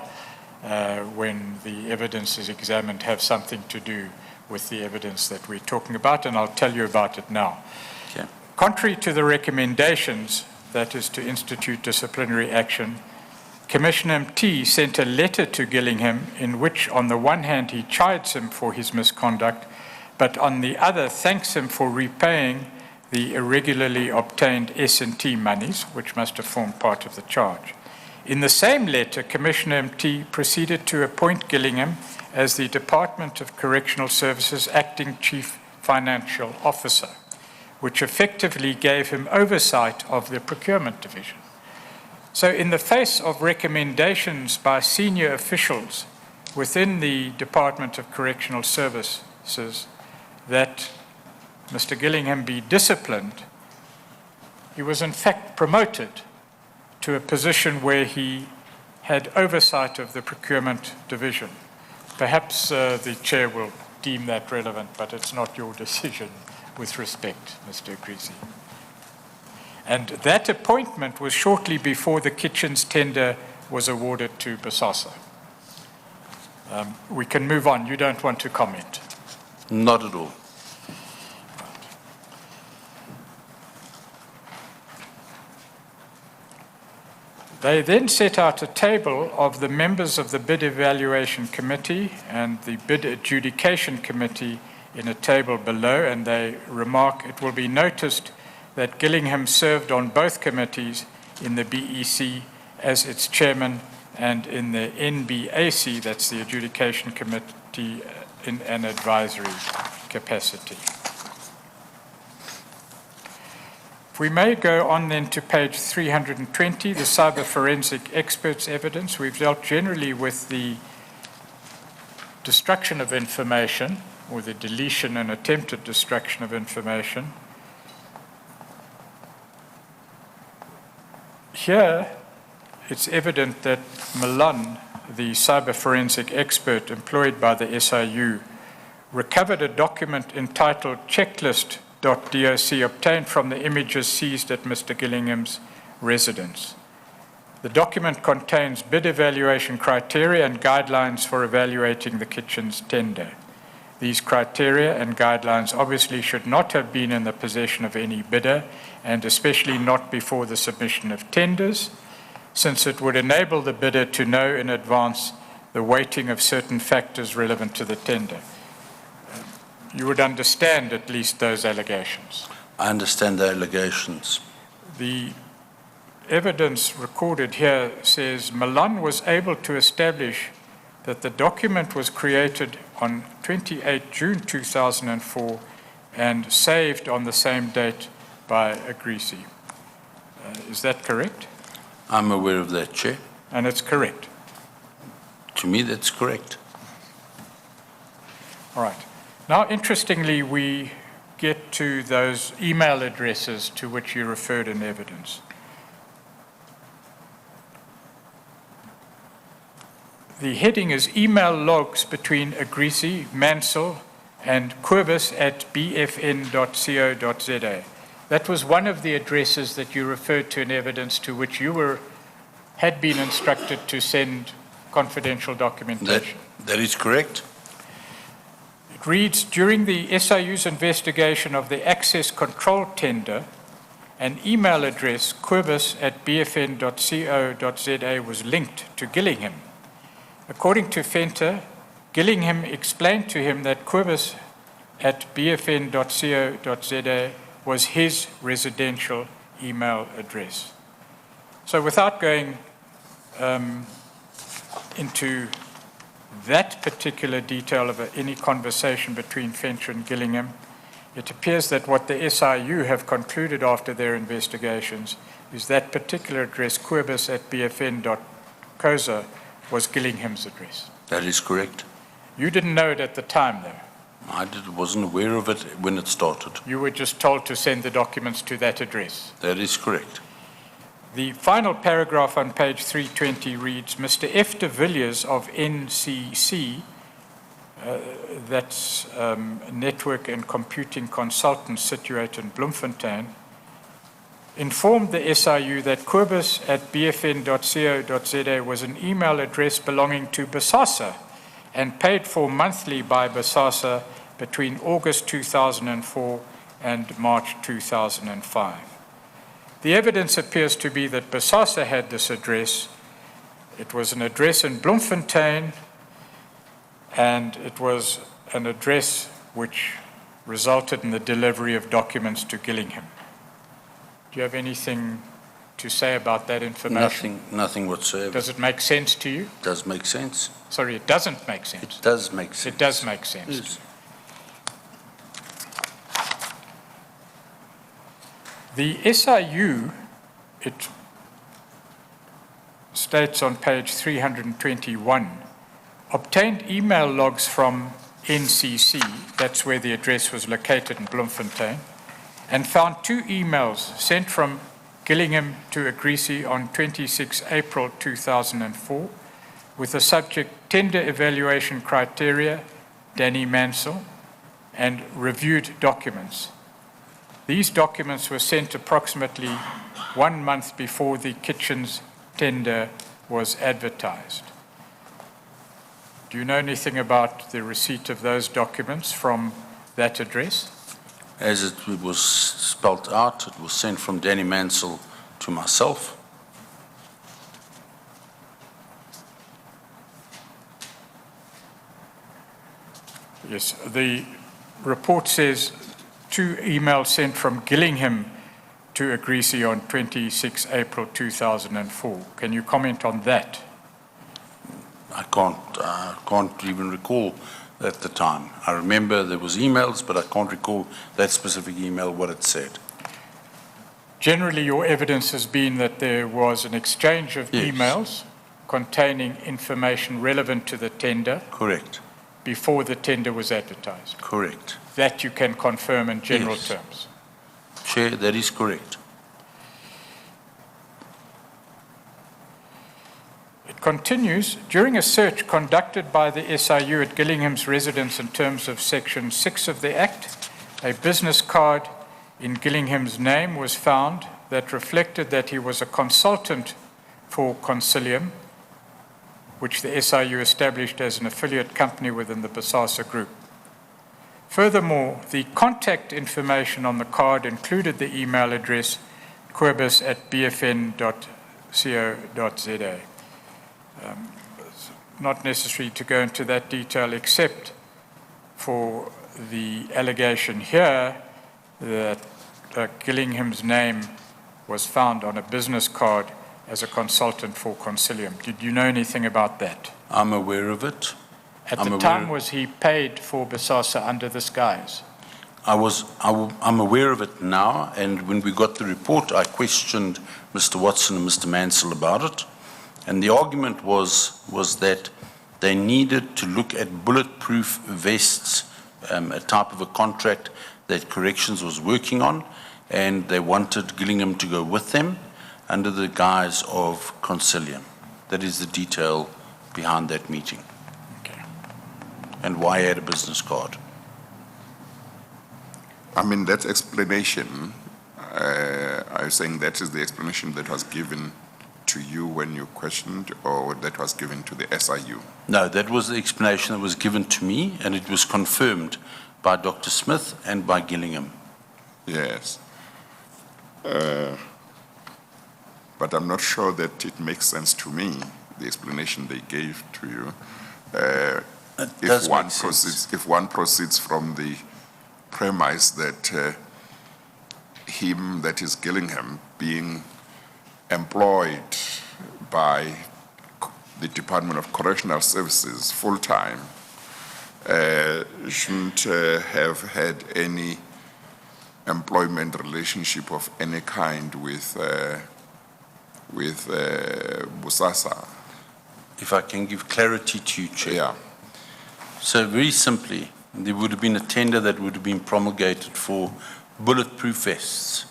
when the evidence is examined, have something to do with the evidence that we're talking about, and I'll tell you about it now. Okay. Contrary to the recommendations, that is to institute disciplinary action, Commissioner MT sent a letter to Gillingham in which, on the one hand, he chides him for his misconduct, but on the other, thanks him for repaying the irregularly obtained S&T monies, which must have formed part of the charge. In the same letter, Commissioner MT proceeded to appoint Gillingham as the Department of Correctional Services Acting Chief Financial Officer, which effectively gave him oversight of the procurement division. So in the face of recommendations by senior officials within the Department of Correctional Services that Mr. Gillingham be disciplined, he was in fact promoted to a position where he had oversight of the procurement division. Perhaps the chair will deem that relevant, but it's not your decision with respect, Mr. Agrizzi. And that appointment was shortly before the kitchen's tender was awarded to BOSASA. We can move on. You don't want to comment? Not at all. They then set out a table of the members of the Bid Evaluation Committee and the Bid Adjudication Committee in a table below, and they remark, it will be noticed that Gillingham served on both committees in the BEC as its chairman and in the NBAC, that's the Adjudication Committee, in an advisory capacity. If we may go on then to page 320, the cyber forensic experts' evidence. We've dealt generally with the destruction of information, or the deletion and attempted destruction of information. Here, it's evident that Milan, the cyber forensic expert employed by the SIU, recovered a document entitled checklist.doc obtained from the images seized at Mr. Gillingham's residence. The document contains bid evaluation criteria and guidelines for evaluating the kitchen's tender. These criteria and guidelines obviously should not have been in the possession of any bidder, and especially not before the submission of tenders, since it would enable the bidder to know in advance the weighting of certain factors relevant to the tender. You would understand at least those allegations. I understand the allegations. The evidence recorded here says Milan was able to establish that the document was created on 28 June 2004 and saved on the same date by Agrizzi. Is that correct? I'm aware of that, Chair. And it's correct? To me, that's correct. All right. Now, interestingly, we get to those email addresses to which you referred in evidence. The heading is email logs between Agrizzi, Mansell, and Quibus at bfn.co.za. That was one of the addresses that you referred to in evidence to which you had been instructed to send confidential documentation. That is correct. It reads, during the SIU's investigation of the access control tender, an email address, quibus at bfn.co.za, was linked to Gillingham. According to Fenter, Gillingham explained to him that quibus at bfn.co.za was his residential email address. So without going into that particular detail of any conversation between Fenter and Gillingham, it appears that what the SIU have concluded after their investigations is that particular address, quibus at bfn.co.za, was Gillingham's address. That is correct. You didn't know it at the time, though? I wasn't aware of it when it started. You were just told to send the documents to that address? That is correct. The final paragraph on page 320 reads, Mr. F. de Villiers of NCC, that's Network and Computing Consultants situated in Bloemfontein, informed the SIU that quibus at bfn.co.za was an email address belonging to BOSASA and paid for monthly by BOSASA between August 2004 and March 2005. The evidence appears to be that BOSASA had this address. It was an address in Bloemfontein, and it was an address which resulted in the delivery of documents to Gillingham. Do you have anything to say about that information? Nothing whatsoever. Does it make sense to you? It does make sense. Sorry, it doesn't make sense. It does make sense. It does make sense. Yes. The SIU, it states on page 321, obtained email logs from NCC, that's where the address was located in Bloemfontein, and found two emails sent from Gillingham to Agrizzi on 26 April 2004 with the subject Tender Evaluation Criteria, Danny Mansell, and reviewed documents. These documents were sent approximately 1 month before the kitchen's tender was advertised. Do you know anything about the receipt of those documents from that address? As it was spelt out, it was sent from Danny Mansell to myself. Yes, the report says two emails sent from Gillingham to Agrizzi on 26 April 2004. Can you comment on that? I can't even recall at the time. I remember there was emails, but I can't recall that specific email, what it said. Generally, your evidence has been that there was an exchange of emails containing information relevant to the tender. Correct. Before the tender was advertised. Correct. That you can confirm in general terms. Chair, that is correct. It continues, during a search conducted by the SIU at Gillingham's residence in terms of Section 6 of the Act, a business card in Gillingham's name was found that reflected that he was a consultant for Concilium, which the SIU established as an affiliate company within the BOSASA group. Furthermore, the contact information on the card included the email address querbis@bfn.co.za. Not necessary to go into that detail except for the allegation here that Gillingham's name was found on a business card as a consultant for Concilium. Did you know anything about that? I'm aware of it. At the time, was he paid for BOSASA under this guise? I'm aware of it now, and when we got the report, I questioned Mr. Watson and Mr. Mansell about it, and the argument was that they needed to look at bulletproof vests, a type of a contract that Corrections was working on, and they wanted Gillingham to go with them under the guise of Concilium. That is the detail behind that meeting. Okay. And why he had a business card. I mean, that explanation, are you saying that is the explanation that was given to you when you questioned, or that was given to the SIU? No, that was the explanation that was given to me, and it was confirmed by Dr. Smith and by Gillingham. Yes. But I'm not sure that it makes sense to me, the explanation they gave to you. If one proceeds from the premise that him, that is Gillingham, being employed by the Department of Correctional Services full-time, shouldn't have had any employment relationship of any kind with BOSASA. If I can give clarity to you, Chair. Yeah. So very simply, there would have been a tender that would have been promulgated for bulletproof vests.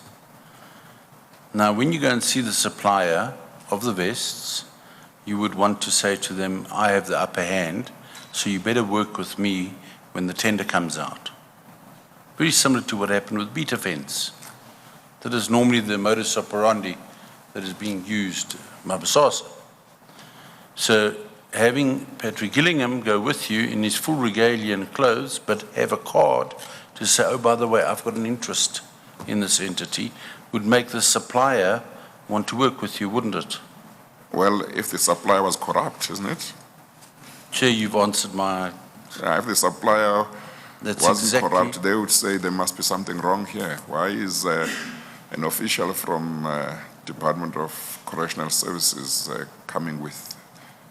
Now, when you go and see the supplier of the vests, you would want to say to them, I have the upper hand, so you better work with me when the tender comes out. Very similar to what happened with beta fence. That is normally the modus operandi that is being used by BOSASA. So having Patrick Gillingham go with you in his full regalia and clothes, but have a card to say, oh, by the way, I've got an interest in this entity, would make the supplier want to work with you, wouldn't it? Well, if the supplier was corrupt, isn't it? Chair, you've answered my... If the supplier That's wasn't exactly... corrupt, they would say there must be something wrong here. Why is an official from Department of Correctional Services coming with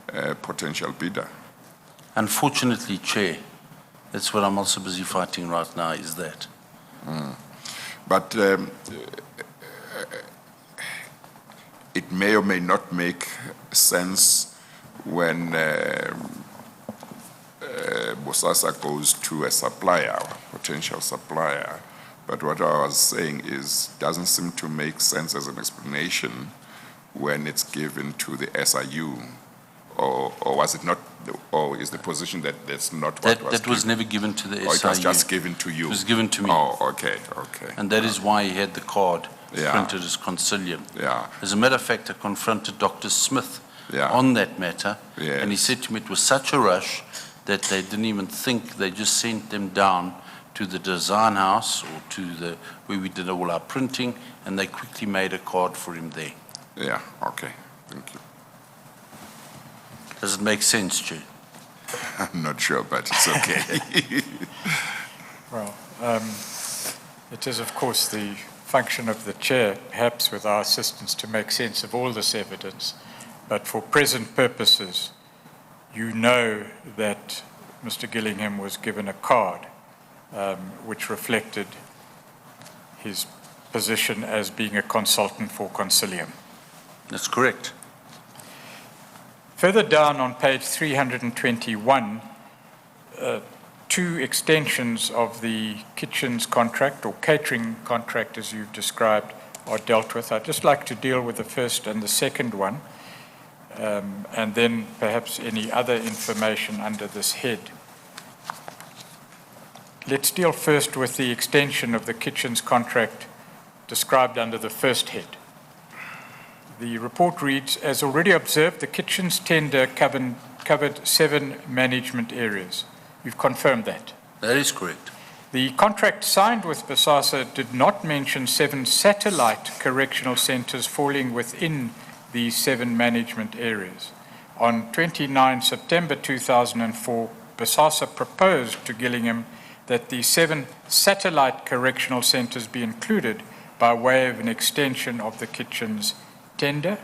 a potential bidder? Unfortunately, Chair, that's what I'm also busy fighting right now, is that. But it may or may not make sense when BOSASA goes to a supplier, potential supplier. But what I was saying is, doesn't seem to make sense as an explanation when it's given to the SIU, or was it not? Or is the position that that's not what was That was never given to the SIU. Or it was just given to you? It was given to me. Oh, okay. And that is why he had the card Yeah. printed as Concilium. Yeah. As a matter of fact, I confronted Dr. Smith Yeah. on that matter, Yes. and he said to me it was such a rush that they didn't even think, they just sent them down to the design house or to the where we did all our printing, and they quickly made a card for him there. Yeah, okay, thank you. Does it make sense, Chair? I'm not sure, but it's okay. Well, it is, of course, the function of the chair, perhaps with our assistance, to make sense of all this evidence. But for present purposes, you know that Mr. Gillingham was given a card which reflected his position as being a consultant for Concilium. That's correct. Further down on page 321, two extensions of the kitchens contract, or catering contract as you've described, are dealt with. I'd just like to deal with the first and the second one, and then perhaps any other information under this head. Let's deal first with the extension of the kitchens contract described under the first head. The report reads, as already observed, the kitchens tender covered 7 management areas. You've confirmed that. That is correct. The contract signed with BOSASA did not mention 7 satellite correctional centers falling within these 7 management areas. On 29 September 2004, BOSASA proposed to Gillingham that the 7 satellite correctional centers be included by way of an extension of the kitchen's tender.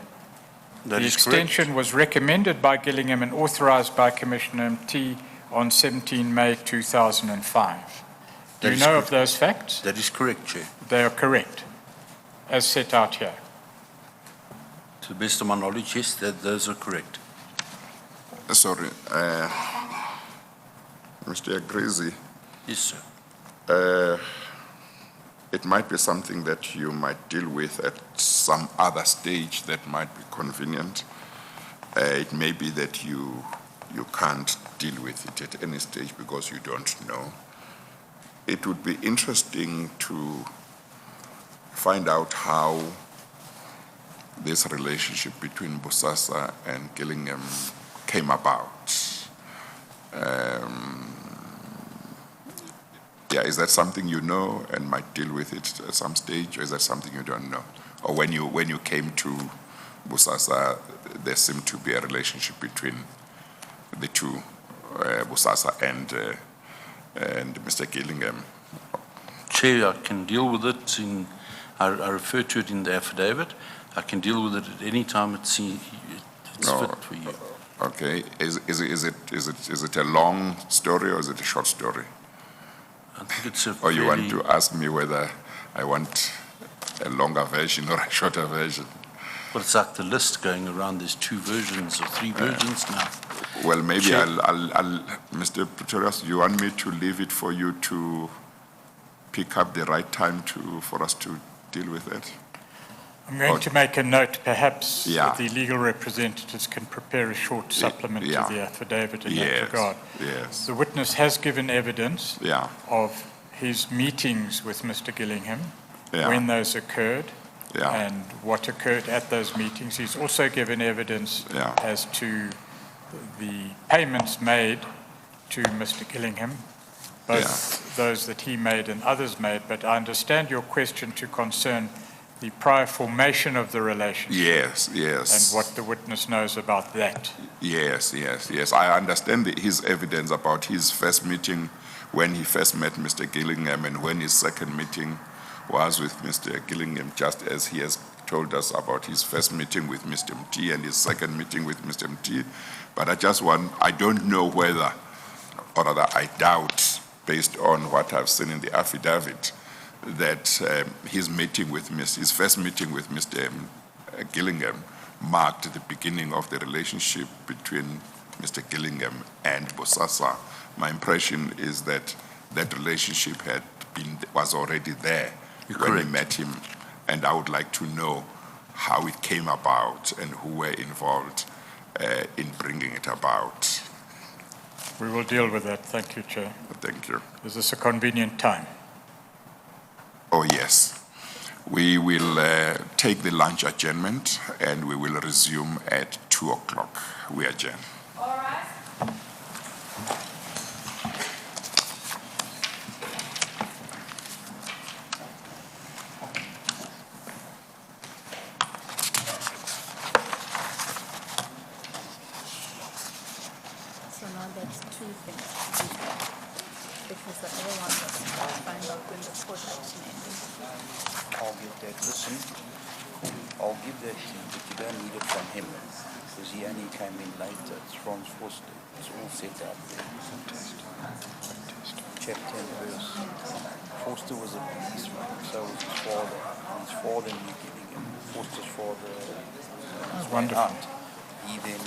That The is correct. extension was recommended by Gillingham and authorized by Commissioner MT on 17 May 2005. Do That you is know correct. of those facts? That is correct, Chair. They are correct, as set out here. To the best of my knowledge, yes, those are correct. Sorry, Mr. Agrizzi, Yes, sir. it might be something that you might deal with at some other stage that might be convenient. It may be that you can't deal with it at any stage because you don't know. It would be interesting to find out how this relationship between BOSASA and Gillingham came about. Is that something you know and might deal with it at some stage, or is that something you don't know? Or when you came to BOSASA, there seemed to be a relationship between the two, BOSASA and Mr. Gillingham. Chair, I can deal with it I refer to it in the affidavit. I can deal with it at any time it's fit for you. Okay, is it a long story or is it a short story? I think it's a Or you want fairly- to ask me whether I want a longer version or a shorter version? Well, it's like the list going around. There's 2 versions or 3 versions now. Well, maybe Chair. I'll Mr. Pretorius, you want me to leave it for you to pick up the right time for us to deal with it? I'm going to make a note, perhaps Yeah. that the legal representatives can prepare a short supplement Yeah. to the affidavit in that Yes, regard. yes, The witness has given evidence yeah, of his meetings with Mr. Gillingham, yeah, when those occurred, yeah, and what occurred at those meetings. He's also given evidence yeah, as to the payments made to Mr. Gillingham, both those that he made and others made. But I understand your question to concern the prior formation of the relationship yes, yes. and what the witness knows about that. Yes, yes, yes. I understand his evidence about his first meeting, when he first met Mr. Gillingham, and when his second meeting was with Mr. Gillingham, just as he has told us about his first meeting with Mr. MT and his second meeting with Mr. MT. But I don't know whether, or rather I doubt, based on what I've seen in the affidavit, that his first meeting with Mr. Gillingham marked the beginning of the relationship between Mr. Gillingham and BOSASA. My impression is that that relationship was already there when we met him, and I would like to know how it came about and who were involved in bringing it about. We will deal with that. Thank you, Chair. Thank you. Is this a convenient time? Oh, yes. We will take the lunch adjournment and we will resume at 2 o'clock. We adjourn. All right. So now that's 2 things to do. Because the other one was to find out when the court action ended. I'll get that. Listen, I'll give that to you, but you don't need it from him. Because he only came in later. It's Franz Forster. It's all set out there. Chapter and verse. Forster was a policeman, so was his father. His father knew Gillingham. Forster's father was my wonderful. aunt. He then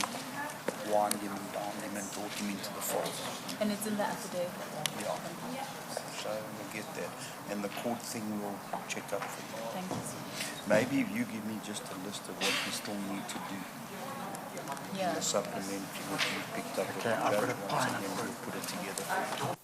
wined him and downed him and brought him into the fold. And it's in the affidavit. Yeah. So we'll get that. And the court thing will check up for you. Thank you. Maybe if you give me just a list of what we still need to do, Yeah. a supplementary what you picked up with Okay, the I've got a other ones, and then we'll put it together.